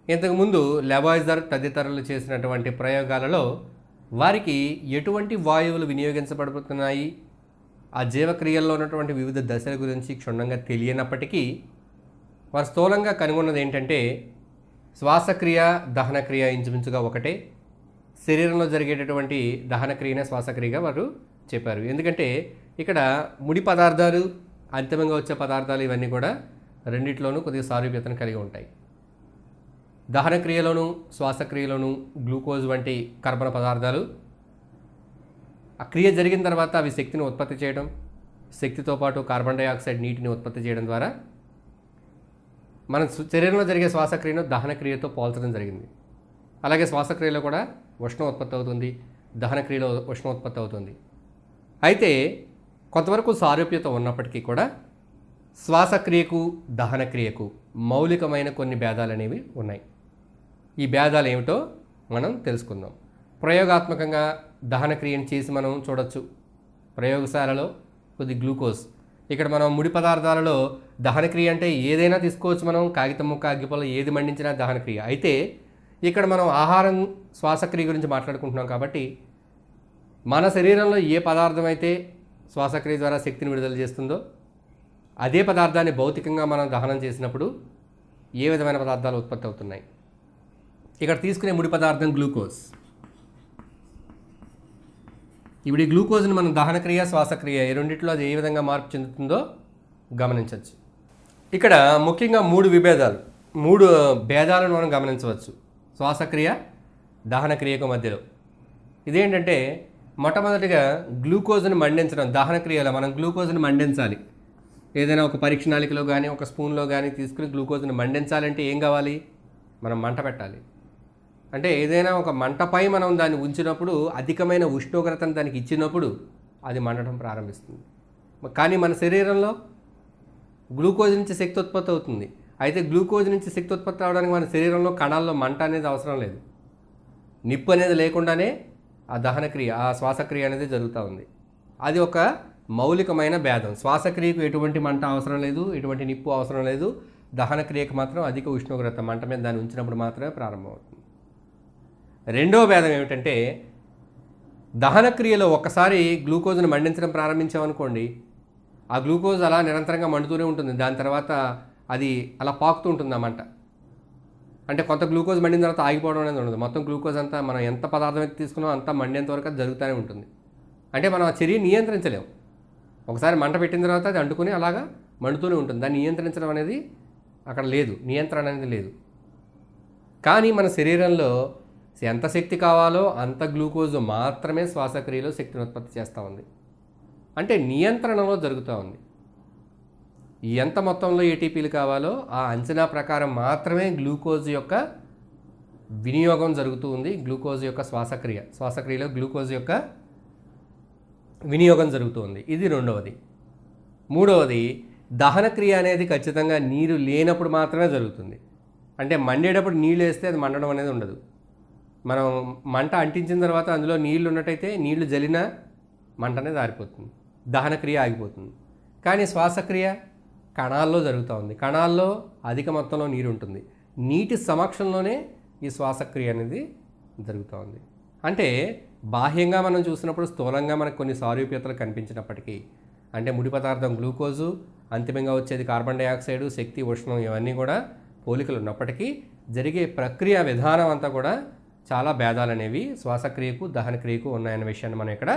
[SPEAKER 1] ఇంతకుముందు లెవాయిజర్ తదితరులు చేసినటువంటి ప్రయోగాలలో వారికి ఎటువంటి వాయువులు వినియోగించబడుతున్నాయి, ఆ జీవక్రియల్లో ఉన్నటువంటి వివిధ దశల గురించి క్షుణ్ణంగా తెలియనప్పటికీ వారు స్థూలంగా కనుగొన్నది ఏంటంటే శ్వాసక్రియ దహనక్రియ ఇంచుమించుగా ఒకటే. శరీరంలో జరిగేటటువంటి దహనక్రియనే శ్వాసక్రియగా వారు చెప్పారు. ఎందుకంటే ఇక్కడ ముడి పదార్థాలు, అంతిమంగా వచ్చే పదార్థాలు ఇవన్నీ కూడా రెండిట్లోనూ కొద్దిగా సారూప్యతను కలిగి ఉంటాయి. దహనక్రియలోను శ్వాసక్రియలోను గ్లూకోజ్ వంటి కర్బన పదార్థాలు ఆ క్రియ జరిగిన తర్వాత అవి శక్తిని ఉత్పత్తి చేయడం, శక్తితో పాటు కార్బన్ డైఆక్సైడ్ నీటిని ఉత్పత్తి చేయడం ద్వారా మన శరీరంలో జరిగే శ్వాసక్రియను దహనక్రియతో పోల్చడం జరిగింది. అలాగే శ్వాసక్రియలో కూడా ఉష్ణం ఉత్పత్తి అవుతుంది, దహనక్రియలో ఉష్ణం ఉత్పత్తి అవుతుంది. అయితే కొంతవరకు సారూప్యత ఉన్నప్పటికీ కూడా శ్వాసక్రియకు దహనక్రియకు మౌలికమైన కొన్ని భేదాలు అనేవి ఉన్నాయి. ఈ భేదాలు ఏమిటో మనం తెలుసుకుందాం. ప్రయోగాత్మకంగా దహనక్రియను చేసి మనం చూడొచ్చు. ప్రయోగశాలలో కొద్ది గ్లూకోజ్, ఇక్కడ మనం ముడి పదార్థాలలో దహనక్రియ అంటే ఏదైనా తీసుకోవచ్చు. మనం కాగితం ముక్క, అగ్గిపొల ఏది మండించినా దహనక్రియ. అయితే ఇక్కడ మనం ఆహారం శ్వాసక్రియ గురించి మాట్లాడుకుంటున్నాం కాబట్టి మన శరీరంలో ఏ పదార్థం అయితే శ్వాసక్రియ ద్వారా శక్తిని విడుదల చేస్తుందో అదే పదార్థాన్ని భౌతికంగా మనం దహనం చేసినప్పుడు ఏ విధమైన పదార్థాలు ఉత్పత్తి అవుతున్నాయి. ఇక్కడ తీసుకునే ముడి పదార్థం గ్లూకోజ్. ఇప్పుడు ఈ గ్లూకోజ్ని మనం దహనక్రియ శ్వాసక్రియ ఈ రెండింటిలో అది ఏ విధంగా మార్పు చెందుతుందో గమనించవచ్చు. ఇక్కడ ముఖ్యంగా మూడు భేదాలను మనం గమనించవచ్చు శ్వాసక్రియ దహనక్రియకు మధ్యలో. ఇదేంటంటే మొట్టమొదటిగా గ్లూకోజ్ని మండించడం. దహనక్రియలో మనం గ్లూకోజ్ని మండించాలి. ఏదైనా ఒక పరీక్ష నాళికలో కానీ ఒక స్పూన్లో కానీ తీసుకుని గ్లూకోజ్ని మండించాలంటే ఏం కావాలి? మనం మంట పెట్టాలి. అంటే ఏదైనా ఒక మంటపై మనం దాన్ని ఉంచినప్పుడు అధికమైన ఉష్ణోగ్రతను దానికి ఇచ్చినప్పుడు అది మండటం ప్రారంభిస్తుంది. కానీ మన శరీరంలో గ్లూకోజ్ నుంచి శక్తి ఉత్పత్తి అవుతుంది. అయితే గ్లూకోజ్ నుంచి శక్తి ఉత్పత్తి అవడానికి మన శరీరంలో కణాల్లో మంట అనేది అవసరం లేదు. నిప్పు అనేది లేకుండానే ఆ దహనక్రియ, ఆ శ్వాసక్రియ అనేది జరుగుతూ ఉంది. అది ఒక మౌలికమైన భేదం. శ్వాసక్రియకు ఎటువంటి మంట అవసరం లేదు, ఎటువంటి నిప్పు అవసరం లేదు. దహనక్రియకు మాత్రం అధిక ఉష్ణోగ్రత మంట మీద దాన్ని ఉంచినప్పుడు మాత్రమే ప్రారంభమవుతుంది. రెండవ భేదం ఏమిటంటే దహనక్రియలో ఒకసారి గ్లూకోజ్ను మండించడం ప్రారంభించామనుకోండి, ఆ గ్లూకోజ్ అలా నిరంతరంగా మండుతూనే ఉంటుంది. దాని తర్వాత అది అలా పాకుతూ ఉంటుంది ఆ మంట. అంటే కొంత గ్లూకోజ్ మండిన తర్వాత ఆగిపోవడం అనేది ఉండదు. మొత్తం గ్లూకోజ్ అంతా మనం ఎంత పదార్థం అయితే తీసుకున్నామో అంతా మండేంత వరకు అది జరుగుతూనే ఉంటుంది. అంటే మనం ఆ చర్య నియంత్రించలేము. ఒకసారి మంట పెట్టిన తర్వాత అది అంటుకుని అలాగా మండుతూనే ఉంటుంది. దాన్ని నియంత్రించడం అనేది అక్కడ లేదు, నియంత్రణ అనేది లేదు. కానీ మన శరీరంలో ఎంత శక్తి కావాలో అంత గ్లూకోజ్ మాత్రమే శ్వాసక్రియలో శక్తిని ఉత్పత్తి చేస్తూ ఉంది. అంటే నియంత్రణలో జరుగుతూ ఉంది. ఎంత మొత్తంలో ఏటీపీలు కావాలో ఆ అంచనా ప్రకారం మాత్రమే గ్లూకోజ్ యొక్క వినియోగం జరుగుతూ ఉంది. గ్లూకోజ్ యొక్క శ్వాసక్రియలో గ్లూకోజ్ యొక్క వినియోగం జరుగుతుంది. ఇది రెండవది. మూడవది దహనక్రియ అనేది ఖచ్చితంగా నీరు లేనప్పుడు మాత్రమే జరుగుతుంది. అంటే మండేటప్పుడు నీళ్ళు వేస్తే అది మండడం అనేది ఉండదు. మనం మంట అంటించిన తర్వాత అందులో నీళ్లు ఉన్నట్టయితే నీళ్లు జలినా మంట అనేది ఆరిపోతుంది, దహనక్రియ ఆగిపోతుంది. కానీ శ్వాసక్రియ కణాల్లో జరుగుతూ ఉంది. కణాల్లో అధిక మొత్తంలో నీరు ఉంటుంది. నీటి సమక్షంలోనే ఈ శ్వాసక్రియ అనేది జరుగుతూ ఉంది. అంటే బాహ్యంగా మనం చూసినప్పుడు స్థూలంగా మనకు కొన్ని సారూప్యతలు కనిపించినప్పటికీ, అంటే ముడి పదార్థం గ్లూకోజు, అంతిమంగా వచ్చేది కార్బన్ డైఆక్సైడు, శక్తి, ఉష్ణం ఇవన్నీ కూడా పోలికలు ఉన్నప్పటికీ జరిగే ప్రక్రియ విధానం అంతా కూడా చాలా భేదాలు అనేవి శ్వాసక్రియకు దహనక్రియకు ఉన్నాయన్న విషయాన్ని మనం ఇక్కడ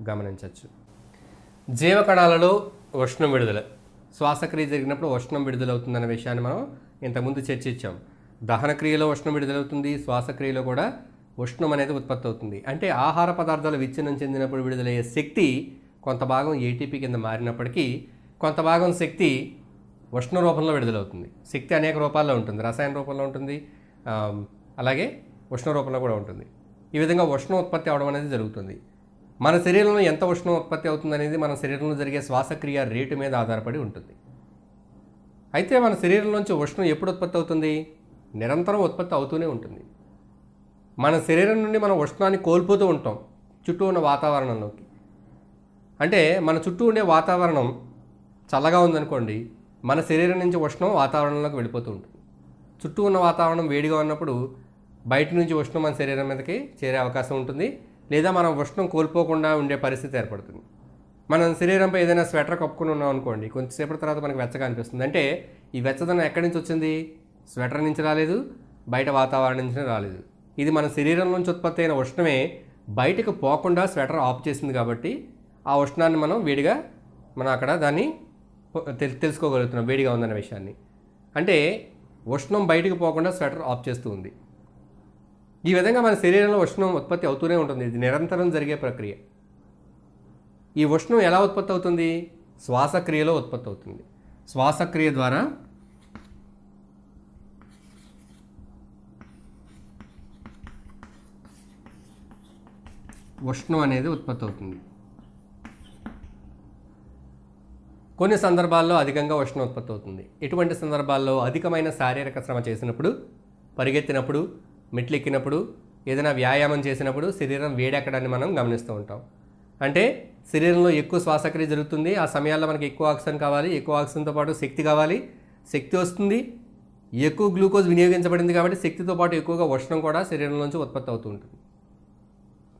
[SPEAKER 1] గమనించవచ్చు. జీవకణాలలో ఉష్ణం విడుదల, శ్వాసక్రియ జరిగినప్పుడు ఉష్ణం విడుదలవుతుందన్న విషయాన్ని మనం ఇంతకుముందు చర్చించాం. దహనక్రియలో ఉష్ణం విడుదలవుతుంది, శ్వాసక్రియలో కూడా ఉష్ణం అనేది ఉత్పత్తి అవుతుంది. అంటే ఆహార పదార్థాలు విచ్ఛిన్నం చెందినప్పుడు విడుదలయ్యే శక్తి కొంత భాగం ఏటీపీ కింద మారినప్పటికీ కొంత భాగం శక్తి ఉష్ణ రూపంలో విడుదలవుతుంది. శక్తి అనేక రూపాల్లో ఉంటుంది, రసాయన రూపంలో ఉంటుంది, అలాగే ఉష్ణ రూపంలో కూడా ఉంటుంది. ఈ విధంగా ఉష్ణం ఉత్పత్తి అవడం అనేది జరుగుతుంది. మన శరీరంలో ఎంత ఉష్ణం ఉత్పత్తి అవుతుంది అనేది మన శరీరంలో జరిగే శ్వాసక్రియ రేటు మీద ఆధారపడి ఉంటుంది. అయితే మన శరీరంలోంచి ఉష్ణం ఎప్పుడు ఉత్పత్తి అవుతుంది? నిరంతరం ఉత్పత్తి అవుతూనే ఉంటుంది. మన శరీరం నుండి మనం ఉష్ణాన్ని కోల్పోతూ ఉంటాం చుట్టూ ఉన్న వాతావరణంలోకి. అంటే మన చుట్టూ ఉండే వాతావరణం చల్లగా ఉందనుకోండి, మన శరీరం నుంచి ఉష్ణం వాతావరణంలోకి వెళ్ళిపోతూ ఉంటుంది. చుట్టూ ఉన్న వాతావరణం వేడిగా ఉన్నప్పుడు బయట నుంచి ఉష్ణం మన శరీరం మీదకి చేరే అవకాశం ఉంటుంది, లేదా మనం ఉష్ణం కోల్పోకుండా ఉండే పరిస్థితి ఏర్పడుతుంది. మనం శరీరంపై ఏదైనా స్వెటర్ కప్పుకొని ఉన్నాం అనుకోండి, కొంచెంసేపటి తర్వాత మనకు వెచ్చగా అనిపిస్తుంది. అంటే ఈ వెచ్చదనం ఎక్కడి నుంచి వచ్చింది? స్వెటర్ నుంచి రాలేదు, బయట వాతావరణం నుంచి రాలేదు. ఇది మన శరీరం నుంచి ఉత్పత్తి అయిన ఉష్ణమే బయటకు పోకుండా స్వెటర్ ఆఫ్ చేసింది. కాబట్టి ఆ ఉష్ణాన్ని మనం వేడిగా మనం అక్కడ దాన్ని తెలుసుకోగలుగుతున్నాం, వేడిగా ఉందన్న విషయాన్ని. అంటే ఉష్ణం బయటకు పోకుండా స్వెటర్ ఆఫ్ చేస్తూ ఉంది. ఈ విధంగా మన శరీరంలో ఉష్ణం ఉత్పత్తి అవుతూనే ఉంటుంది. ఇది నిరంతరం జరిగే ప్రక్రియ. ఈ ఉష్ణం ఎలా ఉత్పత్తి అవుతుంది? శ్వాసక్రియలో ఉత్పత్తి అవుతుంది. శ్వాసక్రియ ద్వారా ఉష్ణం అనేది ఉత్పత్తి అవుతుంది. కొన్ని సందర్భాల్లో అధికంగా ఉష్ణం ఉత్పత్తి అవుతుంది. ఎటువంటి సందర్భాల్లో? అధికమైన శారీరక శ్రమ చేసినప్పుడు, పరిగెత్తినప్పుడు, మెట్లెక్కినప్పుడు, ఏదైనా వ్యాయామం చేసినప్పుడు శరీరం వేడెక్కడాన్ని మనం గమనిస్తూ ఉంటాం. అంటే శరీరంలో ఎక్కువ శ్వాసక్రియ జరుగుతుంది. ఆ సమయాల్లో మనకి ఎక్కువ ఆక్సిజన్ కావాలి, ఎక్కువ ఆక్సిజన్తో పాటు శక్తి కావాలి. శక్తి వస్తుంది, ఎక్కువ గ్లూకోజ్ వినియోగించబడింది కాబట్టి శక్తితో పాటు ఎక్కువగా ఉష్ణం కూడా శరీరంలోంచి ఉత్పత్తి అవుతూ ఉంటుంది.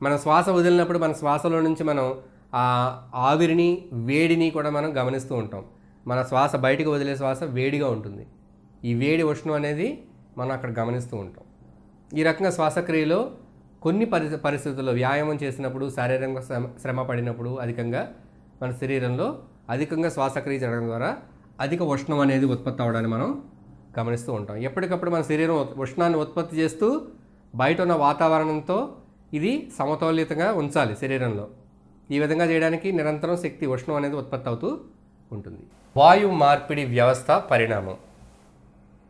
[SPEAKER 1] మన శ్వాస వదిలినప్పుడు మన శ్వాసలో నుంచి మనం ఆ ఆవిరిని, వేడిని కూడా మనం గమనిస్తూ ఉంటాం. మన శ్వాస బయటకు వదిలే శ్వాస వేడిగా ఉంటుంది. ఈ వేడి ఉష్ణం అనేది మనం అక్కడ గమనిస్తూ ఉంటాం. ఈ రకంగా శ్వాసక్రియలో కొన్ని పరిస్థితుల్లో వ్యాయామం చేసినప్పుడు, శారీరక శ్రమ పడినప్పుడు అధికంగా మన శరీరంలో అధికంగా శ్వాసక్రియ జరగడం ద్వారా అధిక ఉష్ణం అనేది ఉత్పత్తి అవడాన్ని మనం గమనిస్తూ ఉంటాం. ఎప్పటికప్పుడు మన శరీరం ఉష్ణాన్ని ఉత్పత్తి చేస్తూ బయట ఉన్న వాతావరణంతో ఇది సమతౌల్యతగా ఉంచాలి శరీరంలో. ఈ విధంగా చేయడానికి నిరంతరం శక్తి, ఉష్ణం అనేది ఉత్పత్తి అవుతూ ఉంటుంది. వాయు మార్పిడి వ్యవస్థ పరిణామం.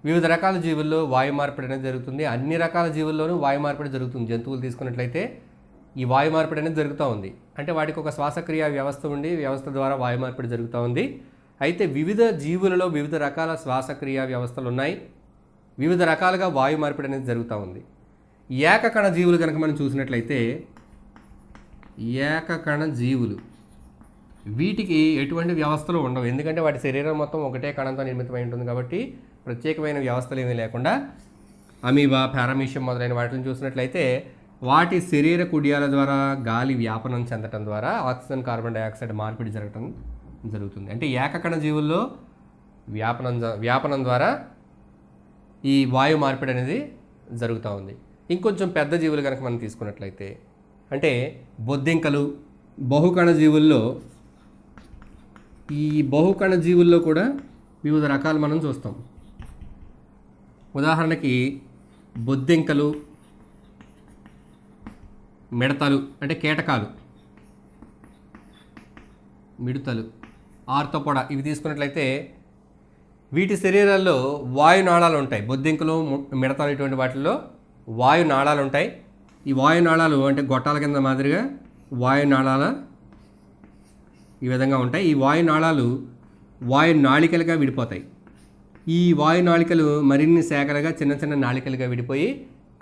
[SPEAKER 1] వివిధ రకాల జీవుల్లో వాయు మార్పిడి అనేది జరుగుతుంది. అన్ని రకాల జీవుల్లోనూ వాయు మార్పిడి జరుగుతుంది. జంతువులు తీసుకున్నట్లయితే ఈ వాయు మార్పిడి అనేది జరుగుతూ ఉంది. అంటే వాటికి ఒక శ్వాసక్రియ వ్యవస్థ ఉండి, వ్యవస్థ ద్వారా వాయు మార్పిడి జరుగుతూ ఉంది. అయితే వివిధ జీవులలో వివిధ రకాల శ్వాసక్రియ వ్యవస్థలు ఉన్నాయి. వివిధ రకాలుగా వాయు మార్పిడి అనేది జరుగుతూ ఉంది. ఏకకణ జీవులు కనుక మనం చూసినట్లయితే, ఏకకణ జీవులు వీటికి ఎటువంటి వ్యవస్థలు ఉండవు. ఎందుకంటే వాటి శరీరం మొత్తం ఒకటే కణంతో నిర్మితమై ఉంటుంది కాబట్టి ప్రత్యేకమైన వ్యవస్థలు ఏమీ లేకుండా అమీబా, పారామీషియం మొదలైన వాటిని చూసినట్లయితే వాటి శరీర కుడియాల ద్వారా గాలి వ్యాపనం చెందడం ద్వారా ఆక్సిజన్, కార్బన్ డైఆక్సైడ్ మార్పిడి జరగడం జరుగుతుంది. అంటే ఏకకణ జీవుల్లో వ్యాపనం ద్వారా ఈ వాయు మార్పిడి అనేది జరుగుతూ ఉంది. ఇంకొంచెం పెద్ద జీవులు కనుక మనం తీసుకున్నట్లయితే, అంటే బొద్దింకలు, బహుకణ జీవుల్లో, ఈ బహుకణ జీవుల్లో కూడా వివిధ రకాలు మనం చూస్తాం. ఉదాహరణకి బొద్దింకలు, మిడతలు అంటే కీటకాలు, మిడతలు, ఆర్తోపోడ ఇవి తీసుకున్నట్లయితే వీటి శరీరాల్లో వాయు నాళాలు ఉంటాయి. బొద్దింకలు, మిడతలు ఇటువంటి వాటిల్లో వాయు నాళాలు ఉంటాయి. ఈ వాయు నాళాలు అంటే గొట్టాల కింద మాదిరిగా వాయు నాళాల ఈ విధంగా ఉంటాయి. ఈ వాయు నాళాలు వాయు నాళికలుగా విడిపోతాయి. ఈ వాయు నాళికలు మరిన్ని శాఖలుగా చిన్న చిన్న నాళికలుగా విడిపోయి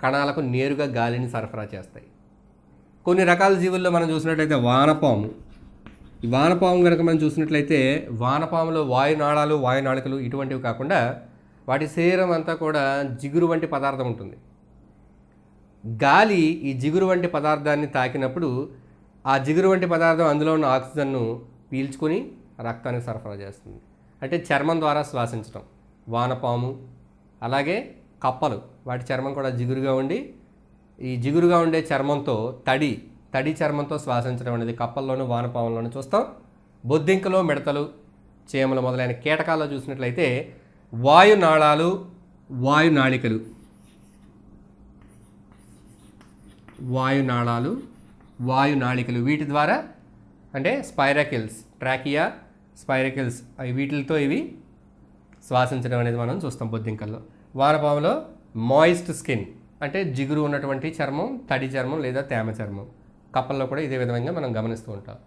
[SPEAKER 1] కణాలకు నేరుగా గాలిని సరఫరా చేస్తాయి. కొన్ని రకాల జీవుల్లో మనం చూసినట్లయితే వానపాము. ఈ వానపాము కనుక మనం చూసినట్లయితే వానపాములో వాయు నాళాలు, వాయు నాళికలు ఇటువంటివి కాకుండా వాటి శరీరం అంతా కూడా జిగురు వంటి పదార్థం ఉంటుంది. గాలి ఈ జిగురు వంటి పదార్థాన్ని తాకినప్పుడు ఆ జిగురు వంటి పదార్థం అందులో ఉన్న ఆక్సిజన్ను పీల్చుకొని రక్తానికి సరఫరా చేస్తుంది. అంటే చర్మం ద్వారా శ్వాసించడం. వానపాము, అలాగే కప్పలు, వాటి చర్మం కూడా జిగురుగా ఉండి ఈ జిగురుగా ఉండే చర్మంతో తడి చర్మంతో శ్వాసించడం అనేది కప్పల్లోనూ వానపాముల్లోనూ చూస్తాం. బొద్దింకలో మిడతలు, చీమలు మొదలైన కీటకాల్లో చూసినట్లయితే వాయునాళాలు, వాయునాళికలు వీటి ద్వారా అంటే స్పైరకిల్స్, ట్రాకియా, స్పైరకిల్స్ వీటితో ఇవి శ్వాసించడం అనేది మనం చూస్తాం బొద్దింకల్లో. వానపాములో మాయిస్ట్ స్కిన్ అంటే జిగురు ఉన్నటువంటి చర్మం, తడి చర్మం లేదా తేమ చర్మం. కప్పల్లో కూడా ఇదే విధంగా మనం గమనిస్తూ ఉంటాం.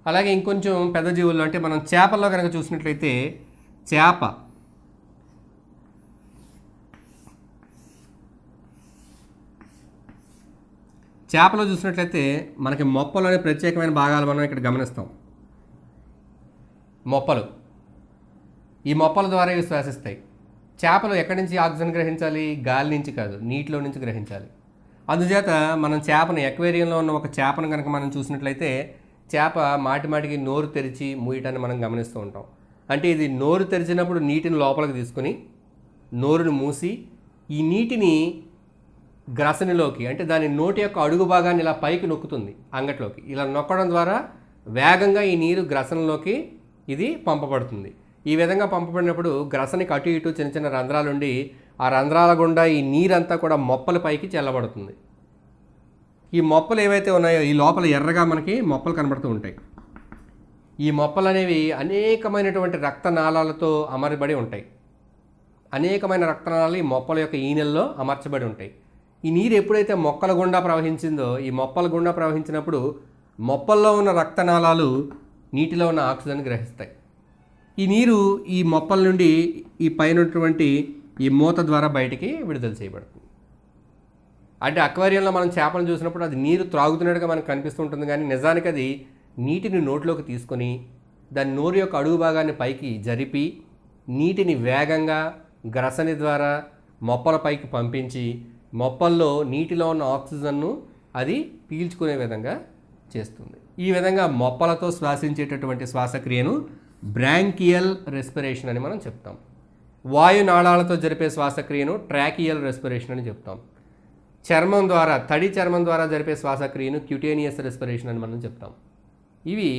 [SPEAKER 1] అలాగే ఇంకొంచెం పెద్ద జీవుల్లో అంటే మనం చేపల్లో కనుక చూసినట్లయితే చేపలో చూసినట్లయితే మనకి మొప్పలోని ప్రత్యేకమైన భాగాలు మనం ఇక్కడ గమనిస్తాం. ఈ మొప్పల ద్వారా ఇవి శ్వాసిస్తాయి. చేపలు ఎక్కడి నుంచి ఆక్సిజన్ గ్రహించాలి? గాలి నుంచి కాదు, నీటిలో నుంచి గ్రహించాలి. అందుచేత మనం చేపను ఎక్వేరియంలో ఉన్న ఒక చేపను కనుక మనం చూసినట్లయితే చేప మాటిమాటికి నోరు తెరిచి మూయటాన్ని మనం గమనిస్తూ ఉంటాం. అంటే ఇది నోరు తెరిచినప్పుడు నీటిని లోపలికి తీసుకుని నోరుని మూసి ఈ నీటిని గ్రసనిలోకి అంటే దాని నోటి యొక్క అడుగు భాగాన్ని ఇలా పైకి నొక్కుతుంది, అంగట్లోకి. ఇలా నొక్కడం ద్వారా వేగంగా ఈ నీరు గ్రసనలోకి ఇది పంపబడుతుంది. ఈ విధంగా పంపబడినప్పుడు గ్రసనికి అటు ఇటు చిన్న చిన్న రంధ్రాలు ఉండి ఆ రంధ్రాల గుండా ఈ నీరంతా కూడా మొప్పల పైకి చల్లబడుతుంది. ఈ మొప్పలు ఏవైతే ఉన్నాయో ఈ లోపల ఎర్రగా మనకి మొప్పలు కనబడుతూ ఉంటాయి. ఈ మొప్పలు అనేవి అనేకమైనటువంటి రక్తనాళాలతో అమరబడి ఉంటాయి. అనేకమైన రక్తనాళాలు ఈ మొప్పల యొక్క ఈనెల్లో అమర్చబడి ఉంటాయి. ఈ నీరు ఎప్పుడైతే మొక్కల గుండా ప్రవహించిందో ఈ మొప్పల గుండా ప్రవహించినప్పుడు మొప్పల్లో ఉన్న రక్తనాళాలు నీటిలో ఉన్న ఆక్సిజన్ గ్రహిస్తాయి. ఈ నీరు ఈ మొప్పల నుండి ఈ పైనటువంటి ఈ మూత ద్వారా బయటికి విడుదల చేయబడుతుంది. అంటే అక్వేరియంలో మనం చేపలను చూసినప్పుడు అది నీరు త్రాగుతున్నట్టుగా మనకు కనిపిస్తుంటుంది, కానీ నిజానికి అది నీటిని నోట్లోకి తీసుకొని దాని నోరు యొక్క అడుగు భాగాన్ని పైకి జరిపి నీటిని వేగంగా గ్రసని ద్వారా మొప్పల పైకి పంపించి మొప్పల్లో నీటిలో ఉన్న ఆక్సిజన్ను అది పీల్చుకునే విధంగా చేస్తుంది. ఈ విధంగా మొప్పలతో శ్వాసించేటటువంటి శ్వాసక్రియను బ్రాంకియల్ రెస్పిరేషన్ అని మనం చెప్తాం. వాయునాళాలతో జరిపే శ్వాసక్రియను ట్రాకియల్ రెస్పిరేషన్ అని చెప్తాం. తడి చర్మం ద్వారా జరిపే శ్వాసక్రియను క్యూటేనియస్ రెస్పిరేషన్ అని మనం చెప్తాం. ఇవి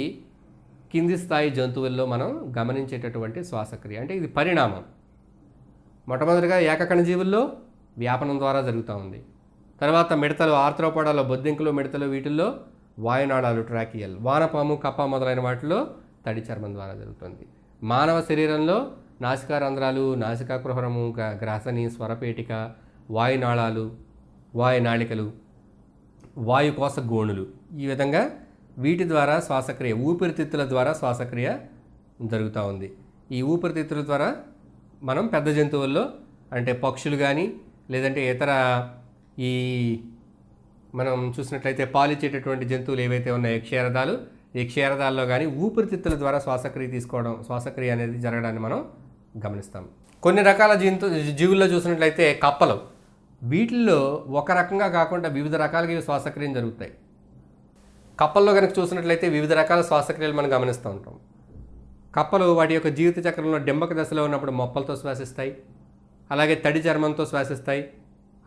[SPEAKER 1] కింది స్థాయి జంతువుల్లో మనం గమనించేటటువంటి శ్వాసక్రియ. అంటే ఇది పరిణామం. మొట్టమొదటిగా ఏకకణజీవుల్లో వ్యాపనం ద్వారా జరుగుతూ ఉంది. తర్వాత మిడతలు, ఆర్థ్రోపోడాలో బొద్దింకలు, మిడతలు వీటిల్లో వాయునాళాలు ట్రాకియల్, వానపాము, కప్ప మొదలైన వాటిలో తడి చర్మం ద్వారా జరుగుతుంది. మానవ శరీరంలో నాసికా రంధ్రాలు, నాసికా కుహరము, గ్రాసని, స్వరపేటిక, వాయునాళాలు, వాయునాళికలు, వాయుకోశ గోణులు ఈ విధంగా వీటి ద్వారా శ్వాసక్రియ, ఊపిరితిత్తుల ద్వారా శ్వాసక్రియ జరుగుతూ ఉంది. ఈ ఊపిరితిత్తుల ద్వారా మనం పెద్ద జంతువుల్లో అంటే పక్షులు కానీ లేదంటే ఇతర ఈ మనం చూసినట్లయితే పాలిచ్చేటటువంటి జంతువులు ఏవైతే ఉన్నాయో క్షీరదాలు, ఈ క్షీరదాల్లో కానీ ఊపిరితిత్తుల ద్వారా శ్వాసక్రియ అనేది జరగడాన్ని మనం గమనిస్తాం. కొన్ని రకాల జీవుల్లో చూసినట్లయితే కప్పలు, వీటిల్లో ఒక రకంగా కాకుండా వివిధ రకాలుగా ఇవి శ్వాసక్రియలు జరుగుతాయి. కప్పల్లో కనుక చూసినట్లయితే వివిధ రకాల శ్వాసక్రియలు మనం గమనిస్తూ ఉంటాం. కప్పలు వాటి యొక్క జీవిత చక్రంలో డెంబక దశలో ఉన్నప్పుడు మొప్పలతో శ్వాసిస్తాయి, అలాగే తడి చర్మంతో శ్వాసిస్తాయి.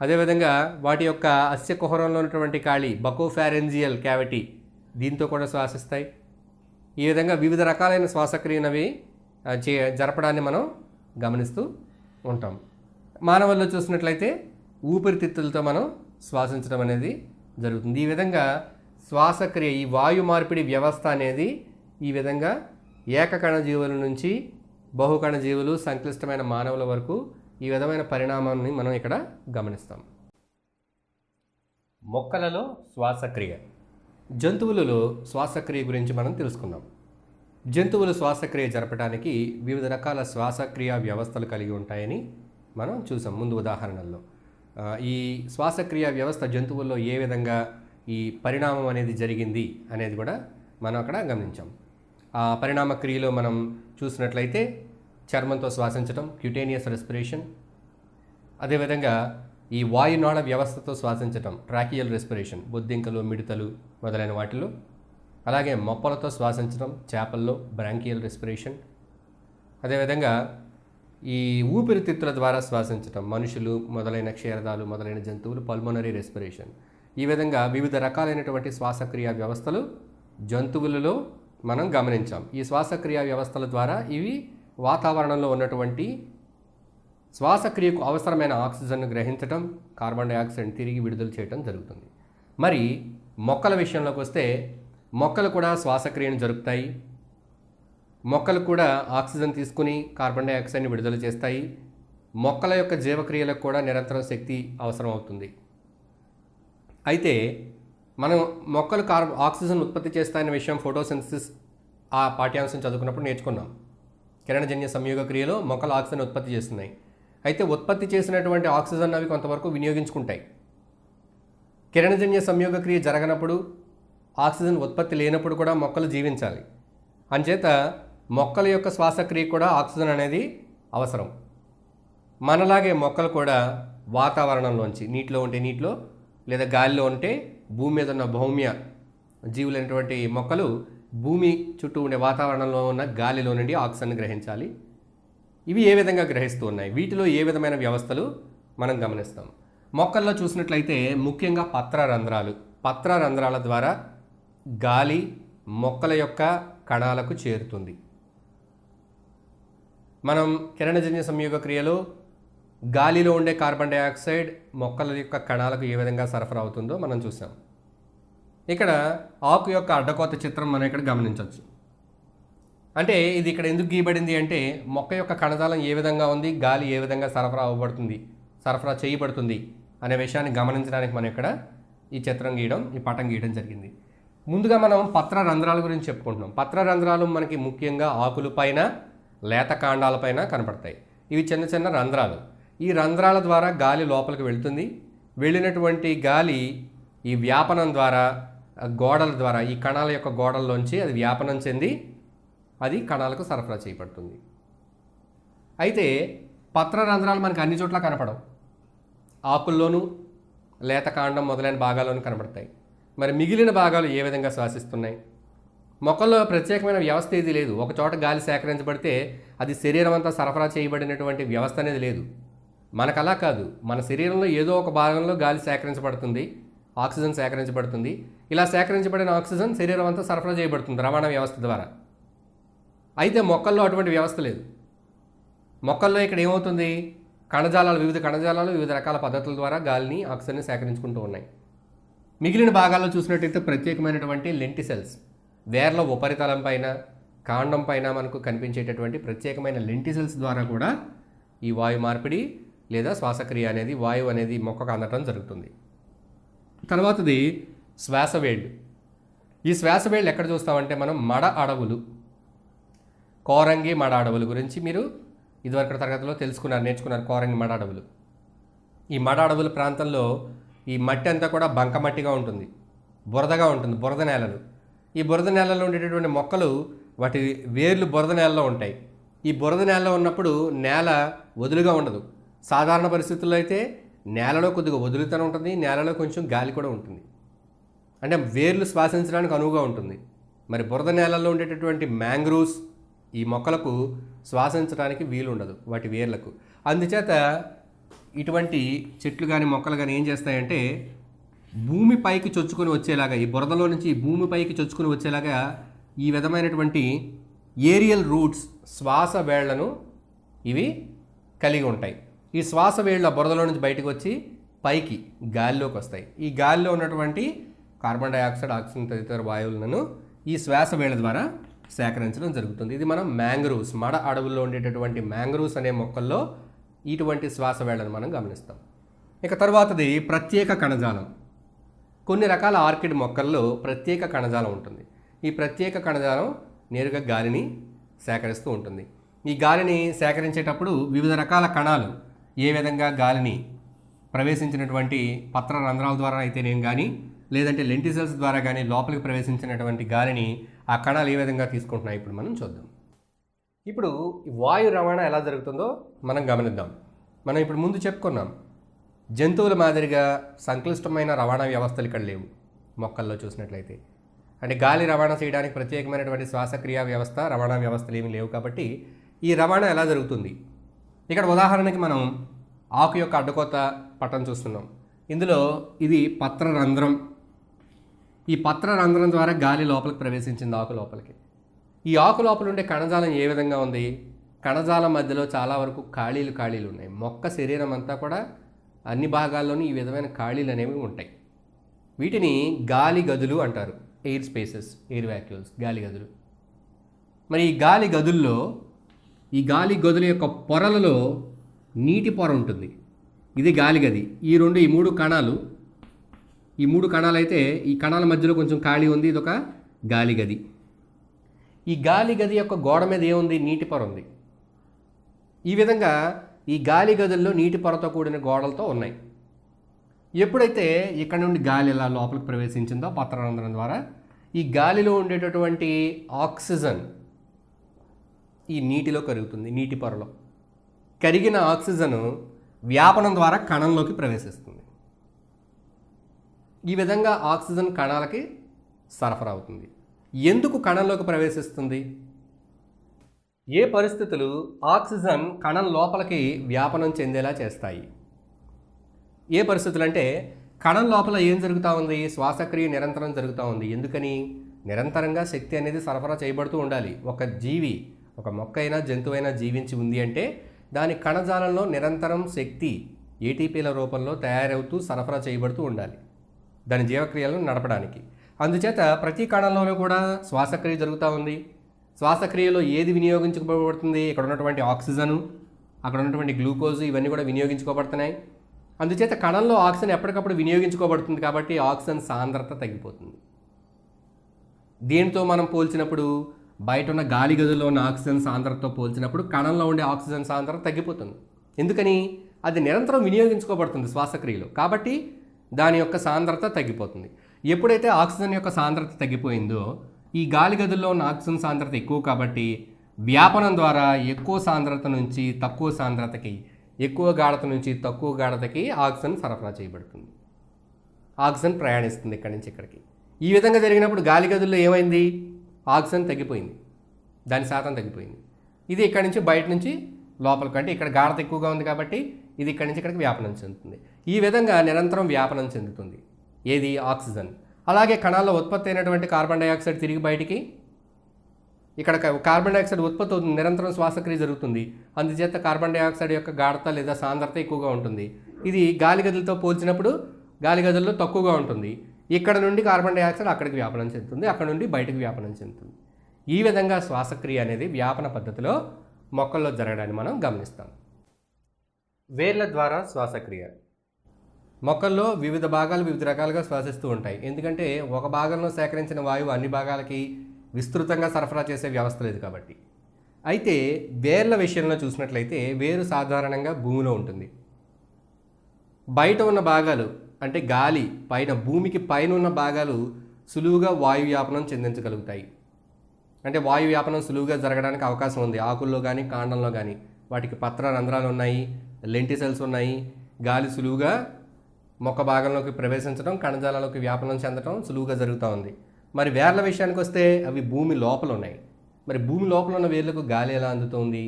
[SPEAKER 1] అదేవిధంగా వాటి యొక్క అస్య కుహరంలో ఉన్నటువంటి ఖాళీ బకోఫారెంజియల్ క్యావిటీ దీంతో కూడా శ్వాసిస్తాయి. ఈ విధంగా వివిధ రకాలైన శ్వాసక్రియనవి జరపడాన్ని మనం గమనిస్తూ ఉంటాం. మానవుల్లో చూసినట్లయితే ఊపిరితిత్తులతో మనం శ్వాసించడం అనేది జరుగుతుంది. ఈ విధంగా శ్వాసక్రియ, ఈ వాయు మార్పిడి వ్యవస్థ అనేది ఈ విధంగా ఏకకణ జీవుల నుంచి బహుకణ జీవులు, సంక్లిష్టమైన మానవుల వరకు ఈ విధమైన పరిణామాన్ని మనం ఇక్కడ గమనిస్తాం. మొక్కలలో శ్వాసక్రియ, జంతువులలో శ్వాసక్రియ గురించి మనం తెలుసుకుందాం. జంతువులు శ్వాసక్రియ జరపడానికి వివిధ రకాల శ్వాసక్రియ వ్యవస్థలు కలిగి ఉంటాయని మనం చూసాం ముందు ఉదాహరణల్లో. ఈ శ్వాసక్రియ వ్యవస్థ జంతువుల్లో ఏ విధంగా ఈ పరిణామం అనేది జరిగింది అనేది కూడా మనం అక్కడ గమనించాం. ఆ పరిణామ క్రియలో మనం చూసినట్లయితే చర్మంతో శ్వాసించడం క్యూటేనియస్ రెస్పిరేషన్, అదేవిధంగా ఈ వాయునాళ వ్యవస్థతో శ్వాసించడం ట్రాకియల్ రెస్పిరేషన్ బొద్దింకలు, మిడతలు మొదలైన వాటిలో, అలాగే మొప్పలతో శ్వాసించడం చేపల్లో బ్రాంకియల్ రెస్పిరేషన్, అదేవిధంగా ఈ ఊపిరితిత్తుల ద్వారా శ్వాసించటం, మనుషులు మొదలైన క్షీరదాలు మొదలైన జంతువులు పల్మోనరీ రెస్పిరేషన్. ఈ విధంగా వివిధ రకాలైనటువంటి శ్వాసక్రియ వ్యవస్థలు జంతువులలో మనం గమనించాం. ఈ శ్వాసక్రియ వ్యవస్థల ద్వారా ఇవి వాతావరణంలో ఉన్నటువంటి శ్వాసక్రియకు అవసరమైన ఆక్సిజన్ను గ్రహించటం, కార్బన్ డైఆక్సైడ్ తిరిగి విడుదల చేయటం జరుగుతుంది. మరి మొక్కల విషయంలోకి వస్తే మొక్కలు కూడా శ్వాసక్రియను జరుపుతాయి. మొక్కలు కూడా ఆక్సిజన్ తీసుకుని కార్బన్ డైఆక్సైడ్ని విడుదల చేస్తాయి. మొక్కల యొక్క జీవక్రియలకు కూడా నిరంతరం శక్తి అవసరం అవుతుంది. అయితే మనం మొక్కలు ఆక్సిజన్ ఉత్పత్తి చేస్తాయనే విషయం ఫోటోసింథసిస్ ఆ పాఠ్యాంశం చదువుకున్నప్పుడు నేర్చుకున్నాం. కిరణజన్య సంయోగ క్రియలో మొక్కలు ఆక్సిజన్ ఉత్పత్తి చేస్తున్నాయి. అయితే ఉత్పత్తి చేసినటువంటి ఆక్సిజన్ అవి కొంతవరకు వినియోగించుకుంటాయి. కిరణజన్య సంయోగ క్రియ జరగనప్పుడు, ఆక్సిజన్ ఉత్పత్తి లేనప్పుడు కూడా మొక్కలు జీవించాలి. అంచేత మొక్కల యొక్క శ్వాసక్రియ కూడా ఆక్సిజన్ అనేది అవసరం. మనలాగే మొక్కలు కూడా వాతావరణంలోంచి, నీటిలో ఉంటే నీటిలో, లేదా గాలిలో ఉంటే భూమి మీద ఉన్న భౌమ్య జీవులైనటువంటి మొక్కలు భూమి చుట్టూ ఉండే వాతావరణంలో ఉన్న గాలిలో నుండి ఆక్సిజన్ గ్రహించాలి. ఇవి ఏ విధంగా గ్రహిస్తూ ఉన్నాయి, వీటిలో ఏ విధమైన వ్యవస్థలు మనం గమనిస్తాం. మొక్కల్లో చూసినట్లయితే ముఖ్యంగా పత్రరంధ్రాల ద్వారా గాలి మొక్కల యొక్క కణాలకు చేరుతుంది. మనం కిరణజన్య సంయోగ క్రియలో గాలిలో ఉండే కార్బన్ డైఆక్సైడ్ మొక్కల యొక్క కణాలకు ఏ విధంగా సరఫరా అవుతుందో మనం చూసాం. ఇక్కడ ఆకు యొక్క అడ్డకోత చిత్రం మనం ఇక్కడ గమనించవచ్చు. అంటే ఇది ఇక్కడ ఎందుకు గీయబడింది అంటే మొక్క యొక్క కణజాలం ఏ విధంగా ఉంది, గాలి ఏ విధంగా సరఫరా చేయబడుతుంది అనే విషయాన్ని గమనించడానికి మనం ఇక్కడ ఈ చిత్రం గీయడం, ఈ పటం గీయడం జరిగింది. ముందుగా మనం పత్రరంధ్రాల గురించి చెప్పుకుంటున్నాం. పత్రరంధ్రాలు మనకి ముఖ్యంగా ఆకులపైన, లేత కాండాలపైన కనపడతాయి. ఇవి చిన్న చిన్న రంధ్రాలు. ఈ రంధ్రాల ద్వారా గాలి లోపలికి వెళ్తుంది. వెళ్ళినటువంటి గాలి ఈ వ్యాపనం ద్వారా, గోడల ద్వారా, ఈ కణాల యొక్క గోడల్లోంచి అది వ్యాపనం చెంది అది కణాలకు సరఫరా చేయబడుతుంది. అయితే పత్రరంధ్రాలు మనకి అన్ని చోట్ల కనపడవు. ఆకుల్లోనూ, లేత కాండం మొదలైన భాగాల్లోనూ కనపడతాయి. మరి మిగిలిన భాగాలు ఏ విధంగా శ్వాసిస్తున్నాయి? మొక్కల్లో ప్రత్యేకమైన వ్యవస్థ ఏది లేదు. ఒక చోట గాలి సేకరించబడితే అది శరీరం అంతా సరఫరా చేయబడినటువంటి వ్యవస్థ అనేది లేదు. మనకు అలా కాదు. మన శరీరంలో ఏదో ఒక భాగంలో గాలి సేకరించబడుతుంది, ఆక్సిజన్ సేకరించబడుతుంది. ఇలా సేకరించబడిన ఆక్సిజన్ శరీరం అంతా సరఫరా చేయబడుతుంది రవాణా వ్యవస్థ ద్వారా. అయితే మొక్కల్లో అటువంటి వ్యవస్థ లేదు. మొక్కల్లో ఇక్కడ ఏమవుతుంది, వివిధ కణజాలాలు వివిధ రకాల పద్ధతుల ద్వారా గాలిని, ఆక్సిజన్ని సేకరించుకుంటూ ఉన్నాయి. మిగిలిన భాగాల్లో చూసినట్టయితే ప్రత్యేకమైనటువంటి లెంటిసెల్స్, వేర్ల ఉపరితలం పైన, కాండం పైన మనకు కనిపించేటటువంటి ప్రత్యేకమైన లెంటిసెల్స్ ద్వారా కూడా ఈ వాయు మార్పిడి లేదా శ్వాసక్రియ అనేది, వాయువు అనేది మొక్కకు అందటం జరుగుతుంది. తర్వాతది శ్వాసవేళ్ళు. ఈ శ్వాసవేళ్ళు ఎక్కడ చూస్తామంటే మనం మడ అడవులు, కోరంగి మడ అడవుల గురించి మీరు ఇదివరకు తరగతిలో నేర్చుకున్నారు. కోరంగి మడ అడవులు. ఈ మడ అడవుల ప్రాంతంలో ఈ మట్టి అంతా కూడా బంకమట్టిగా ఉంటుంది, బురదగా ఉంటుంది, బురద నేలలు. ఈ బురద నేలలో ఉండేటటువంటి మొక్కలు వాటి వేర్లు బురద నేలలో ఉంటాయి. ఈ బురద నేలలో ఉన్నప్పుడు నేల వదులుగా ఉండదు. సాధారణ పరిస్థితుల్లో అయితే నేలలో కొద్దిగా వదులుతూనే ఉంటుంది, నేలలో కొంచెం గాలి కూడా ఉంటుంది. అంటే వేర్లు శ్వాసించడానికి అనువుగా ఉంటుంది. మరి బురద నేలల్లో ఉండేటటువంటి మ్యాంగ్రూవ్స్ ఈ మొక్కలకు శ్వాసించడానికి వీలు ఉండదు వాటి వేర్లకు. అందుచేత ఇటువంటి చెట్లు కానీ మొక్కలు కానీ ఏం చేస్తాయంటే భూమి పైకి చొచ్చుకొని వచ్చేలాగా, ఈ బురదలో నుంచి భూమి పైకి చొచ్చుకొని వచ్చేలాగా ఈ విధమైనటువంటి ఏరియల్ రూట్స్, శ్వాస వేళ్లను ఇవి కలిగి ఉంటాయి. ఈ శ్వాస వేళ్ళ బురదలో నుంచి బయటకు వచ్చి పైకి గాలిలోకి వస్తాయి. ఈ గాలిలో ఉన్నటువంటి కార్బన్ డైఆక్సైడ్, ఆక్సిజన్ తదితర వాయువులను ఈ శ్వాస వేళ్ళ ద్వారా సేకరించడం జరుగుతుంది. ఇది మనం మ్యాంగ్రూవ్స్, మడ అడవుల్లో ఉండేటటువంటి మ్యాంగ్రూవ్స్ అనే మొక్కల్లో ఇటువంటి శ్వాస వేళ్ళను మనం గమనిస్తాం. ఇక తర్వాతది ప్రత్యేక కణజాలం. కొన్ని రకాల ఆర్కిడ్ మొక్కల్లో ప్రత్యేక కణజాలం ఉంటుంది. ఈ ప్రత్యేక కణజాలం నేరుగా గాలిని సేకరిస్తూ ఉంటుంది. ఈ గాలిని సేకరించేటప్పుడు వివిధ రకాల కణాలు ఏ విధంగా గాలిని ప్రవేశించినటువంటి పత్ర రంధ్రాల ద్వారా అయితే నేను కానీ, లేదంటే లెంటిసెల్స్ ద్వారా కానీ లోపలికి ప్రవేశించినటువంటి గాలిని ఆ కణాలు ఏ విధంగా తీసుకుంటున్నాయి ఇప్పుడు మనం చూద్దాం. ఇప్పుడు వాయు రవాణా ఎలా జరుగుతుందో మనం గమనిద్దాం. మనం ఇప్పుడు ముందు చెప్పుకున్నాం, జంతువుల మాదిరిగా సంక్లిష్టమైన రవాణా వ్యవస్థలు ఇక్కడ లేవు మొక్కల్లో చూసినట్లయితే. అంటే గాలి రవాణా చేయడానికి ప్రత్యేకమైనటువంటి శ్వాసక్రియ వ్యవస్థ, రవాణా వ్యవస్థలు ఏమీ లేవు. కాబట్టి ఈ రవాణా ఎలా జరుగుతుంది? ఇక్కడ ఉదాహరణకి మనం ఆకు యొక్క అడ్డకోత పటం చూస్తున్నాం. ఇందులో ఇది పత్రరంధ్రం. ఈ పత్రరంధ్రం ద్వారా గాలి లోపలికి ప్రవేశించింది ఆకు లోపలికి. ఈ ఆకు లోపల ఉండే కణజాలం ఏ విధంగా ఉంది? కణజాలం మధ్యలో చాలా వరకు ఖాళీలు ఉన్నాయి. మొక్క శరీరం అంతా కూడా అన్ని భాగాల్లోనూ ఈ విధమైన ఖాళీలు అనేవి ఉంటాయి. వీటిని గాలి గదులు అంటారు. ఎయిర్ స్పేసెస్, ఎయిర్ వ్యాక్యూల్స్, గాలి గదులు. మరి ఈ గాలి గదుల్లో ఈ గాలి గదుల యొక్క పొరలలో నీటి పొర ఉంటుంది. ఇది గాలి గది. ఈ మూడు కణాలు, ఈ మూడు కణాలు అయితే ఈ కణాల మధ్యలో కొంచెం ఖాళీ ఉంది. ఇదొక గాలి గది. ఈ గాలి గది యొక్క గోడ మీద ఏముంది? నీటి పొర ఉంది. ఈ విధంగా ఈ గాలి గదుల్లో నీటి పొరతో కూడిన గోడలతో ఉన్నాయి. ఎప్పుడైతే ఇక్కడ నుండి గాలి ఇలా లోపలికి ప్రవేశించిందో పత్రరంధ్రం ద్వారా, ఈ గాలిలో ఉండేటటువంటి ఆక్సిజన్ ఈ నీటిలో కరుగుతుంది. నీటి పొరలో కరిగిన ఆక్సిజన్ వ్యాపనం ద్వారా కణంలోకి ప్రవేశిస్తుంది. ఈ విధంగా ఆక్సిజన్ కణాలకి సరఫరా అవుతుంది. ఎందుకు కణంలోకి ప్రవేశిస్తుంది? ఏ పరిస్థితులు ఆక్సిజన్ కణం లోపలికి వ్యాపనం చెందేలా చేస్తాయి? ఏ పరిస్థితులు అంటే కణం లోపల ఏం జరుగుతూ ఉంది? శ్వాసక్రియ నిరంతరం జరుగుతూ ఉంది. ఎందుకని? నిరంతరంగా శక్తి అనేది సరఫరా చేయబడుతూ ఉండాలి. ఒక జీవి, ఒక మొక్క అయినా జంతువైనా జీవించి ఉంది అంటే దాని కణజాలంలో నిరంతరం శక్తి ఏటీపీల రూపంలో తయారవుతూ సరఫరా చేయబడుతూ ఉండాలి దాని జీవక్రియలను నడపడానికి. అందుచేత ప్రతి కణంలోనూ కూడా శ్వాసక్రియ జరుగుతూ ఉంది. శ్వాసక్రియలో ఏది వినియోగించుకోబడుతుంది? ఇక్కడ ఉన్నటువంటి ఆక్సిజను, అక్కడ ఉన్నటువంటి గ్లూకోజ్, ఇవన్నీ కూడా వినియోగించుకోబడుతున్నాయి. అందుచేత కణంలో ఆక్సిజన్ ఎప్పటికప్పుడు వినియోగించుకోబడుతుంది కాబట్టి ఆక్సిజన్ సాంద్రత తగ్గిపోతుంది. దీంతో మనం పోల్చినప్పుడు బయట ఉన్న గాలి గదుల్లో ఉన్న ఆక్సిజన్ సాంద్రతతో పోల్చినప్పుడు కణంలో ఉండే ఆక్సిజన్ సాంద్రత తగ్గిపోతుంది. ఎందుకని? అది నిరంతరం వినియోగించుకోబడుతుంది శ్వాసక్రియలో, కాబట్టి దాని యొక్క సాంద్రత తగ్గిపోతుంది. ఎప్పుడైతే ఆక్సిజన్ యొక్క సాంద్రత తగ్గిపోయిందో ఈ గాలి గదుల్లో ఉన్న ఆక్సిజన్ సాంద్రత ఎక్కువ కాబట్టి వ్యాపనం ద్వారా ఎక్కువ సాంద్రత నుంచి తక్కువ సాంద్రతకి, ఎక్కువ గాఢత నుంచి తక్కువ గాఢతకి ఆక్సిజన్ సరఫరా చేయబడుతుంది. ఆక్సిజన్ ప్రయాణిస్తుంది ఇక్కడి నుంచి ఇక్కడికి. ఈ విధంగా జరిగినప్పుడు గాలి గదుల్లో ఏమైంది? ఆక్సిజన్ తగ్గిపోయింది, దాని శాతం తగ్గిపోయింది. ఇది ఇక్కడి నుంచి బయట నుంచి లోపలికి, అంటే ఇక్కడ గాఢత ఎక్కువగా ఉంది కాబట్టి ఇది ఇక్కడి నుంచి ఇక్కడికి వ్యాపనం చెందుతుంది. ఈ విధంగా నిరంతరం వ్యాపనం చెందుతుంది ఏది? ఆక్సిజన్. అలాగే కణాల్లో ఉత్పత్తి అయినటువంటి కార్బన్ డైఆక్సైడ్ తిరిగి బయటికి, ఇక్కడ కార్బన్ డైఆక్సైడ్ ఉత్పత్తి అవుతుంది, నిరంతరం శ్వాసక్రియ జరుగుతుంది. అందుచేత కార్బన్ డైఆక్సైడ్ యొక్క గాఢత లేదా సాంద్రత ఎక్కువగా ఉంటుంది. ఇది గాలి గదులతో పోల్చినప్పుడు గాలి గదుల్లో తక్కువగా ఉంటుంది. ఇక్కడ నుండి కార్బన్ డైఆక్సైడ్ అక్కడికి వ్యాపనం చెందుతుంది, అక్కడ నుండి బయటకు వ్యాపనం చెందుతుంది. ఈ విధంగా శ్వాసక్రియ అనేది వ్యాపన పద్ధతిలో మొక్కల్లో జరగడాన్ని మనం గమనిస్తాం. వేర్ల ద్వారా శ్వాసక్రియ. మొక్కల్లో వివిధ భాగాలు వివిధ రకాలుగా శ్వాసిస్తూ ఉంటాయి. ఎందుకంటే ఒక భాగంలో సేకరించిన వాయువు అన్ని భాగాలకి విస్తృతంగా సరఫరా చేసే వ్యవస్థ లేదు కాబట్టి. అయితే వేర్ల విషయంలో చూసినట్లయితే వేరు సాధారణంగా భూమిలో ఉంటుంది. బయట ఉన్న భాగాలు అంటే గాలి పైన, భూమికి పైన ఉన్న భాగాలు సులువుగా వాయువ్యాపనం చెందించగలుగుతాయి. అంటే వాయువ్యాపనం సులువుగా జరగడానికి అవకాశం ఉంది. ఆకుల్లో కానీ కాండంలో కానీ వాటికి పత్ర రంధ్రాలు ఉన్నాయి, లెంటిసెల్స్ ఉన్నాయి. గాలి సులువుగా మొక్క భాగంలోకి ప్రవేశించడం, కణజాలంలోకి వ్యాపనం చెందడం సులువుగా జరుగుతూ ఉంది. మరి వేర్ల విషయానికి వస్తే అవి భూమి లోపల ఉన్నాయి. మరి భూమి లోపల ఉన్న వేర్లకు గాలి ఎలా అందుతుంది?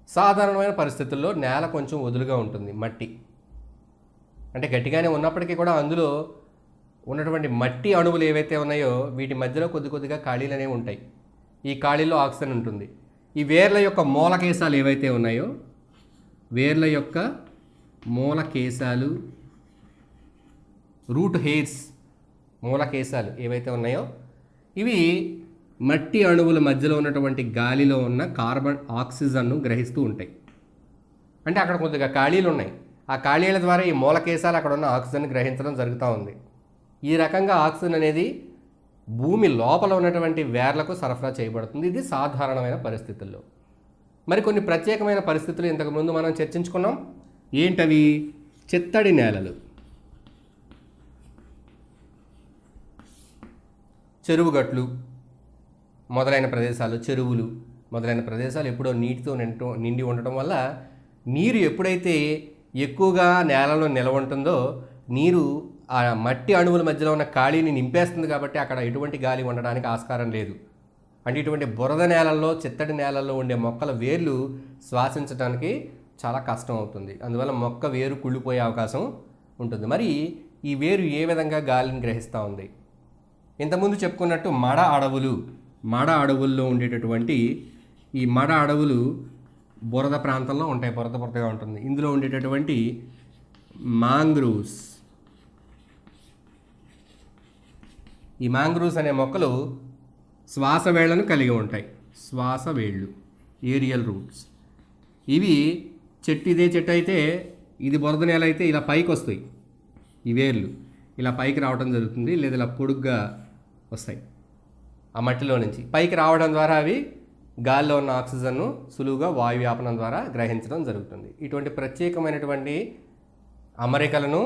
[SPEAKER 1] సాధారణమైన పరిస్థితుల్లో నేల కొంచెం వదులుగా ఉంటుంది, మట్టి అంటే గట్టిగానే ఉన్నప్పటికీ కూడా అందులో ఉన్నటువంటి మట్టి అణువులు ఏవైతే ఉన్నాయో వీటి మధ్యలో కొద్ది కొద్దిగా ఖాళీలు అనేవి ఉంటాయి. ఈ ఖాళీలో ఆక్సిజన్ ఉంటుంది. ఈ వేర్ల యొక్క మూలకేశాలు ఏవైతే ఉన్నాయో, వేర్ల యొక్క మూలకేశాలు, రూట్ హెయిర్స్, మూలకేశాలు ఏవైతే ఉన్నాయో ఇవి మట్టి అణువుల మధ్యలో ఉన్నటువంటి గాలిలో ఉన్న కార్బన్ ఆక్సిజన్ను గ్రహిస్తూ ఉంటాయి. అంటే అక్కడ కొద్దిగా ఖాళీలు ఉన్నాయి. ఆ ఖాళీల ద్వారా ఈ మూలకేశాలు అక్కడ ఉన్న ఆక్సిజన్ గ్రహించడం జరుగుతూ ఉంది. ఈ రకంగా ఆక్సిజన్ అనేది భూమి లోపల ఉన్నటువంటి వేర్లకు సరఫరా చేయబడుతుంది. ఇది సాధారణమైన పరిస్థితుల్లో. మరి కొన్ని ప్రత్యేకమైన పరిస్థితులు ఇంతకుముందు మనం చర్చించుకున్నాం. ఏంటవి? చిత్తడి నేలలు, చెరువుగట్లు మొదలైన ప్రదేశాలు, చెరువులు మొదలైన ప్రదేశాలు ఎప్పుడో నీటితో నిండి ఉండటం వల్ల నీరు ఎప్పుడైతే ఎక్కువగా నేలలో నిలవ ఉంటుందో నీరు ఆ మట్టి అణువుల మధ్యలో ఉన్న ఖాళీని నింపేస్తుంది. కాబట్టి అక్కడ ఎటువంటి గాలి ఉండడానికి ఆస్కారం లేదు. అంటే ఇటువంటి బురద నేలల్లో, చిత్తడి నేలల్లో ఉండే మొక్కల వేర్లు శ్వాసించడానికి చాలా కష్టం అవుతుంది. అందువల్ల మొక్క వేరు కుళ్ళిపోయే అవకాశం ఉంటుంది. మరి ఈ వేరు ఏ విధంగా గాలిని గ్రహిస్తూ ఉంది? ఇంతకుముందు చెప్పుకున్నట్టు మడ అడవుల్లో ఉండేటటువంటి ఈ మడ అడవులు బురద ప్రాంతంలో ఉంటాయి, బురదగా ఉంటుంది. ఇందులో ఉండేటటువంటి మాంగ్రూవ్స్, ఈ మాంగ్రూవ్స్ అనే మొక్కలు శ్వాసవేళ్లను కలిగి ఉంటాయి. శ్వాసవేళ్ళు, ఏరియల్ రూట్స్. ఇవి ఇదే చెట్టు అయితే, ఇది బురద నేల అయితే ఇలా పైకి వస్తాయి. ఈ వేర్లు ఇలా పైకి రావడం జరుగుతుంది, లేదా ఇలా పొడుగ్గా వస్తాయి. ఆ మట్టిలో నుంచి పైకి రావడం ద్వారా అవి గాలిలో ఉన్న ఆక్సిజన్ను సులువుగా వాయు వ్యాపనం ద్వారా గ్రహించడం జరుగుతుంది. ఇటువంటి ప్రత్యేకమైనటువంటి అమరికలను,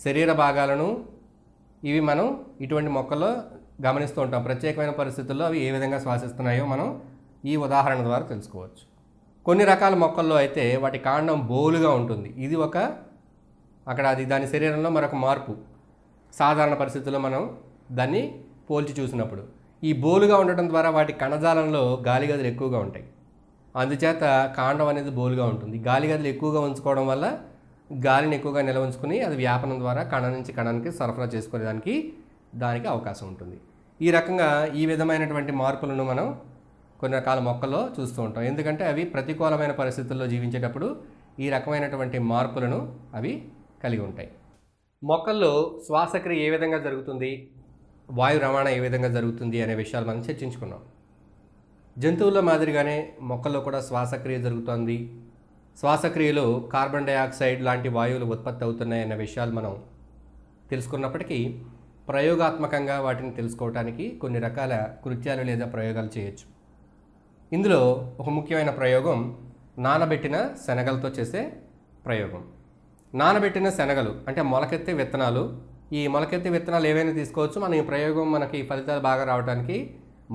[SPEAKER 1] శరీర భాగాలను ఇవి మనం ఇటువంటి మొక్కల్లో గమనిస్తూ ఉంటాం. ప్రత్యేకమైన పరిస్థితుల్లో అవి ఏ విధంగా శ్వాసిస్తున్నాయో మనం ఈ ఉదాహరణ ద్వారా తెలుసుకోవచ్చు. కొన్ని రకాల మొక్కల్లో అయితే వాటి కాండం బోలుగా ఉంటుంది. ఇది దాని శరీరంలో మరొక మార్పు. సాధారణ పరిస్థితుల్లో మనం దాన్ని పోల్చి చూసినప్పుడు ఈ బోలుగా ఉండటం ద్వారా వాటి కణజాలంలో గాలి గదులు ఎక్కువగా ఉంటాయి. అందుచేత కాండం అనేది బోలుగా ఉంటుంది. గాలి గదులు ఎక్కువగా ఉంచుకోవడం వల్ల గాలిని ఎక్కువగా నిల్వ ఉంచుకుని అది వ్యాపనం ద్వారా కణం నుంచి కణానికి సరఫరా చేసుకునేదానికి దానికి అవకాశం ఉంటుంది. ఈ రకంగా ఈ విధమైనటువంటి మార్పులను మనం కొన్ని రకాల మొక్కల్లో చూస్తూ ఉంటాం. ఎందుకంటే అవి ప్రతికూలమైన పరిస్థితుల్లో జీవించేటప్పుడు ఈ రకమైనటువంటి మార్పులను అవి కలిగి ఉంటాయి. మొక్కల్లో శ్వాసక్రియ ఏ విధంగా జరుగుతుంది, వాయు రవాణా ఏ విధంగా జరుగుతుంది అనే విషయాలు మనం చర్చించుకున్నాం. జంతువుల మాదిరిగానే మొక్కల్లో కూడా శ్వాసక్రియ జరుగుతుంది. శ్వాసక్రియలో కార్బన్ డైఆక్సైడ్ లాంటి వాయువులు ఉత్పత్తి అవుతున్నాయన్న విషయాలు మనం తెలుసుకున్నప్పటికీ ప్రయోగాత్మకంగా వాటిని తెలుసుకోవడానికి కొన్ని రకాల కృత్యాలు లేదా ప్రయోగాలు చేయొచ్చు. ఇందులో ఒక ముఖ్యమైన ప్రయోగం నానబెట్టిన శనగలతో చేసే ప్రయోగం. నానబెట్టిన శనగలు అంటే మొలకెత్తే విత్తనాలు. ఈ మొలకెత్తే విత్తనాలు ఏవైనా తీసుకోవచ్చు. మనం ఈ ప్రయోగం మనకి ఫలితాలు బాగా రావడానికి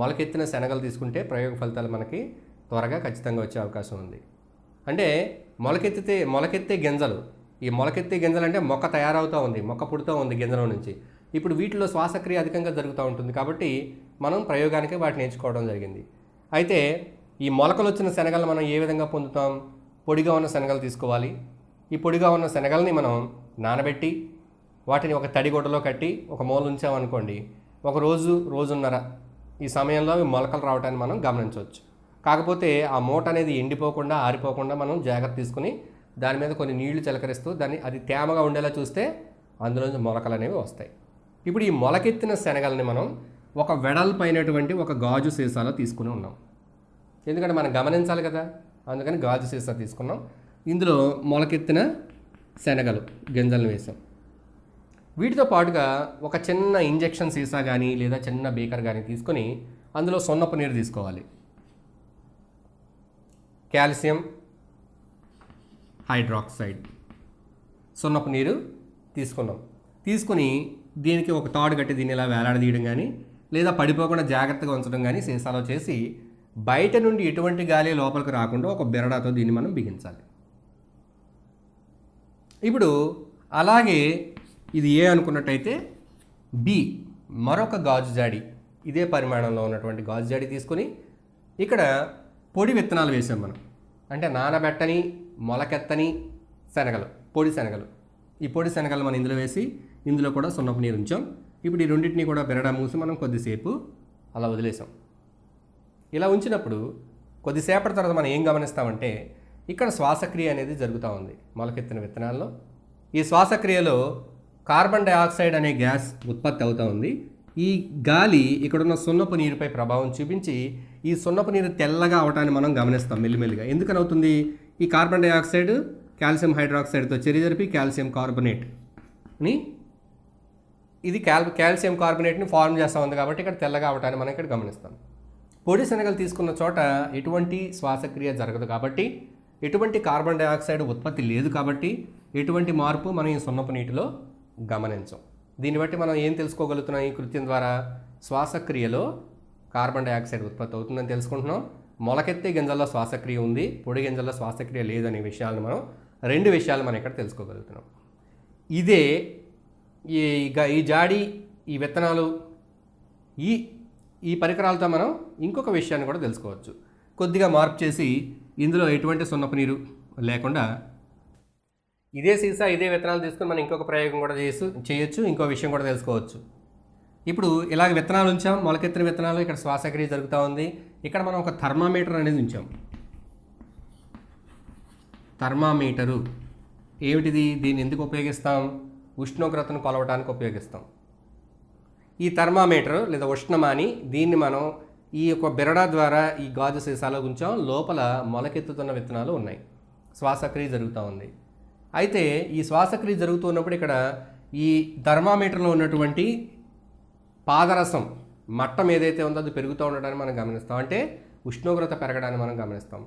[SPEAKER 1] మొలకెత్తిన శనగలు తీసుకుంటే ప్రయోగ ఫలితాలు మనకి త్వరగా ఖచ్చితంగా వచ్చే అవకాశం ఉంది. అంటే మొలకెత్తే గింజలు, ఈ మొలకెత్తే గింజలు అంటే మొక్క తయారవుతూ ఉంది, మొక్క పుడుతూ ఉంది గింజల నుంచి. ఇప్పుడు వీటిలో శ్వాసక్రియ అధికంగా జరుగుతూ ఉంటుంది కాబట్టి మనం ప్రయోగానికి వాటిని ఎంచుకోవడం జరిగింది. అయితే ఈ మొలకలు వచ్చిన శనగలు మనం ఏ విధంగా పొందుతాం? పొడిగా ఉన్న శనగలు తీసుకోవాలి. ఈ పొడిగా ఉన్న శనగల్ని మనం నానబెట్టి వాటిని ఒక తడిగుడ్డలో కట్టి ఒక మూల ఉంచామనుకోండి, ఒక రోజున్నర ఈ సమయంలో అవి మొలకలు రావటాన్ని మనం గమనించవచ్చు. కాకపోతే ఆ మూట అనేది ఎండిపోకుండా ఆరిపోకుండా మనం జాగ్రత్త తీసుకుని దాని మీద కొన్ని నీళ్లు చిలకరిస్తూ అది తేమగా ఉండేలా చూస్తే అందులోంచి మొలకలు అనేవి వస్తాయి. ఇప్పుడు ఈ మొలకెత్తిన శనగల్ని మనం ఒక వెడల్పైనటువంటి ఒక గాజు సీసాలో తీసుకుని ఉన్నాం. ఎందుకంటే మనం గమనించాలి కదా, అందుకని గాజు సీసా తీసుకున్నాం. ఇందులో మొలకెత్తిన శనగలు గింజలను వేసాం. వీటితో పాటుగా ఒక చిన్న ఇంజెక్షన్ సీసా కానీ లేదా చిన్న బీకర్ కానీ తీసుకొని అందులో సున్నపు నీరు తీసుకోవాలి. కాల్షియం హైడ్రాక్సైడ్ సున్నపు నీరు తీసుకుని దీనికి ఒక తాడు కట్టి దీన్ని ఇలా వేలాడదీయడం కానీ లేదా పడిపోకుండా జాగ్రత్తగా ఉంచడం కానీ సీసాలో చేసి బయట నుండి ఎటువంటి గాలి లోపలికి రాకుండా ఒక బెరడాతో దీన్ని మనం బిగించాలి. ఇప్పుడు అలాగే ఇది ఏ అనుకున్నట్టయితే బి మరొక గాజు జాడి, ఇదే పరిమాణంలో ఉన్నటువంటి గాజు జాడి తీసుకొని ఇక్కడ పొడి విత్తనాలు వేసాం మనం. అంటే నానబెట్టని మొలకెత్తని శనగలు, పొడి శనగలు. ఈ పొడి శనగలు మనం ఇందులో వేసి ఇందులో కూడా సున్నపు నీరు ఉంచాం. ఇప్పుడు ఈ రెండింటినీ కూడా బెరడా మూసి మనం కొద్దిసేపు అలా వదిలేసాం. ఇలా ఉంచినప్పుడు కొద్దిసేపటి తర్వాత మనం ఏం గమనిస్తామంటే ఇక్కడ శ్వాసక్రియ అనేది జరుగుతూ ఉంది మొలకెత్తిన విత్తనాల్లో. ఈ శ్వాసక్రియలో కార్బన్ డైఆక్సైడ్ అనే గ్యాస్ ఉత్పత్తి అవుతూ ఉంది. ఈ గాలి ఇక్కడున్న సున్నపు నీరుపై ప్రభావం చూపించి ఈ సున్నపు నీరు తెల్లగా అవటాన్ని మనం గమనిస్తాం మెల్లిమెల్లిగా. ఎందుకని అవుతుంది? ఈ కార్బన్ డైఆక్సైడ్ కాల్షియం హైడ్రాక్సైడ్తో చర్య జరిపి కాల్షియం కార్బొనేట్ని కాల్షియం కార్బొనేట్ని ఫార్మ్ చేస్తూ ఉంది కాబట్టి ఇక్కడ తెల్లగా అవటాన్ని మనం ఇక్కడ గమనిస్తాం. పొడి శనగలు తీసుకున్న చోట ఎటువంటి శ్వాసక్రియ జరగదు కాబట్టి, ఎటువంటి కార్బన్ డైఆక్సైడ్ ఉత్పత్తి లేదు కాబట్టి ఎటువంటి మార్పు మనం ఈ సున్నపు నీటిలో గమనించం. దీన్ని బట్టి మనం ఏం తెలుసుకోగలుగుతున్నాం? ఈ కృత్యం ద్వారా శ్వాసక్రియలో కార్బన్ డైఆక్సైడ్ ఉత్పత్తి అవుతుందని తెలుసుకుంటున్నాం. మొలకెత్తే గింజల్లో శ్వాసక్రియ ఉంది, పొడి గింజల్లో శ్వాసక్రియ లేదనే విషయాలను మనం రెండు విషయాలు మనం ఇక్కడ తెలుసుకోగలుగుతున్నాం. ఇదే ఈ జాడి, ఈ విత్తనాలు, ఈ పరికరాలతో మనం ఇంకొక విషయాన్ని కూడా తెలుసుకోవచ్చు. కొద్దిగా మార్పు చేసి ఇందులో ఎటువంటి సున్నపు నీరు లేకుండా ఇదే సీసా ఇదే విత్తనాలు తీసుకుని మనం ఇంకొక ప్రయోగం కూడా చేయొచ్చు. ఇంకో విషయం కూడా తెలుసుకోవచ్చు. ఇప్పుడు ఇలాగ విత్తనాలు ఉంచాం, మొలకెత్తిన విత్తనాలు, ఇక్కడ శ్వాసక్రియ జరుగుతూ ఉంది. ఇక్కడ మనం ఒక థర్మామీటర్ అనేది ఉంచాం. థర్మామీటరు ఏమిటిది? దీన్ని ఎందుకు ఉపయోగిస్తాం? ఉష్ణోగ్రతను కొలవడానికి ఉపయోగిస్తాం. ఈ థర్మామీటర్ లేదా ఉష్ణమాని, దీన్ని మనం ఈ యొక్క బిరడా ద్వారా ఈ గాజు సీసాలో ఉంచాం. లోపల మొలకెత్తుతున్న విత్తనాలు ఉన్నాయి, శ్వాసక్రియ జరుగుతూ ఉంది. అయితే ఈ శ్వాసక్రియ జరుగుతున్నప్పుడు ఇక్కడ ఈ థర్మామీటర్లో ఉన్నటువంటి పాదరసం మట్టం ఏదైతే ఉందో అది పెరుగుతూ ఉండడాన్ని మనం గమనిస్తాం. అంటే ఉష్ణోగ్రత పెరగడాన్ని మనం గమనిస్తాం.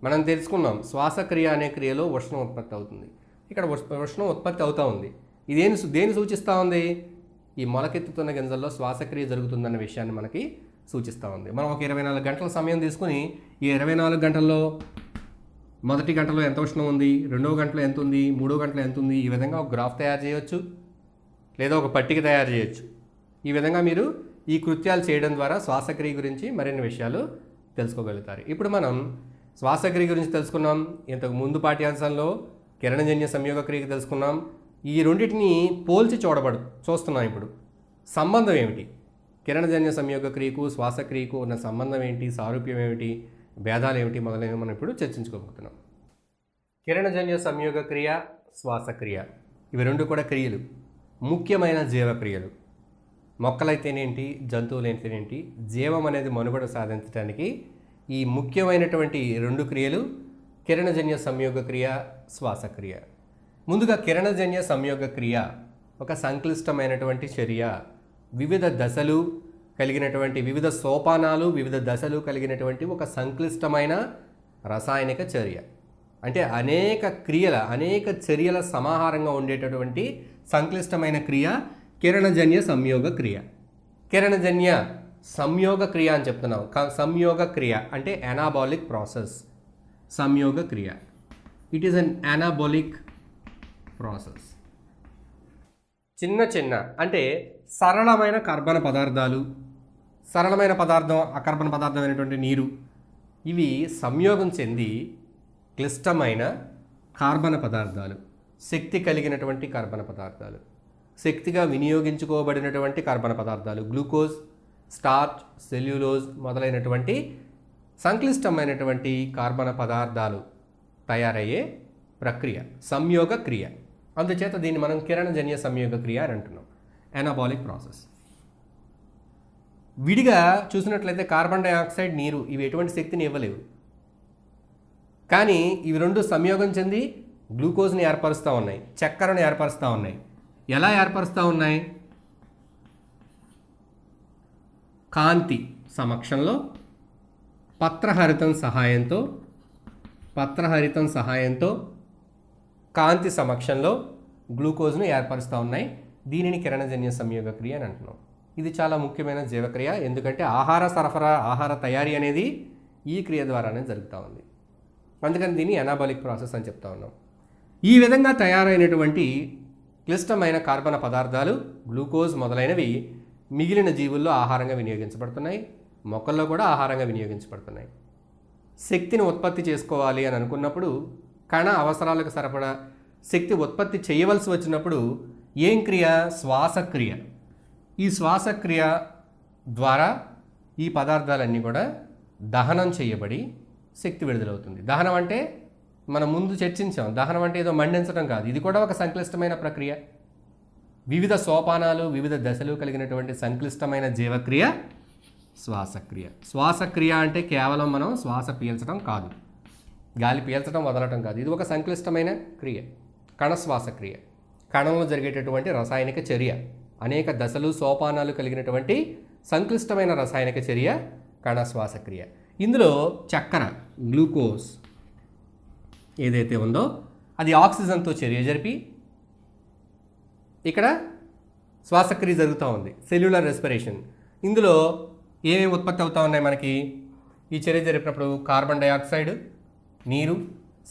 [SPEAKER 1] మనం తెలుసుకున్నాం శ్వాసక్రియ అనే క్రియలో ఉష్ణం ఉత్పత్తి అవుతుంది. ఇక్కడ ఉష్ణం ఉత్పత్తి అవుతూ ఉంది. దేని సూచిస్తూ ఉంది? ఈ మొలకెత్తుతున్న గింజల్లో శ్వాసక్రియ జరుగుతుందన్న విషయాన్ని మనకి సూచిస్తూ ఉంది. మనం ఒక 24 గంటల సమయం తీసుకుని ఈ 24 గంటల్లో మొదటి గంటలో ఎంత ఉష్ణం ఉంది, రెండవ గంటలో ఎంత ఉంది, మూడో గంటలో ఎంత ఉంది, ఈ విధంగా ఒక గ్రాఫ్ తయారు చేయవచ్చు, లేదా ఒక పట్టిక తయారు చేయొచ్చు. ఈ విధంగా మీరు ఈ కృత్యాలు చేయడం ద్వారా శ్వాసక్రియ గురించి మరిన్ని విషయాలు తెలుసుకోగలుగుతారు. ఇప్పుడు మనం శ్వాసక్రియ గురించి తెలుసుకున్నాం. ఇంతకు ముందు పాఠ్యాంశంలో కిరణజన్య సంయోగ క్రియకు తెలుసుకున్నాం. ఈ రెండింటిని పోల్చి చూస్తున్నాం. ఇప్పుడు సంబంధం ఏమిటి? కిరణజన్య సంయోగ క్రియకు శ్వాసక్రియకు ఉన్న సంబంధం ఏంటి, సారూప్యం ఏమిటి, భేదాలు ఏమిటి మొదలైనవి మనం ఇప్పుడు చర్చించుకోబోతున్నాం. కిరణజన్య సంయోగ క్రియ, శ్వాసక్రియ ఇవి రెండు కూడా క్రియలు, ముఖ్యమైన జీవక్రియలు. మొక్కలైతేనేంటి, జంతువులైతేనేంటి, జీవం అనేది మనుగడ సాధించడానికి ఈ ముఖ్యమైనటువంటి రెండు క్రియలు కిరణజన్య సంయోగ క్రియ, శ్వాసక్రియ. ముందుగా కిరణజన్య సంయోగ క్రియ ఒక సంక్లిష్టమైనటువంటి చర్య. వివిధ దశలు కలిగినటువంటి, వివిధ సోపానాలు, వివిధ దశలు కలిగినటువంటి ఒక సంక్లిష్టమైన రసాయనిక చర్య. అంటే అనేక చర్యల సమాహారంగా ఉండేటటువంటి సంక్లిష్టమైన క్రియ కిరణజన్య సంయోగ క్రియ. కిరణజన్య సంయోగ క్రియ అని చెప్తున్నాం. సంయోగ క్రియ అంటే ఎనాబాలిక్ ప్రాసెస్. సంయోగ క్రియ, ఇట్ ఈస్ అన్ ఎనాబాలిక్ ప్రాసెస్. చిన్న అంటే సరళమైన కర్బన పదార్థాలు, సరళమైన పదార్థం, అకర్బన పదార్థమైనటువంటి నీరు, ఇవి సంయోగం చెంది క్లిష్టమైన కార్బన పదార్థాలు, శక్తి కలిగినటువంటి కార్బన పదార్థాలు, శక్తిగా వినియోగించుకోబడినటువంటి కార్బన పదార్థాలు, గ్లూకోజ్, స్టార్చ్, సెల్యులోజ్ మొదలైనటువంటి సంక్లిష్టమైనటువంటి కార్బన పదార్థాలు తయారయ్యే ప్రక్రియ సంయోగ క్రియ. అందుచేత దీన్ని మనం కిరణజన్య సంయోగ క్రియ అని అంటున్నాం, ఎనాబాలిక్ ప్రాసెస్. విడిగా చూసినట్లయితే కార్బన్ డైఆక్సైడ్, నీరు ఇవి ఎటువంటి శక్తిని ఇవ్వలేవు. కానీ ఇవి రెండు సంయోగం చెంది గ్లూకోజ్ని ఏర్పరుస్తూ ఉన్నాయి, చక్కెరను ఏర్పరుస్తూ ఉన్నాయి. ఎలా ఏర్పరుస్తూ ఉన్నాయి? కాంతి సమక్షంలో పత్రహరితం సహాయంతో కాంతి సమక్షంలో గ్లూకోజ్ను ఏర్పరుస్తూ ఉన్నాయి. దీనిని కిరణజన్య సంయోగ క్రియ అని అంటున్నాం. ఇది చాలా ముఖ్యమైన జీవక్రియ. ఎందుకంటే ఆహార తయారీ అనేది ఈ క్రియ ద్వారానే జరుగుతూ ఉంది. అందుకని దీన్ని ఎనాబాలిక్ ప్రాసెస్ అని చెప్తా ఉన్నాం. ఈ విధంగా తయారైనటువంటి క్లిష్టమైన కార్బన పదార్థాలు, గ్లూకోజ్ మొదలైనవి మిగిలిన జీవుల్లో ఆహారంగా వినియోగించబడుతున్నాయి, మొక్కల్లో కూడా ఆహారంగా వినియోగించబడుతున్నాయి. శక్తిని ఉత్పత్తి చేసుకోవాలి అని అనుకున్నప్పుడు, కణ అవసరాలకు సరిపడా శక్తి ఉత్పత్తి చేయవలసి వచ్చినప్పుడు ఏం క్రియ? శ్వాసక్రియ. ఈ శ్వాసక్రియ ద్వారా ఈ పదార్థాలన్నీ కూడా దహనం చేయబడి శక్తి విడుదలవుతుంది. దహనం అంటే మనం ముందు చర్చించాం, దహనం అంటే ఏదో మండించడం కాదు, ఇది కూడా ఒక సంక్లిష్టమైన ప్రక్రియ. వివిధ సోపానాలు, వివిధ దశలు కలిగినటువంటి సంక్లిష్టమైన జీవక్రియ శ్వాసక్రియ. శ్వాసక్రియ అంటే కేవలం మనం శ్వాస పీల్చడం కాదు, గాలి పీల్చడం వదలటం కాదు, ఇది ఒక సంక్లిష్టమైన క్రియ, కణశ్వాసక్రియ. కణంలో జరిగేటటువంటి రసాయనిక చర్య, అనేక దశలు సోపానాలు కలిగినటువంటి సంక్లిష్టమైన రసాయనిక చర్య కణశ్వాసక్రియ. ఇందులో చక్కెర, గ్లూకోజ్ ఏదైతే ఉందో అది ఆక్సిజన్తో చర్య జరిపి ఇక్కడ శ్వాసక్రియ జరుగుతూ ఉంది, సెల్యులర్ రెస్పిరేషన్. ఇందులో ఏమేమి ఉత్పత్తి అవుతూ ఉన్నాయి మనకి? ఈ చర్య జరిపినప్పుడు కార్బన్ డైఆక్సైడ్, నీరు,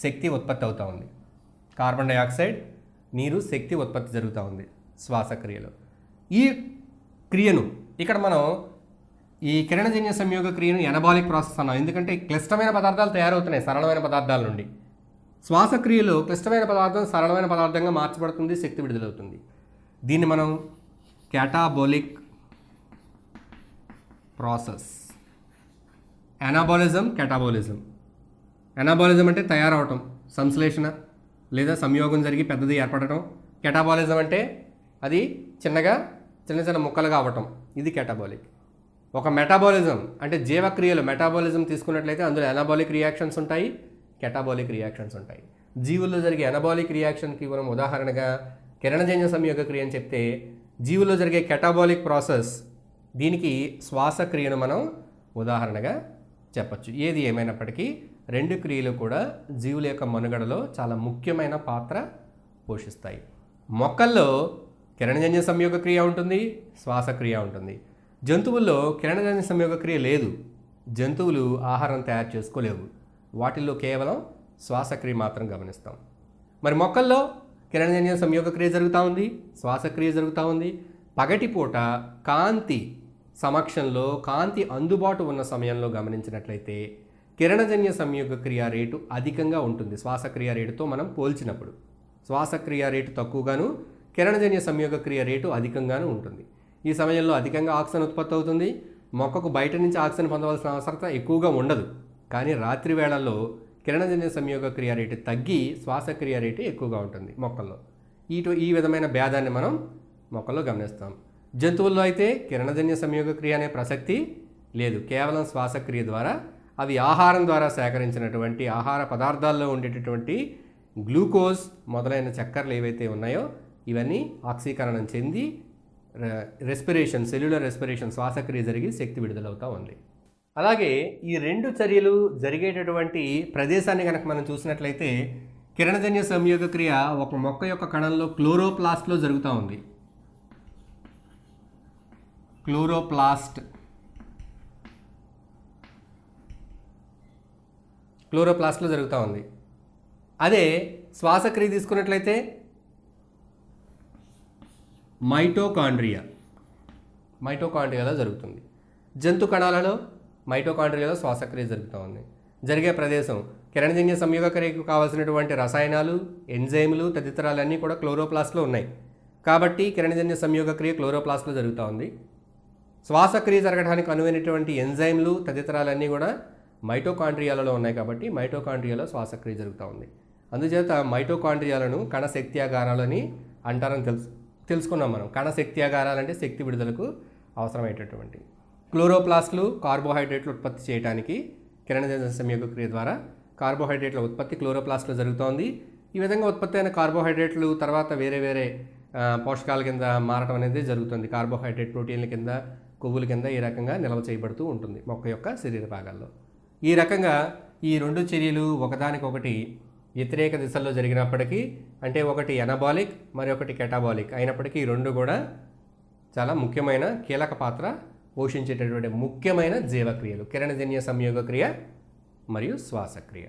[SPEAKER 1] శక్తి ఉత్పత్తి అవుతూ ఉంది. కార్బన్ డైఆక్సైడ్, నీరు, శక్తి ఉత్పత్తి జరుగుతూ ఉంది శ్వాసక్రియలో. ఈ క్రియను ఇక్కడ మనం ఈ కిరణజన్య సంయోగ క్రియను ఎనబాలిక్ ప్రాసెస్ అన్నాం. ఎందుకంటే క్లిష్టమైన పదార్థాలు తయారవుతున్నాయి సరళమైన పదార్థాల నుండి. శ్వాసక్రియలో క్లిష్టమైన పదార్థం సరళమైన పదార్థంగా మార్చబడుతుంది, శక్తి విడుదలవుతుంది. దీన్ని మనం క్యాటాబోలిక్ ప్రాసెస్. ఎనాబాలిజం, క్యాటాబాలిజం. ఎనాబాలిజం అంటే తయారవటం, సంశ్లేషణ లేదా సంయోగం జరిగి పెద్దది ఏర్పడటం. క్యాటాబాలిజం అంటే అది చిన్న చిన్న ముక్కలుగా అవ్వటం, ఇది క్యాటాబాలిక్. ఒక మెటాబాలిజం అంటే జీవక్రియలు మెటాబాలిజం తీసుకున్నట్లయితే అందులో ఎనాబాలిక్ రియాక్షన్స్ ఉంటాయి, క్యాటాబాలిక్ రియాక్షన్స్ ఉంటాయి. జీవుల్లో జరిగే ఎనాబాలిక్ రియాక్షన్కి మనం ఉదాహరణగా కిరణజన్య సంయోగ క్రియ అని చెప్తే, జీవుల్లో జరిగే క్యాటాబాలిక్ ప్రాసెస్ దీనికి శ్వాసక్రియను మనం ఉదాహరణగా చెప్పచ్చు. ఏది ఏమైనప్పటికీ రెండు క్రియలు కూడా జీవుల యొక్క మనుగడలో చాలా ముఖ్యమైన పాత్ర పోషిస్తాయి. మొక్కల్లో కిరణజన్య సంయోగ క్రియ ఉంటుంది, శ్వాసక్రియ ఉంటుంది. జంతువుల్లో కిరణజన్య సంయోగ క్రియ లేదు, జంతువులు ఆహారం తయారు చేసుకోలేవు, వాటిల్లో కేవలం శ్వాసక్రియ మాత్రం గమనిస్తాం. మరి మొక్కల్లో కిరణజన్య సంయోగ క్రియ జరుగుతూ ఉంది, శ్వాసక్రియ జరుగుతూ ఉంది. పగటిపూట కాంతి సమక్షంలో, కాంతి అందుబాటు ఉన్న సమయంలో గమనించినట్లయితే కిరణజన్య సంయోగ క్రియ రేటు అధికంగా ఉంటుంది శ్వాసక్రియ రేటుతో మనం పోల్చినప్పుడు. శ్వాసక్రియ రేటు తక్కువగాను, కిరణజన్య సంయోగ క్రియ రేటు అధికంగాను ఉంటుంది. ఈ సమయంలో అధికంగా ఆక్సిజన్ ఉత్పత్తి అవుతుంది. మొక్కకు బయట నుంచి ఆక్సిజన్ పొందవలసిన అవసరం ఎక్కువగా ఉండదు. కానీ రాత్రి వేళల్లో కిరణజన్య సంయోగ క్రియ రేటు తగ్గి శ్వాసక్రియ రేటు ఎక్కువగా ఉంటుంది మొక్కల్లో. ఈ విధమైన భేదాన్ని మనం మొక్కల్లో గమనిస్తాం. జంతువుల్లో అయితే కిరణజన్య సంయోగ క్రియ అనే ప్రసక్తి లేదు, కేవలం శ్వాసక్రియ ద్వారా అవి ఆహారం ద్వారా సేకరించినటువంటి ఆహార పదార్థాల్లో ఉండేటటువంటి గ్లూకోజ్ మొదలైన చక్కెరలు ఏవైతే ఉన్నాయో ఇవన్నీ ఆక్సీకరణం చెంది రెస్పిరేషన్, సెల్యులర్ రెస్పిరేషన్, శ్వాసక్రియ జరిగి శక్తి విడుదలవుతూ ఉంది. అలాగే ఈ రెండు చర్యలు జరిగేటటువంటి ప్రదేశాన్ని కనుక మనం చూసినట్లయితే కిరణజన్య సంయోగ క్రియ ఒక మొక్క యొక్క కణంలో క్లోరోప్లాస్ట్లో జరుగుతూ ఉంది. క్లోరోప్లాస్ట్లో జరుగుతూ ఉంది. అదే శ్వాసక్రియ తీసుకున్నట్లయితే మైటోకాండ్రియాలో జరుగుతుంది. జంతు కణాలలో మైటోకాండ్రియాలో శ్వాసక్రియ జరుగుతూ ఉంది. జరిగే ప్రదేశం కిరణజన్య సంయోగ క్రియకు కావాల్సినటువంటి రసాయనాలు, ఎంజైములు తదితరాలన్నీ కూడా క్లోరోప్లాస్ట్లో ఉన్నాయి. కాబట్టి కిరణజన్య సంయోగ క్రియ క్లోరోప్లాస్ట్లో జరుగుతూ ఉంది. శ్వాసక్రియ జరగడానికి అనువైనటువంటి ఎంజైమ్లు తదితరాలన్నీ కూడా మైటోకాండ్రియాలలో ఉన్నాయి. కాబట్టి మైటోకాండ్రియాలో శ్వాసక్రియ జరుగుతూ ఉంది. అందుచేత మైటోకాండ్రియాలను కణశక్త్యాగారాలని అంటారని తెలుసుకున్నాం మనం. కణశక్త్యాగారాలంటే శక్తి విడుదలకు అవసరమైనటువంటి క్లోరోప్లాస్ట్లు కార్బోహైడ్రేట్లు ఉత్పత్తి చేయడానికి కిరణజన్య సంయోగ క్రియ ద్వారా కార్బోహైడ్రేట్ల ఉత్పత్తి క్లోరోప్లాస్ట్లో జరుగుతోంది. ఈ విధంగా ఉత్పత్తి అయిన కార్బోహైడ్రేట్లు తర్వాత వేరే వేరే పోషకాల కింద మారటం అనేది జరుగుతుంది. కార్బోహైడ్రేట్ ప్రోటీన్ల కింద, కొవ్వుల కింద ఈ రకంగా నిల్వ చేయబడుతూ ఉంటుంది మొక్క యొక్క శరీర భాగాల్లో. ఈ రకంగా ఈ రెండు చర్యలు ఒకదానికొకటి వ్యతిరేక దిశల్లో జరిగినప్పటికీ, అంటే ఒకటి ఎనాబాలిక్ మరొకటి కెటాబాలిక్ అయినప్పటికీ ఈ రెండు కూడా చాలా ముఖ్యమైన కీలక పాత్ర పోషించేటటువంటి ముఖ్యమైన జీవక్రియలు కిరణజన్య సంయోగ క్రియ మరియు శ్వాసక్రియ.